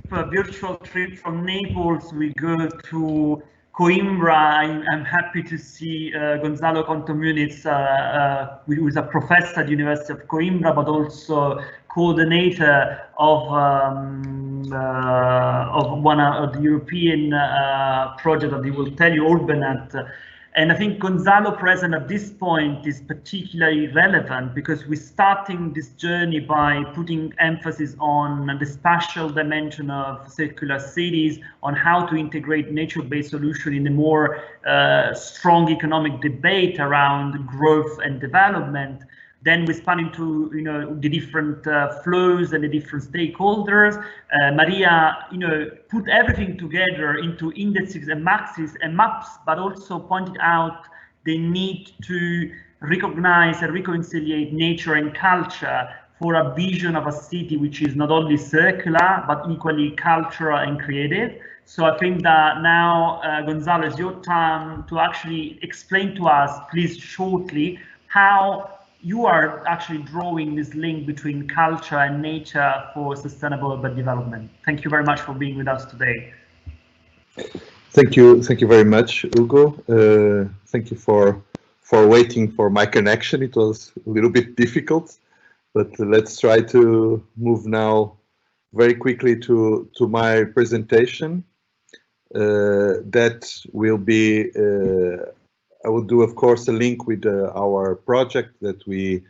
virtual trip from Naples. We go to Coimbra. I'm happy to see Gonzalo Contomuniz, who is a professor at the University of Coimbra, but also coordinator of one of the European project that he will tell you, Urbanat. And I think Gonzalo present at this point is particularly relevant, because we're starting this journey by putting emphasis on the spatial dimension of circular cities, on how to integrate nature-based solutions in a more strong economic debate around growth and development. Then we span into the different flows and the different stakeholders. Maria put everything together into indices and maps, but also pointed out the need to recognize and reconcile nature and culture for a vision of a city which is not only circular but equally cultural and creative. So I think that now, Gonzalo, it's your time to actually explain to us, please, shortly, how you are actually drawing this link between culture and nature for sustainable urban development. Thank you very much for being with us today. Thank you very much, Ugo. Thank you for waiting for my connection. It was a little bit difficult, but let's try to move now very quickly to my presentation. That will be I will do, of course, a link with our project that we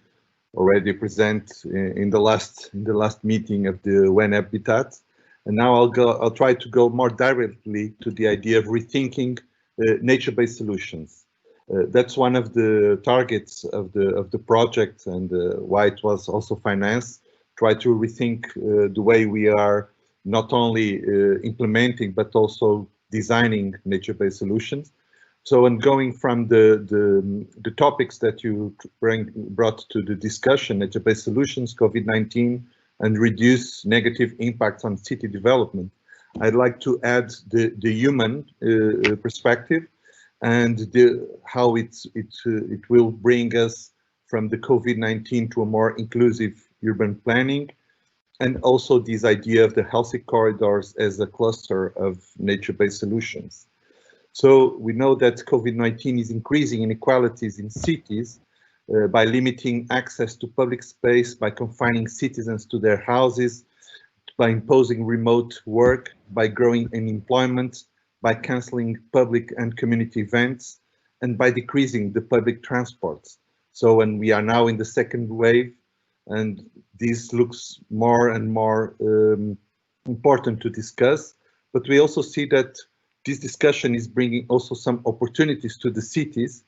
already present in the last meeting of the UN Habitat. And now I'll try to go more directly to the idea of rethinking nature-based solutions. That's one of the targets of the project, and why it was also financed. Try to rethink the way we are not only implementing but also designing nature-based solutions. So, and going from the topics that you brought to the discussion, nature-based solutions, COVID-19, and reduce negative impacts on city development, I'd like to add the human perspective and how it will bring us from the COVID-19 to a more inclusive urban planning, and also this idea of the healthy corridors as a cluster of nature-based solutions. So we know that COVID-19 is increasing inequalities in cities by limiting access to public space, by confining citizens to their houses, by imposing remote work, by growing unemployment, by cancelling public and community events, and by decreasing the public transports. So when we are now in the second wave, and this looks more and more important to discuss, but we also see that this discussion is bringing also some opportunities to the cities,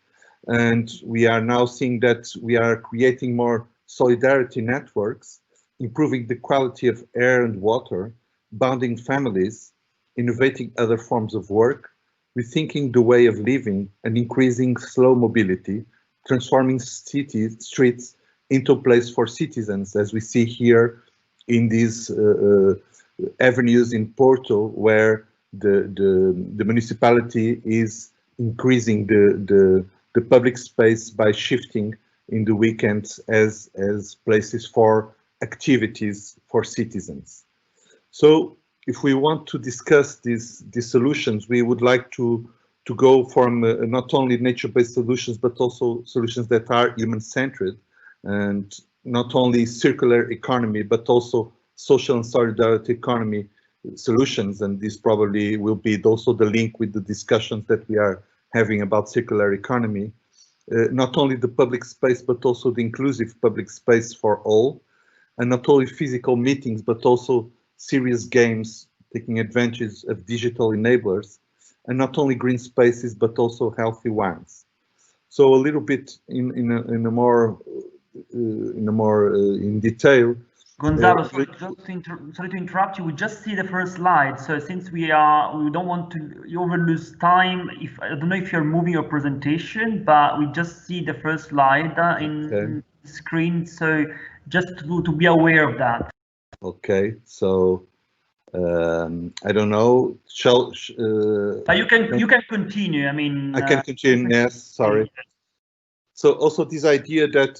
and we are now seeing that we are creating more solidarity networks, improving the quality of air and water, bonding families, innovating other forms of work, rethinking the way of living, and increasing slow mobility, transforming streets into a place for citizens, as we see here in these avenues in Porto, where the municipality is increasing the public space by shifting in the weekends as places for activities for citizens. So if we want to discuss these solutions, we would like to go from not only nature-based solutions, but also solutions that are human-centered, and not only circular economy, but also social and solidarity economy solutions. And this probably will be also the link with the discussions that we are having about circular economy. Not only the public space, but also the inclusive public space for all, and not only physical meetings, but also serious games, taking advantage of digital enablers, and not only green spaces, but also healthy ones. So a little bit in detail. Gonzalo, sorry to interrupt you. We just see the first slide. So since we don't want to overlose time, I don't know if you're moving your presentation, but we just see the first slide in the screen. So just to be aware of that. Okay, so I don't know. But you can continue. I mean, I can continue. Yes, sorry. So also this idea that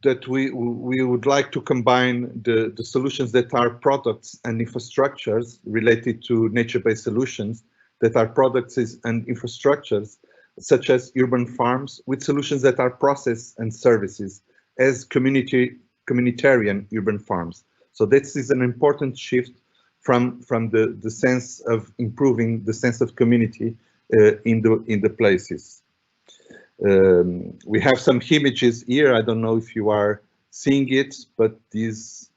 that we would like to combine the solutions that are products and infrastructures related to nature-based solutions that are products and infrastructures, such as urban farms, with solutions that are process and services as communitarian urban farms. So this is an important shift from the sense of improving the sense of community in the places. We have some images here. I don't know if you are seeing it, but this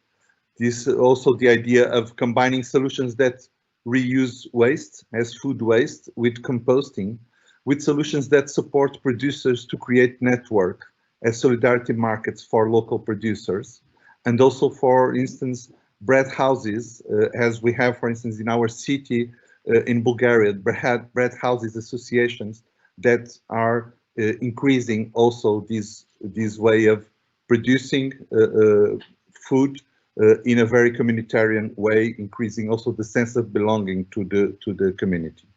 also the idea of combining solutions that reuse waste as food waste with composting, with solutions that support producers to create network as solidarity markets for local producers, and also, for instance, bread houses, as we have, for instance, in our city in Bulgaria, bread houses associations that are increasing also this way of producing food in a very communitarian way, increasing also the sense of belonging to the community.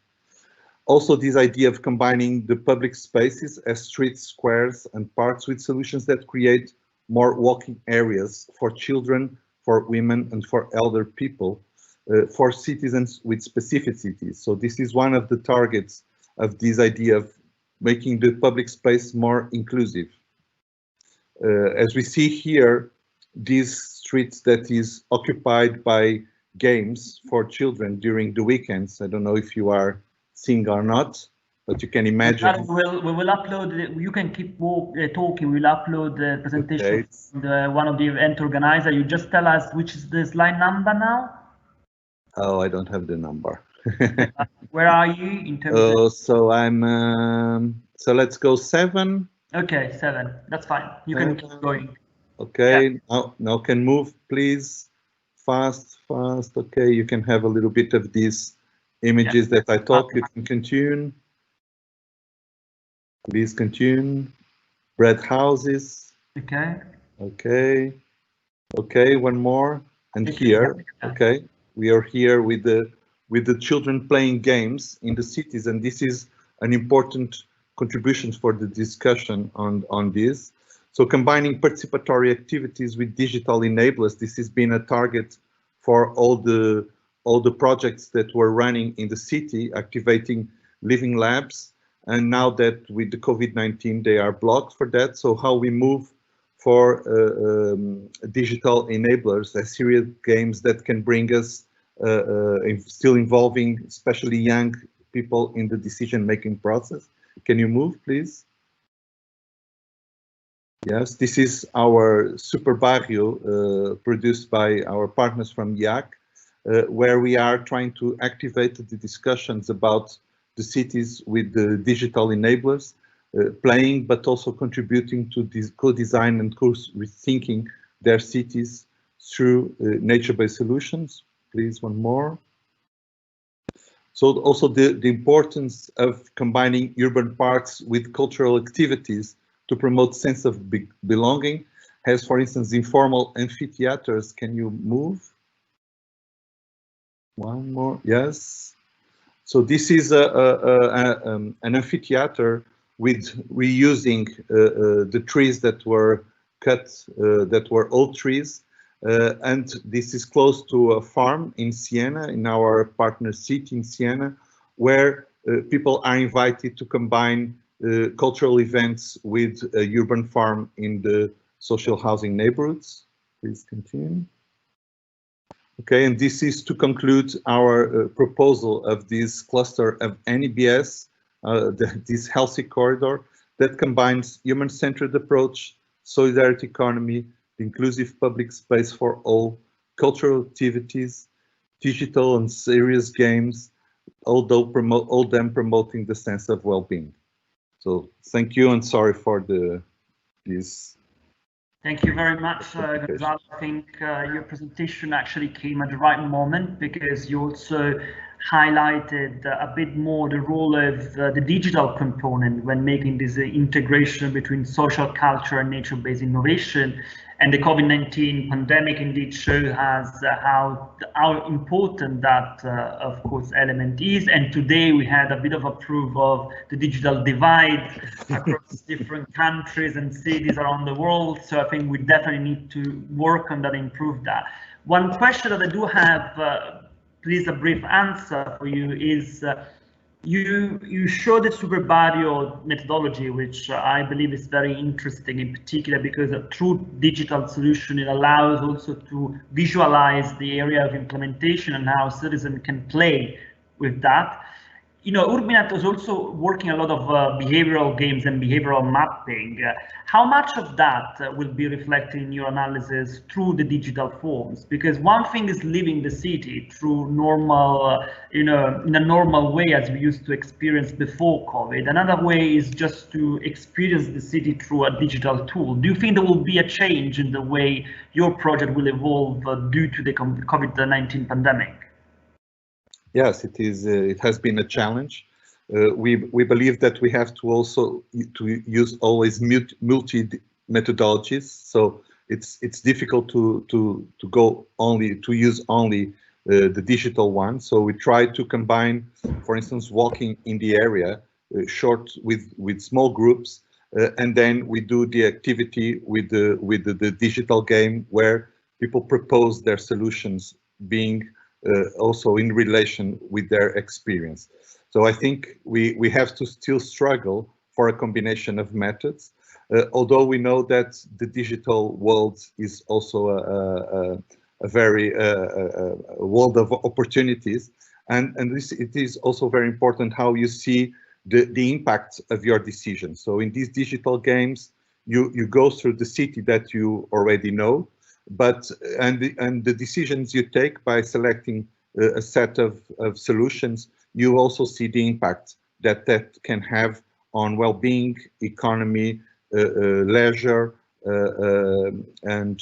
Also, this idea of combining the public spaces as streets, squares, and parks with solutions that create more walking areas for children, for women, and for elder people, for citizens with specificities. So this is one of the targets of this idea of making the public space more inclusive. As we see here, these streets that is occupied by games for children during the weekends. I don't know if you are seeing or not, but you can imagine. We will upload, you can keep talking, we'll upload the presentation from one of the event organizer. You just tell us which is the slide number now? Oh, I don't have the number. Where are you in terms of? So I'm, so let's go 7. Okay, 7, that's fine. You can keep going. Okay, now can move, please. Fast. Okay, you can have a little bit of these images that I talk. You can continue. Please continue. Bread houses. Okay, one more. And here, okay, we are here with the children playing games in the cities, and this is an important contribution for the discussion on this. So combining participatory activities with digital enablers, this has been a target for all the projects that were running in the city, activating living labs. And now that with the COVID-19, they are blocked for that. So how we move for digital enablers, a series of games that can bring us, still involving especially young people in the decision-making process. Can you move, please? Yes, this is our Super Barrio produced by our partners from IAC, where we are trying to activate the discussions about the cities with the digital enablers, playing but also contributing to this co-design and co-rethinking their cities through nature-based solutions. Please, one more. So also the importance of combining urban parks with cultural activities to promote sense of belonging, has, for instance, informal amphitheaters. Can you move? One more, yes. So this is an amphitheater with reusing the trees that were cut, that were old trees. And this is close to a farm in Siena, in our partner city in Siena, where people are invited to combine cultural events with a urban farm in the social housing neighborhoods. Please continue. Okay, and this is to conclude our proposal of this cluster of NEBS, this healthy corridor that combines human-centered approach, solidarity economy, inclusive public space for all, cultural activities, digital and serious games, all them promoting the sense of well-being. So thank you and sorry for this. Thank you very much, Gonzalo. I think your presentation actually came at the right moment, because you also highlighted a bit more the role of the digital component when making this integration between social culture and nature-based innovation. And the COVID-19 pandemic indeed showed us how important that, of course, element is. And today we had a bit of a proof of the digital divide across different countries and cities around the world. So I think we definitely need to work on that, improve that. One question that I do have, please, a brief answer for you is, you showed the Super Barrio methodology, which I believe is very interesting, in particular because through digital solution, it allows also to visualize the area of implementation and how citizens can play with that. You know, Urbinat is also working a lot of behavioral games and behavioral mapping. How much of that will be reflected in your analysis through the digital forms? Because one thing is living the city through normal, in a normal way as we used to experience before COVID. Another way is just to experience the city through a digital tool. Do you think there will be a change in the way your project will evolve due to the COVID-19 pandemic? Yes, it is. It has been a challenge. We believe that we have to also use always multi methodologies. So it's difficult to go only to use only the digital one. So we try to combine, for instance, walking in the area, short with small groups, and then we do the activity with the digital game where people propose their solutions, being also in relation with their experience. So I think we have to still struggle for a combination of methods, although we know that the digital world is also a very world of opportunities, and it is also very important how you see the impact of your decisions. So in these digital games, you go through the city that you already know, but and the decisions you take by selecting a set of solutions, you also see the impact that can have on well-being, economy, leisure, and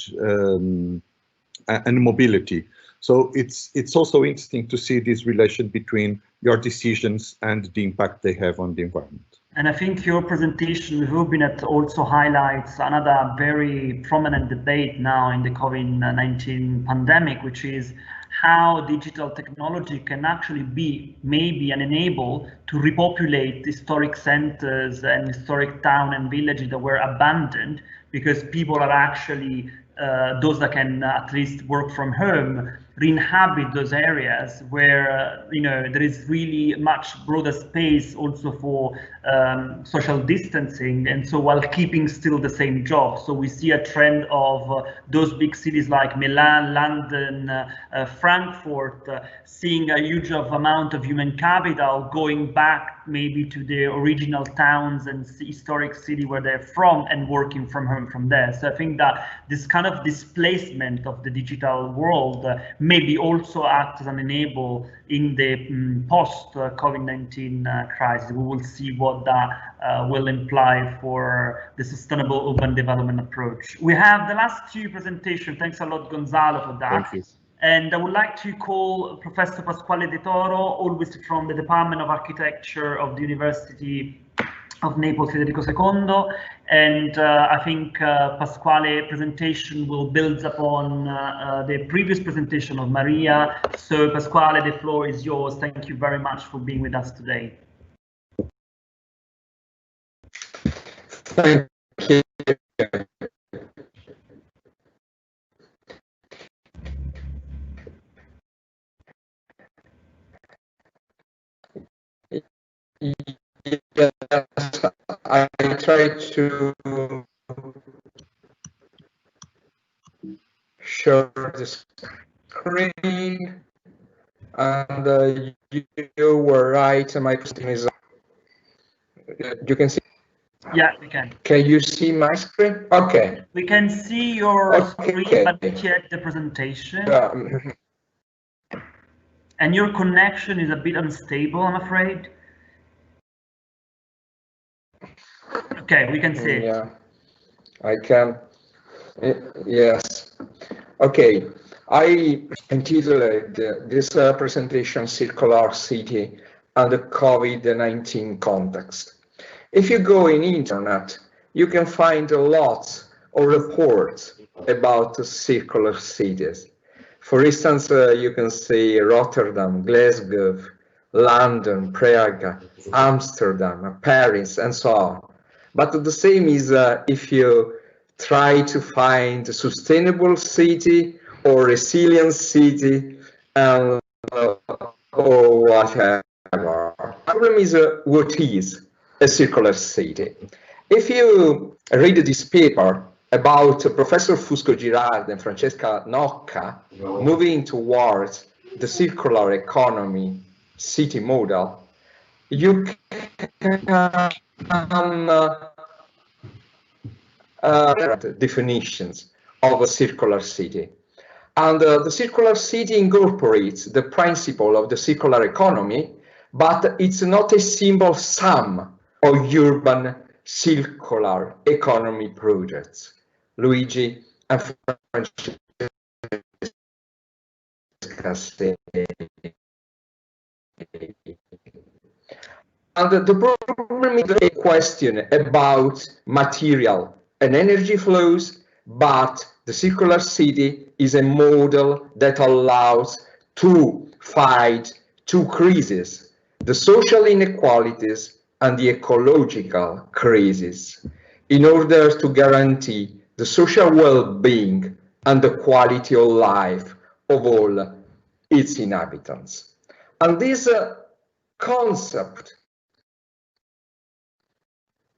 mobility. So it's also interesting to see this relation between your decisions and the impact they have on the environment. And I think your presentation, Rubinet, also highlights another very prominent debate now in the COVID-19 pandemic, which is how digital technology can actually be maybe an enable to repopulate historic centers and historic town and villages that were abandoned, because people are actually those that can at least work from home, re-inhabit those areas where there is really much broader space also for social distancing, and so while keeping still the same job. So we see a trend of those big cities like Milan, London, Frankfurt, seeing a huge amount of human capital going back maybe to their original towns and historic city where they're from and working from home from there. So I think that this kind of displacement of the digital world maybe also act as an enable in the post-COVID-19 crisis. We will see what that will imply for the sustainable urban development approach. We have the last two presentations. Thanks a lot, Gonzalo, for that. Thank you. And I would like to call Professor Pasquale De Toro, always from the Department of Architecture of the University of Naples Federico II, and I think Pasquale's presentation will build upon the previous presentation of Maria. So Pasquale, the floor is yours. Thank you very much for being with us today. Thank you. Yes, I try to share the screen, and you were right. My question is, you can see. Yeah, we can. Can you see my screen? Okay. We can see your screen, but not yet the presentation. And your connection is a bit unstable, I'm afraid. Okay, we can see it. Yeah, I can. Yes. Okay. I entitled this presentation "Circular City and the COVID-19 Context." If you go in internet, you can find a lot of reports about circular cities. For instance, you can see Rotterdam, Glasgow, London, Prague, Amsterdam, Paris, and so on. But the same is if you try to find a sustainable city or resilient city or whatever. The problem is what is a circular city. If you read this paper about Professor Fusco Girardi and Francesca Nocca moving towards the circular economy city model, you can definitions of a circular city. And the circular city incorporates the principle of the circular economy, but it's not a simple sum of urban circular economy projects. Luigi and Francesca say. And the problem is a question about material and energy flows, but the circular city is a model that allows to fight two crises, the social inequalities and the ecological crisis, in order to guarantee the social well-being and the quality of life of all its inhabitants. And this concept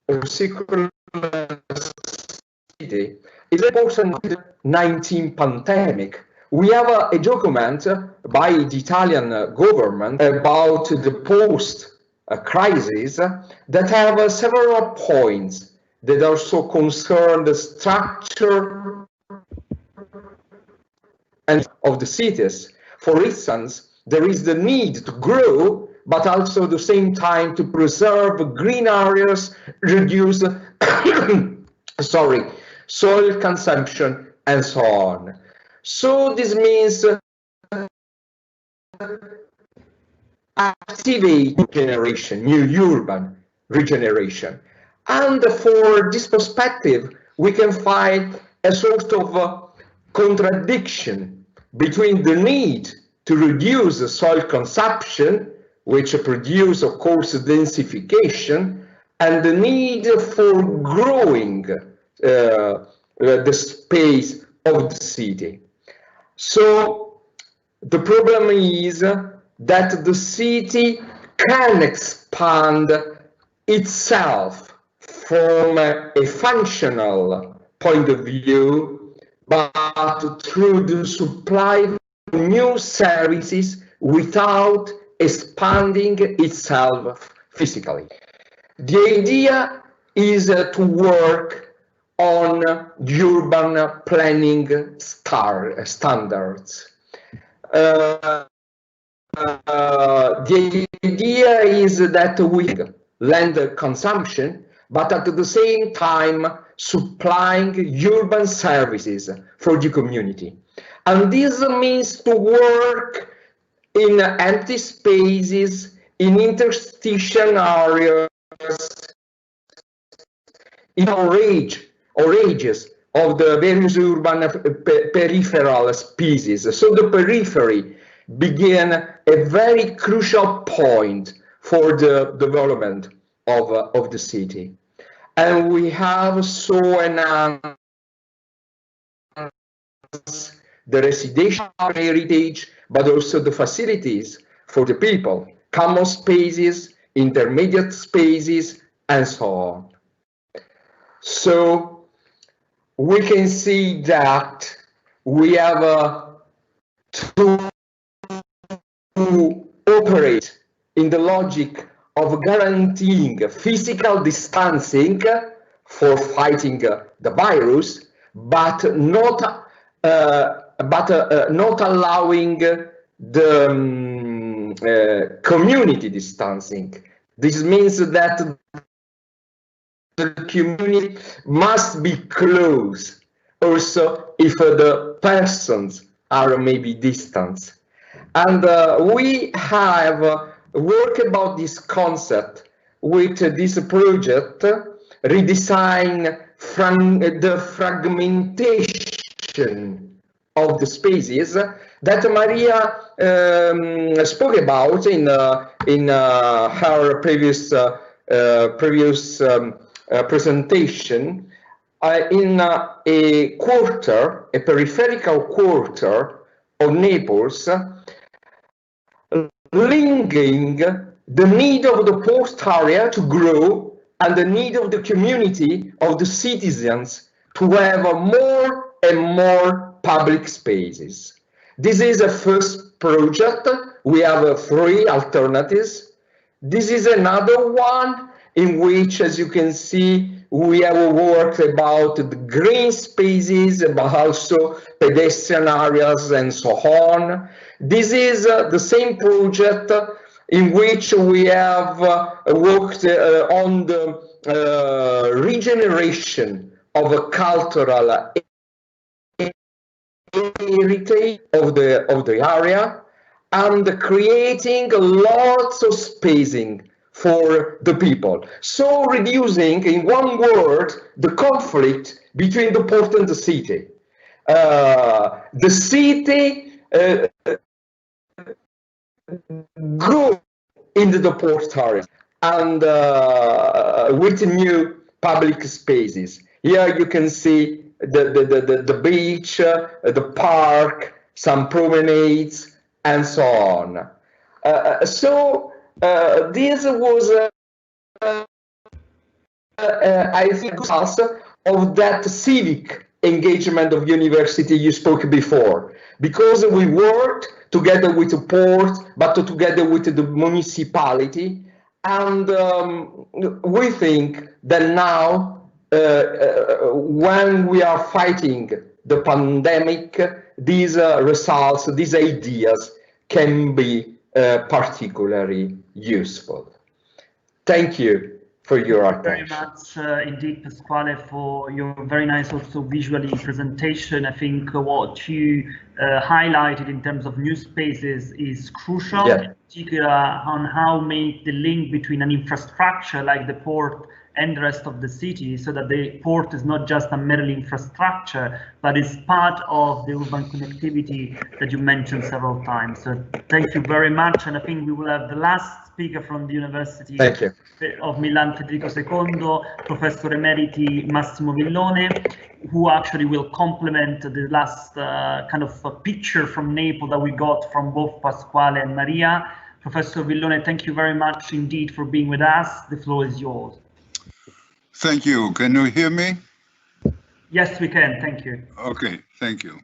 of circular city is important in the 19 pandemic. We have a document by the Italian government about the post crisis that have several points that also concern the structure and of the cities. For instance, there is the need to grow, but also at the same time to preserve green areas, reduce soil consumption, and so on. So this means activate generation, new urban regeneration. And for this perspective, we can find a sort of contradiction between the need to reduce soil consumption, which produce, of course, densification, and the need for growing the space of the city. So the problem is that the city can expand itself from a functional point of view, but through the supply of new services without expanding itself physically. The idea is to work on urban planning standards. The idea is that we land consumption, but at the same time supplying urban services for the community. And this means to work in empty spaces, in interstitial areas, in ranges of the various urban peripheral species. So the periphery began a very crucial point for the development of the city. And we have so enhanced the residential heritage, but also the facilities for the people, common spaces, intermediate spaces, and so on. So we can see that we have to operate in the logic of guaranteeing physical distancing for fighting the virus, but not allowing the community distancing. This means that the community must be close, also if the persons are maybe distant. And we have worked about this concept with this project, redesign from the fragmentation of the spaces that Maria spoke about in her previous presentation. In a quarter, a peripheral quarter of Naples, linking the need of the port area to grow and the need of the community, of the citizens, to have more and more public spaces. This is a first project. We have 3 alternatives. This is another one in which, as you can see, we have worked about the green spaces, but also pedestrian areas and so on. This is the same project in which we have worked on the regeneration of a cultural heritage of the area and creating lots of spacing for the people. So reducing, in one word, the conflict between the port and the city. The city go into the port area and with new public spaces. Here you can see the beach, the park, some promenades, and so on. This was, I think, of that civic engagement of university you spoke before, because we worked together with the port, but together with the municipality, And we think that now, when we are fighting the pandemic, these results, these ideas can be particularly useful. Thank you for your attention. Very much indeed, Pasquale, for your very nice also visually presentation. I think what you highlighted in terms of new spaces is crucial, Yeah. in particular on how make the link between an infrastructure like the port and the rest of the city, so that the port is not just a merely infrastructure, but is part of the urban connectivity that you mentioned several times. So thank you very much, and I think we will have the last speaker from the University Thank you. of Milan Federico II, Professor Emeriti Massimo Villone, who actually will complement the last kind of a picture from Naples that we got from both Pasquale and Maria. Professor Villone, thank you very much indeed for being with us. The floor is yours. Thank you. Can you hear me? Yes, we can. Thank you. Okay, thank you.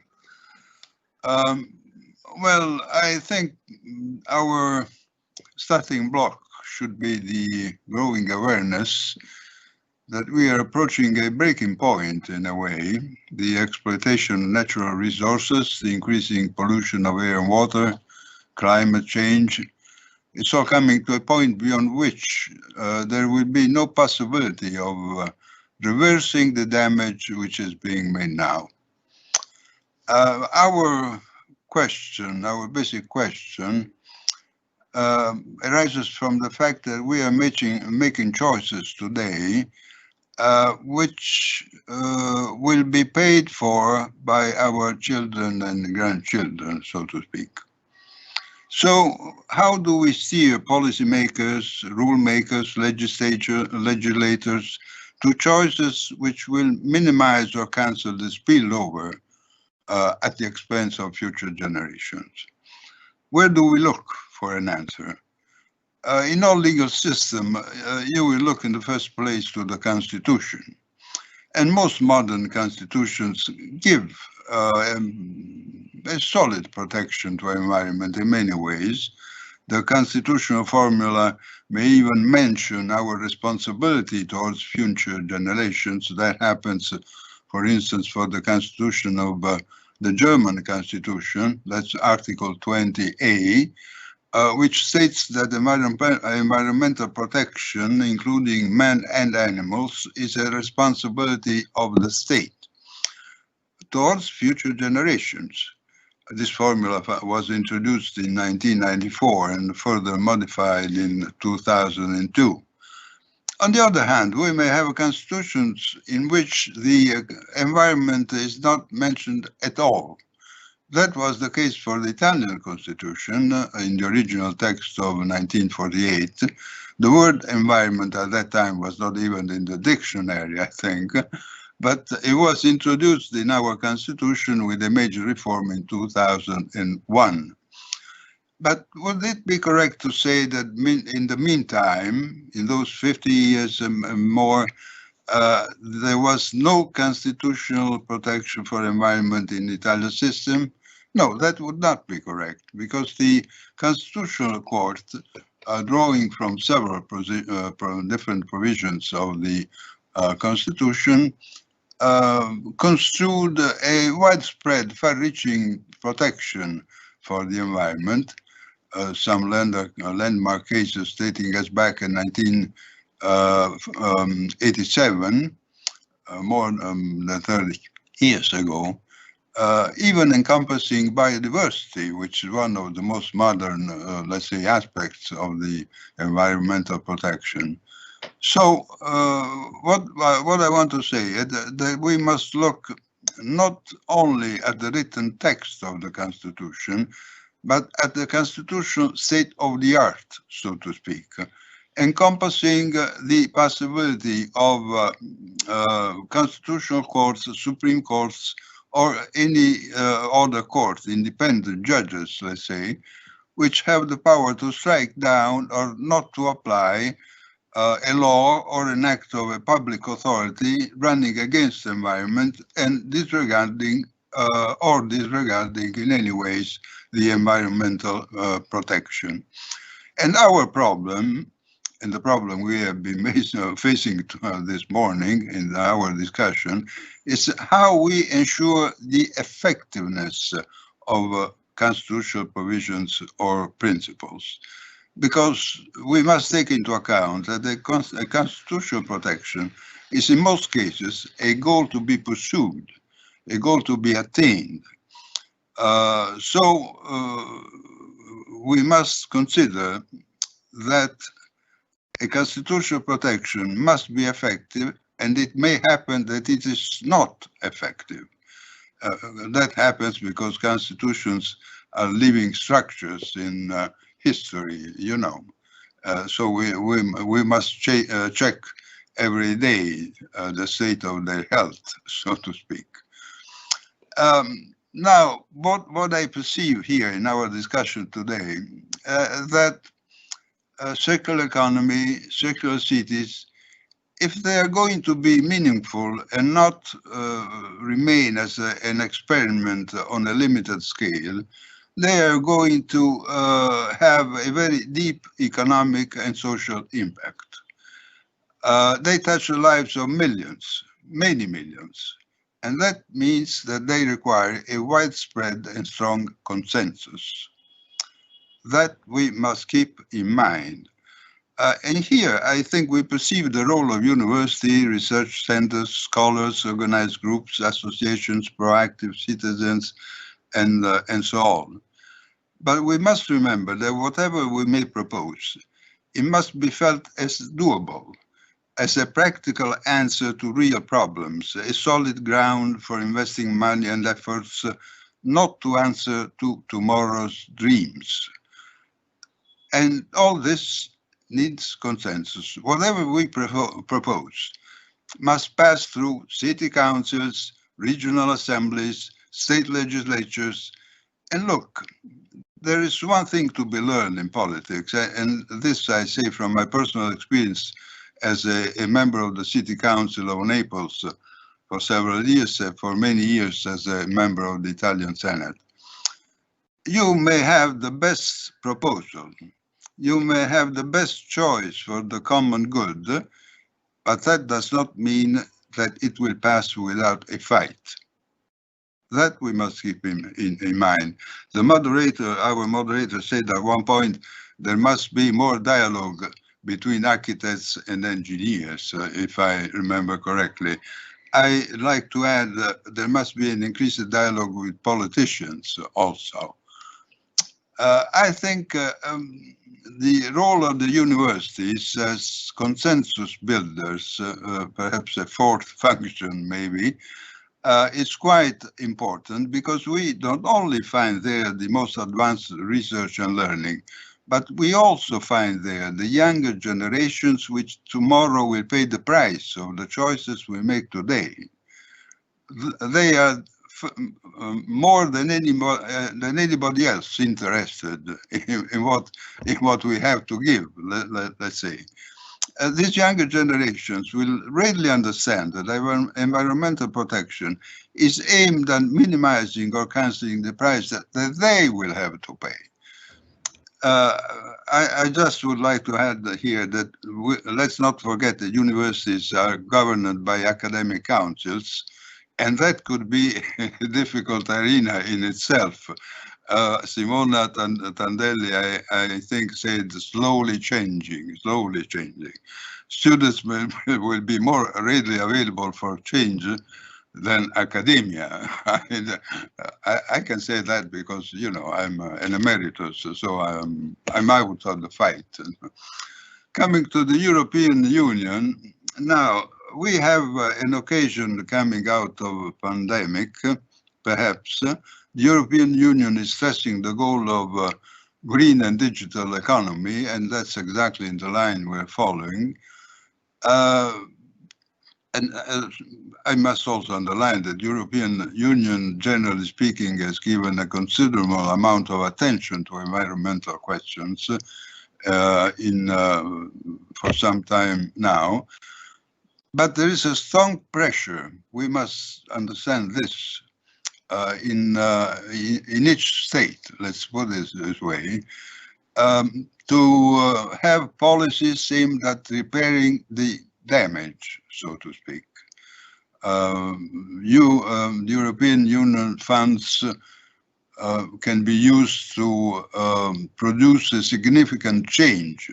Well, I think our starting block should be the growing awareness that we are approaching a breaking point in a way. The exploitation of natural resources, the increasing pollution of air and water, climate change, it's all coming to a point beyond which there will be no possibility of reversing the damage which is being made now. Our question, our basic question, arises from the fact that we are making choices today which will be paid for by our children and grandchildren, so to speak. So how do we steer policymakers, rule makers, legislators to choices which will minimize or cancel the spillover at the expense of future generations? Where do we look for an answer? In all legal system, you will look in the first place to the Constitution. And most modern constitutions give a solid protection to environment in many ways. The constitutional formula may even mention our responsibility towards future generations. That happens, for instance, for the constitution of the German constitution, that's Article 20A, which states that environmental protection, including men and animals, is a responsibility of the state towards future generations. This formula was introduced in 1994 and further modified in 2002. On the other hand, we may have constitutions in which the environment is not mentioned at all. That was the case for the Italian constitution in the original text of 1948. The word environment at that time was not even in the dictionary, I think, but it was introduced in our constitution with a major reform in 2001. But would it be correct to say that in the meantime, in those 50 years and more, there was no constitutional protection for environment in the Italian system? No, that would not be correct, because the Constitutional Court, drawing from several different provisions of the Constitution, construed a widespread, far-reaching protection for the environment. Some landmark cases dating us back in 1987, more than 30 years ago, even encompassing biodiversity, which is one of the most modern, let's say, aspects of the environmental protection. So what I want to say is that we must look not only at the written text of the Constitution, but at the constitutional state of the art, so to speak, encompassing the possibility of constitutional courts, Supreme Courts, or any other court, independent judges, let's say, which have the power to strike down or not to apply a law or an act of a public authority running against the environment and disregarding in any ways the environmental protection. And our problem and the problem we have been facing this morning in our discussion, is how we ensure the effectiveness of constitutional provisions or principles. Because we must take into account that a constitutional protection is in most cases a goal to be pursued, a goal to be attained. So we must consider that a constitutional protection must be effective, and it may happen that it is not effective. That happens because constitutions are living structures in history, you know. So we must check every day the state of their health, so to speak. Now, what I perceive here in our discussion today, that circular economy, circular cities, if they are going to be meaningful and not remain as an experiment on a limited scale, they are going to have a very deep economic and social impact. They touch the lives of millions, many millions, and that means that they require a widespread and strong consensus. That we must keep in mind. And here, I think we perceive the role of university, research centers, scholars, organized groups, associations, proactive citizens, and so on. But we must remember that whatever we may propose, it must be felt as doable, as a practical answer to real problems, a solid ground for investing money and efforts, not to answer to tomorrow's dreams. And all this needs consensus. Whatever we propose must pass through city councils, regional assemblies, state legislatures. And look, there is one thing to be learned in politics, and this I say from my personal experience as a member of the City Council of Naples for several years, for many years as a member of the Italian Senate. You may have the best proposal, you may have the best choice for the common good, but that does not mean that it will pass without a fight. That we must keep in mind. The moderator, our moderator said at one point, there must be more dialogue between architects and engineers, if I remember correctly. I like to add there must be an increased dialogue with politicians also. I think the role of the universities as consensus builders, perhaps a fourth function maybe, is quite important, because we don't only find there the most advanced research and learning, but we also find there the younger generations which tomorrow will pay the price of the choices we make today. They are more than anybody else interested in what we have to give, let's say. These younger generations will readily understand that environmental protection is aimed at minimizing or cancelling the price that they will have to pay. I just would like to add here that let's not forget that universities are governed by academic councils, and that could be a difficult arena in itself. Simona Tandelli, I think, said slowly changing. Students will be more readily available for change than academia. I can say that because, you know, I'm an emeritus, so I'm out of the fight. Coming to the European Union, now we have an occasion coming out of a pandemic, perhaps. The European Union is stressing the goal of green and digital economy, and that's exactly in the line we're following. And I must also underline that the European Union, generally speaking, has given a considerable amount of attention to environmental questions for some time now. But there is a strong pressure, we must understand this, in each state, let's put it this way, to have policies aimed at repairing the damage, so to speak. The European Union funds can be used to produce a significant change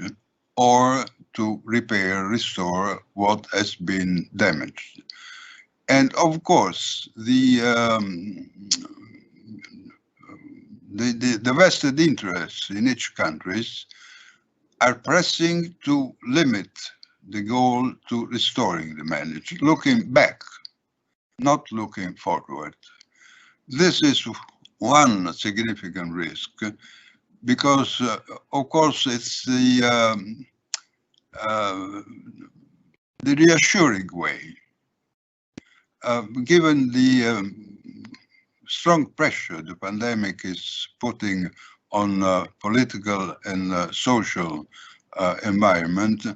or to repair, restore what has been damaged. And of course, the vested interests in each country are pressing to limit the goal to restoring the damage, looking back, not looking forward. This is one significant risk, because of course it's the reassuring way. Given the strong pressure the pandemic is putting on political and social environment,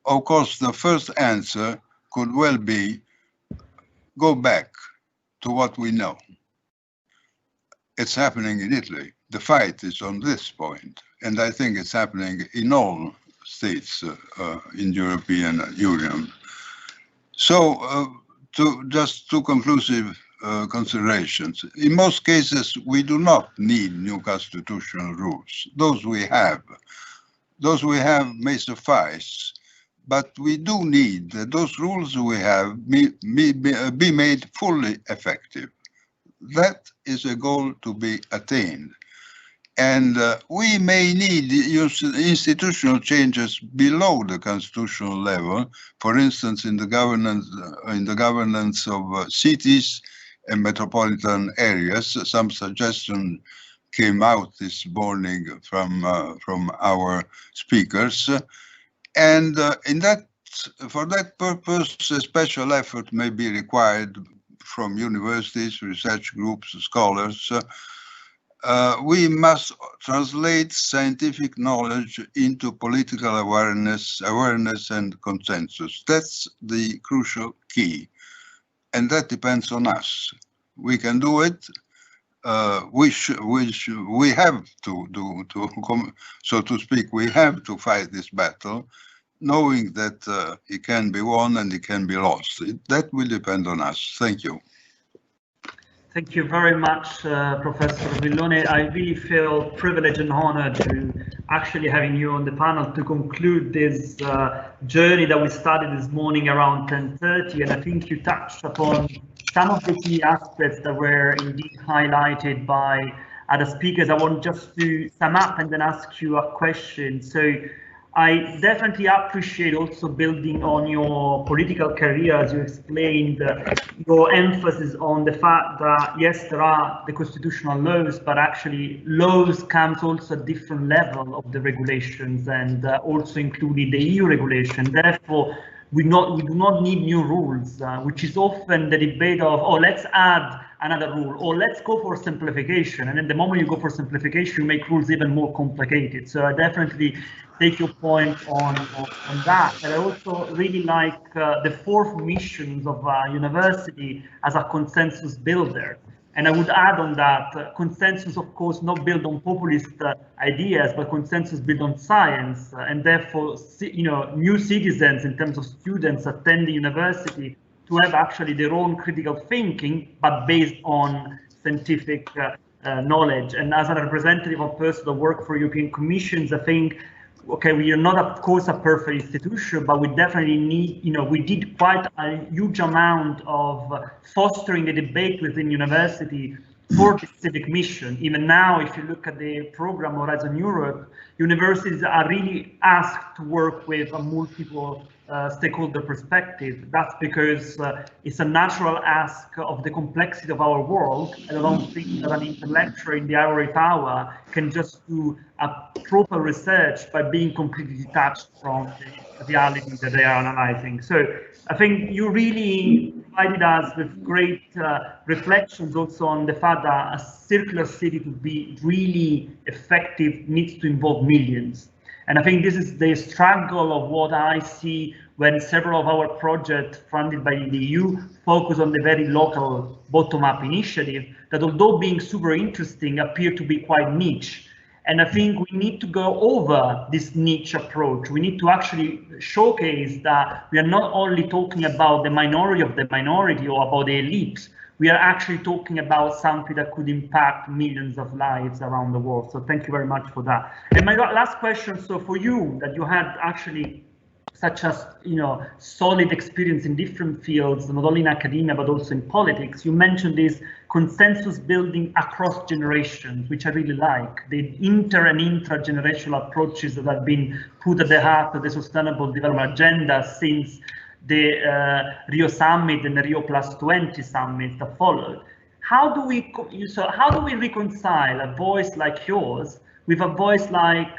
of course the first answer could well be go back to what we know. It's happening in Italy. The fight is on this point, and I think it's happening in all states in the European Union. So, just two conclusive considerations. In most cases, we do not need new constitutional rules. Those we have may suffice, but we do need that those rules we have be made fully effective. That is a goal to be attained. And we may need institutional changes below the constitutional level, for instance, in the governance of cities and metropolitan areas. Some suggestion came out this morning from our speakers, and for that purpose, a special effort may be required from universities, research groups, scholars. We must translate scientific knowledge into political awareness and consensus. That's the crucial key, and that depends on us. We can do it. We have to so to speak, we have to fight this battle, knowing that it can be won and it can be lost. That will depend on us. Thank you. Thank you very much, Professor Villone. I really feel privileged and honored to actually having you on the panel to conclude this journey that we started this morning around 10:30. And I think you touched upon some of the key aspects that were indeed highlighted by other speakers. I want just to sum up and then ask you a question. So I definitely appreciate also building on your political career, as you explained, your emphasis on the fact that, yes, there are the constitutional laws, but actually laws comes also at different level of the regulations, and also including the EU regulation. Therefore, we do not need new rules, which is often the debate of, oh, let's add another rule, or let's go for simplification. And then the moment you go for simplification, you make rules even more complicated. So I definitely take your point on that. And I also really like the fourth missions of a university as a consensus builder. And I would add on that consensus, of course, not built on populist ideas, but consensus built on science. And therefore, new citizens in terms of students attending university to have actually their own critical thinking, but based on scientific knowledge. And as a representative of person that work for European Commissions, I think, okay, we are not, of course, a perfect institution, but we definitely need, we did quite a huge amount of fostering the debate within university for the civic mission. Even now, if you look at the program Horizon Europe, universities are really asked to work with a multiple stakeholder perspective. That's because it's a natural ask of the complexity of our world. And I don't think that an intellectual in the ivory tower can just do a proper research by being completely detached from the reality that they are analyzing. So I think you really provided us with great reflections also on the fact that a circular city to be really effective needs to involve millions. And I think this is the struggle of what I see when several of our projects funded by the EU focus on the very local bottom-up initiative that, although being super interesting, appear to be quite niche. And I think we need to go over this niche approach. We need to actually showcase that we are not only talking about the minority of the minority or about the elite. We are actually talking about something that could impact millions of lives around the world. So thank you very much for that. And my last question, so for you, that you had actually such as, you know, solid experience in different fields, not only in academia, but also in politics. You mentioned this consensus building across generations, which I really like. The inter and intra-generational approaches that have been put at the heart of the Sustainable Development Agenda since the Rio Summit and the Rio +20 summit that followed. How do we reconcile a voice like yours with a voice like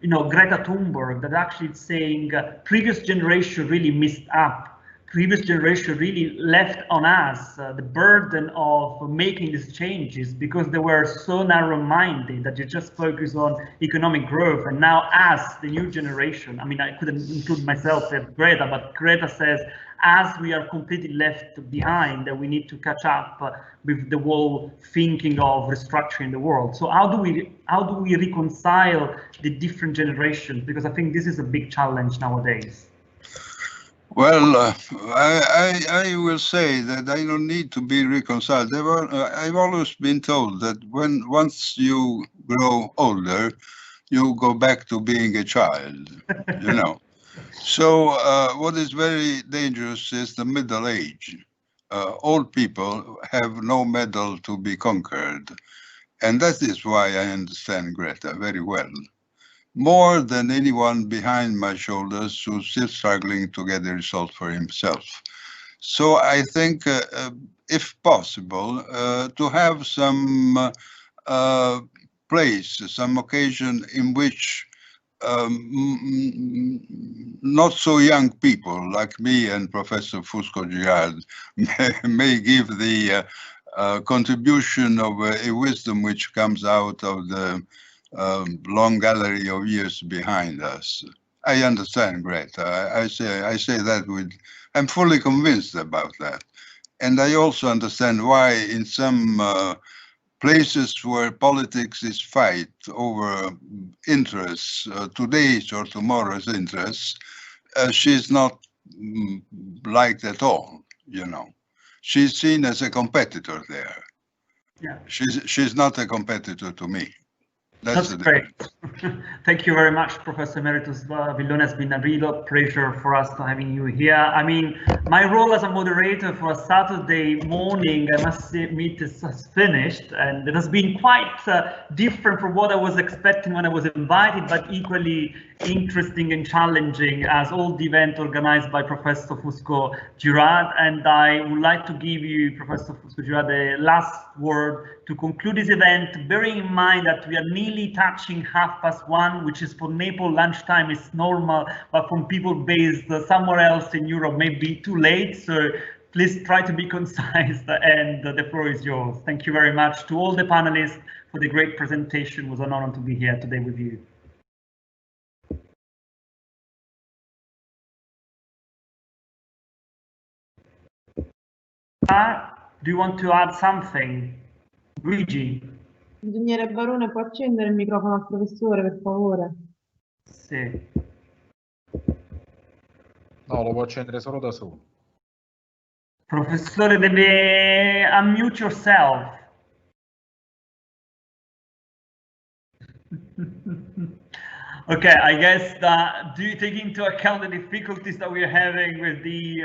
you know, Greta Thunberg, that actually is saying previous generation really missed up. Previous generation really left on us the burden of making these changes because they were so narrow-minded that you just focus on economic growth. And now as the new generation, I mean, I couldn't include myself with Greta, but Greta says, as we are completely left behind, that we need to catch up with the whole thinking of restructuring the world. So how do we reconcile the different generations? Because I think this is a big challenge nowadays. Well, I will say that I don't need to be reconciled. I've always been told that once you grow older, you go back to being a child, you know. So what is very dangerous is the middle age. Old people have no medal to be conquered. And that is why I understand Greta very well. More than anyone behind my shoulders who's still struggling to get the result for himself. So I think, if possible, to have some place, some occasion in which not so young people like me and Professor Fusco-Girard may give the contribution of a wisdom which comes out of the long gallery of years behind us. I understand, Greta. I say that with, I'm fully convinced about that. And I also understand why in some places where politics is fight over interests, today's or tomorrow's interests, she's not liked at all, you know. She's seen as a competitor there. Yeah. She's not a competitor to me. That's great. Thank you very much, Professor Emeritus Villone. It's been a real pleasure for us to having you here. I mean, my role as a moderator for a Saturday morning, I must admit, is finished, and it has been quite different from what I was expecting when I was invited, but equally interesting and challenging as all the event organized by Professor Fusco-Girard. And I would like to give you, Professor Fusco-Girard, the last word to conclude this event, bearing in mind that we are nearly touching 1:30, which is for Naples lunchtime is normal, but from people based somewhere else in Europe may be too late. So please try to be concise, and the floor is yours. Thank you very much to all the panelists for the great presentation. It was an honor to be here today with you. Do you want to add something? Luigi? Ingegnere Barone, può accendere il microfono al professore, per favore? Sì. No, lo può accendere solo da solo. Professore, deve unmute yourself. Okay, I guess that, do you take into account the difficulties that we are having with the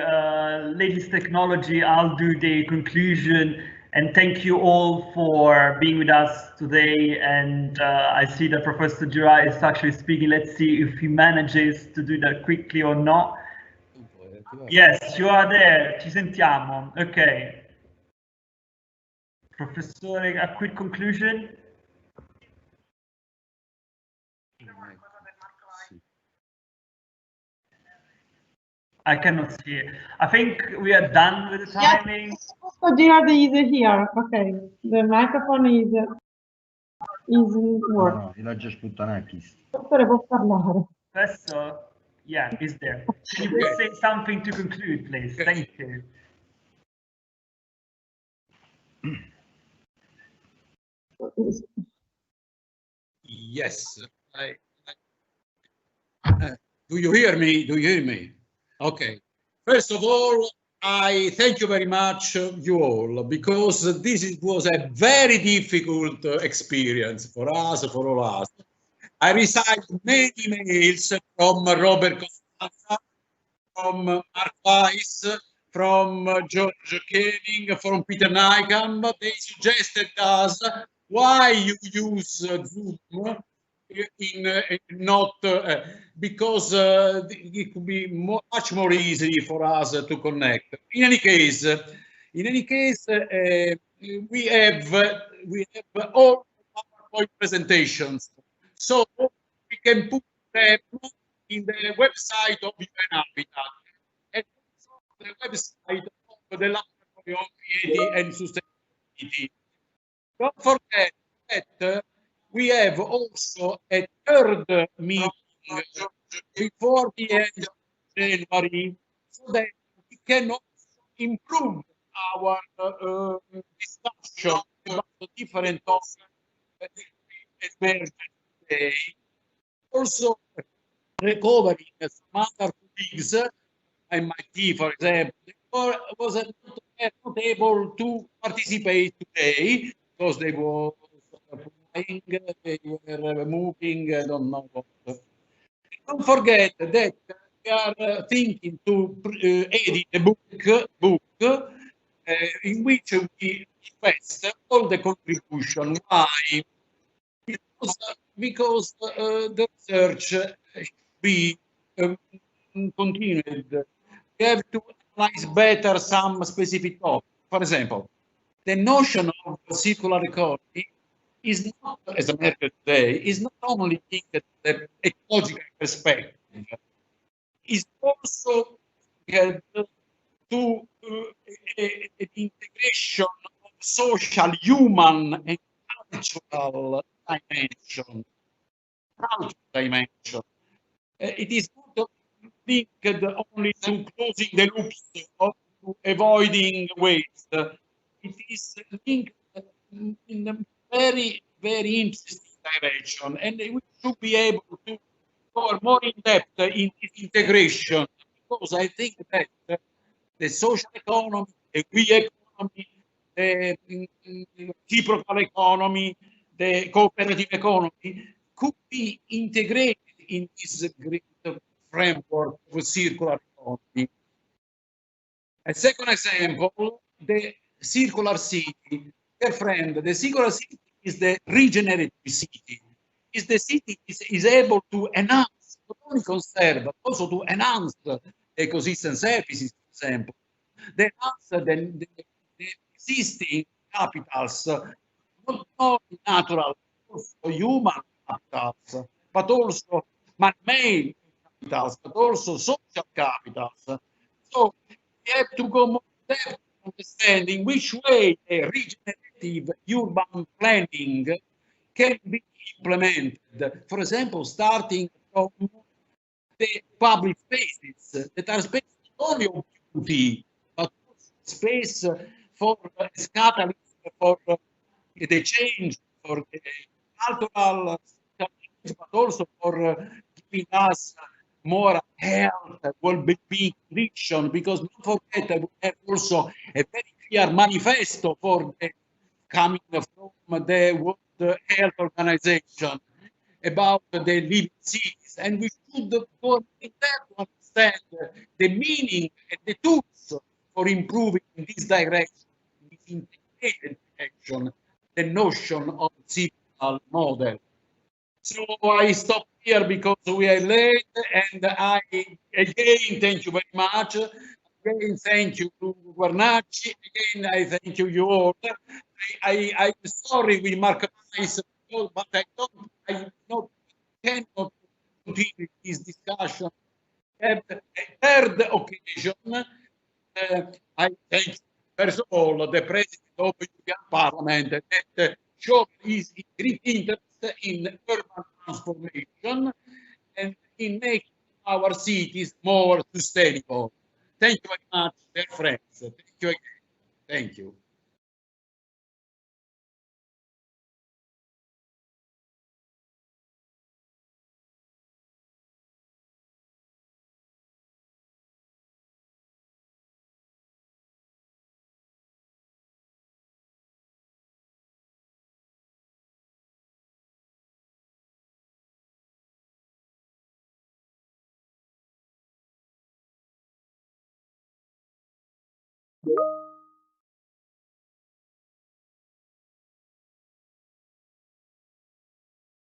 latest technology? I'll do the conclusion, and thank you all for being with us today. And I see that Professor Girard is actually speaking. Let's see if he manages to do that quickly or not. Yes, you are there. Ci sentiamo. Okay. Professore, a quick conclusion. I cannot see it. I think we are done with the timing. Yes, Girard is here. Okay, the microphone is working. No, l'ho già sputtanacchis. Dottore, può parlare. Professor, yeah, is there. Can you please say something to conclude, please? Thank you. Yes. Do you hear me? Do you hear me? Okay. First of all, I thank you very much, you all, because was a very difficult experience for us, for all us. I received many emails from Robert Costanza, from Mark Weiss, from George Kenning, from Peter Nykamp. They suggested us why you use Zoom not because it could be much more easy for us to connect. In any case, we have all PowerPoint presentations, so we can put them in the website of UN Habitat and also the website of the Laboratory on Creativity and Sustainability. Don't forget that we have also a third meeting before the end of January, so that we can also improve our discussion about the different topics that emerged today. Also, recovering some other colleagues, MIT, for example, was not able to participate today because they were flying, they were moving, I don't know what. Don't forget that we are thinking to edit a book in which we request all the contribution. Why? Because the research should be continued. We have to analyze better some specific topics. For example, the notion of circular economy is not, as a matter today, is not only linked to the ecological perspective, is also linked to the integration of social, human, and cultural dimension. It is not linked only to closing the loops or to avoiding waste. It is linked in a very, very interesting direction, and we should be able to go more in depth in this integration, because I think that the social economy, the we economy, the reciprocal economy, the cooperative economy could be integrated in this great framework of circular economy. A second example, the circular city. Dear friend, the circular city is the regenerative city. Is the city is able to enhance, not only conserve, but also to enhance ecosystem services, for example. They enhance the existing capitals, not only natural, also human capitals, but also man-made capitals, but also social capitals. So we have to go more depth to understand in which way a regenerative urban planning can be implemented. For example, starting from the public spaces that are spaces not only of beauty, but also space for catalyst for the change, for the cultural change, but also for giving us more health, well-being condition, because don't forget that we have also a very clear manifesto for the coming from the World Health Organization about the living cities, and we should go in there to understand the meaning and the tools for improving in this direction, in this integrated direction, the notion of circular model. So I stop here because we are late, and I again thank you very much. Again, thank you to Guarnacci. Again, I thank you all. I'm sorry with Mark Weiss, but I cannot continue this discussion at a third occasion. I thank, first of all, the President of the European Parliament that showed his great interest in urban transformation and in making our cities more sustainable. Thank you very much, dear friends. Thank you again. Thank you.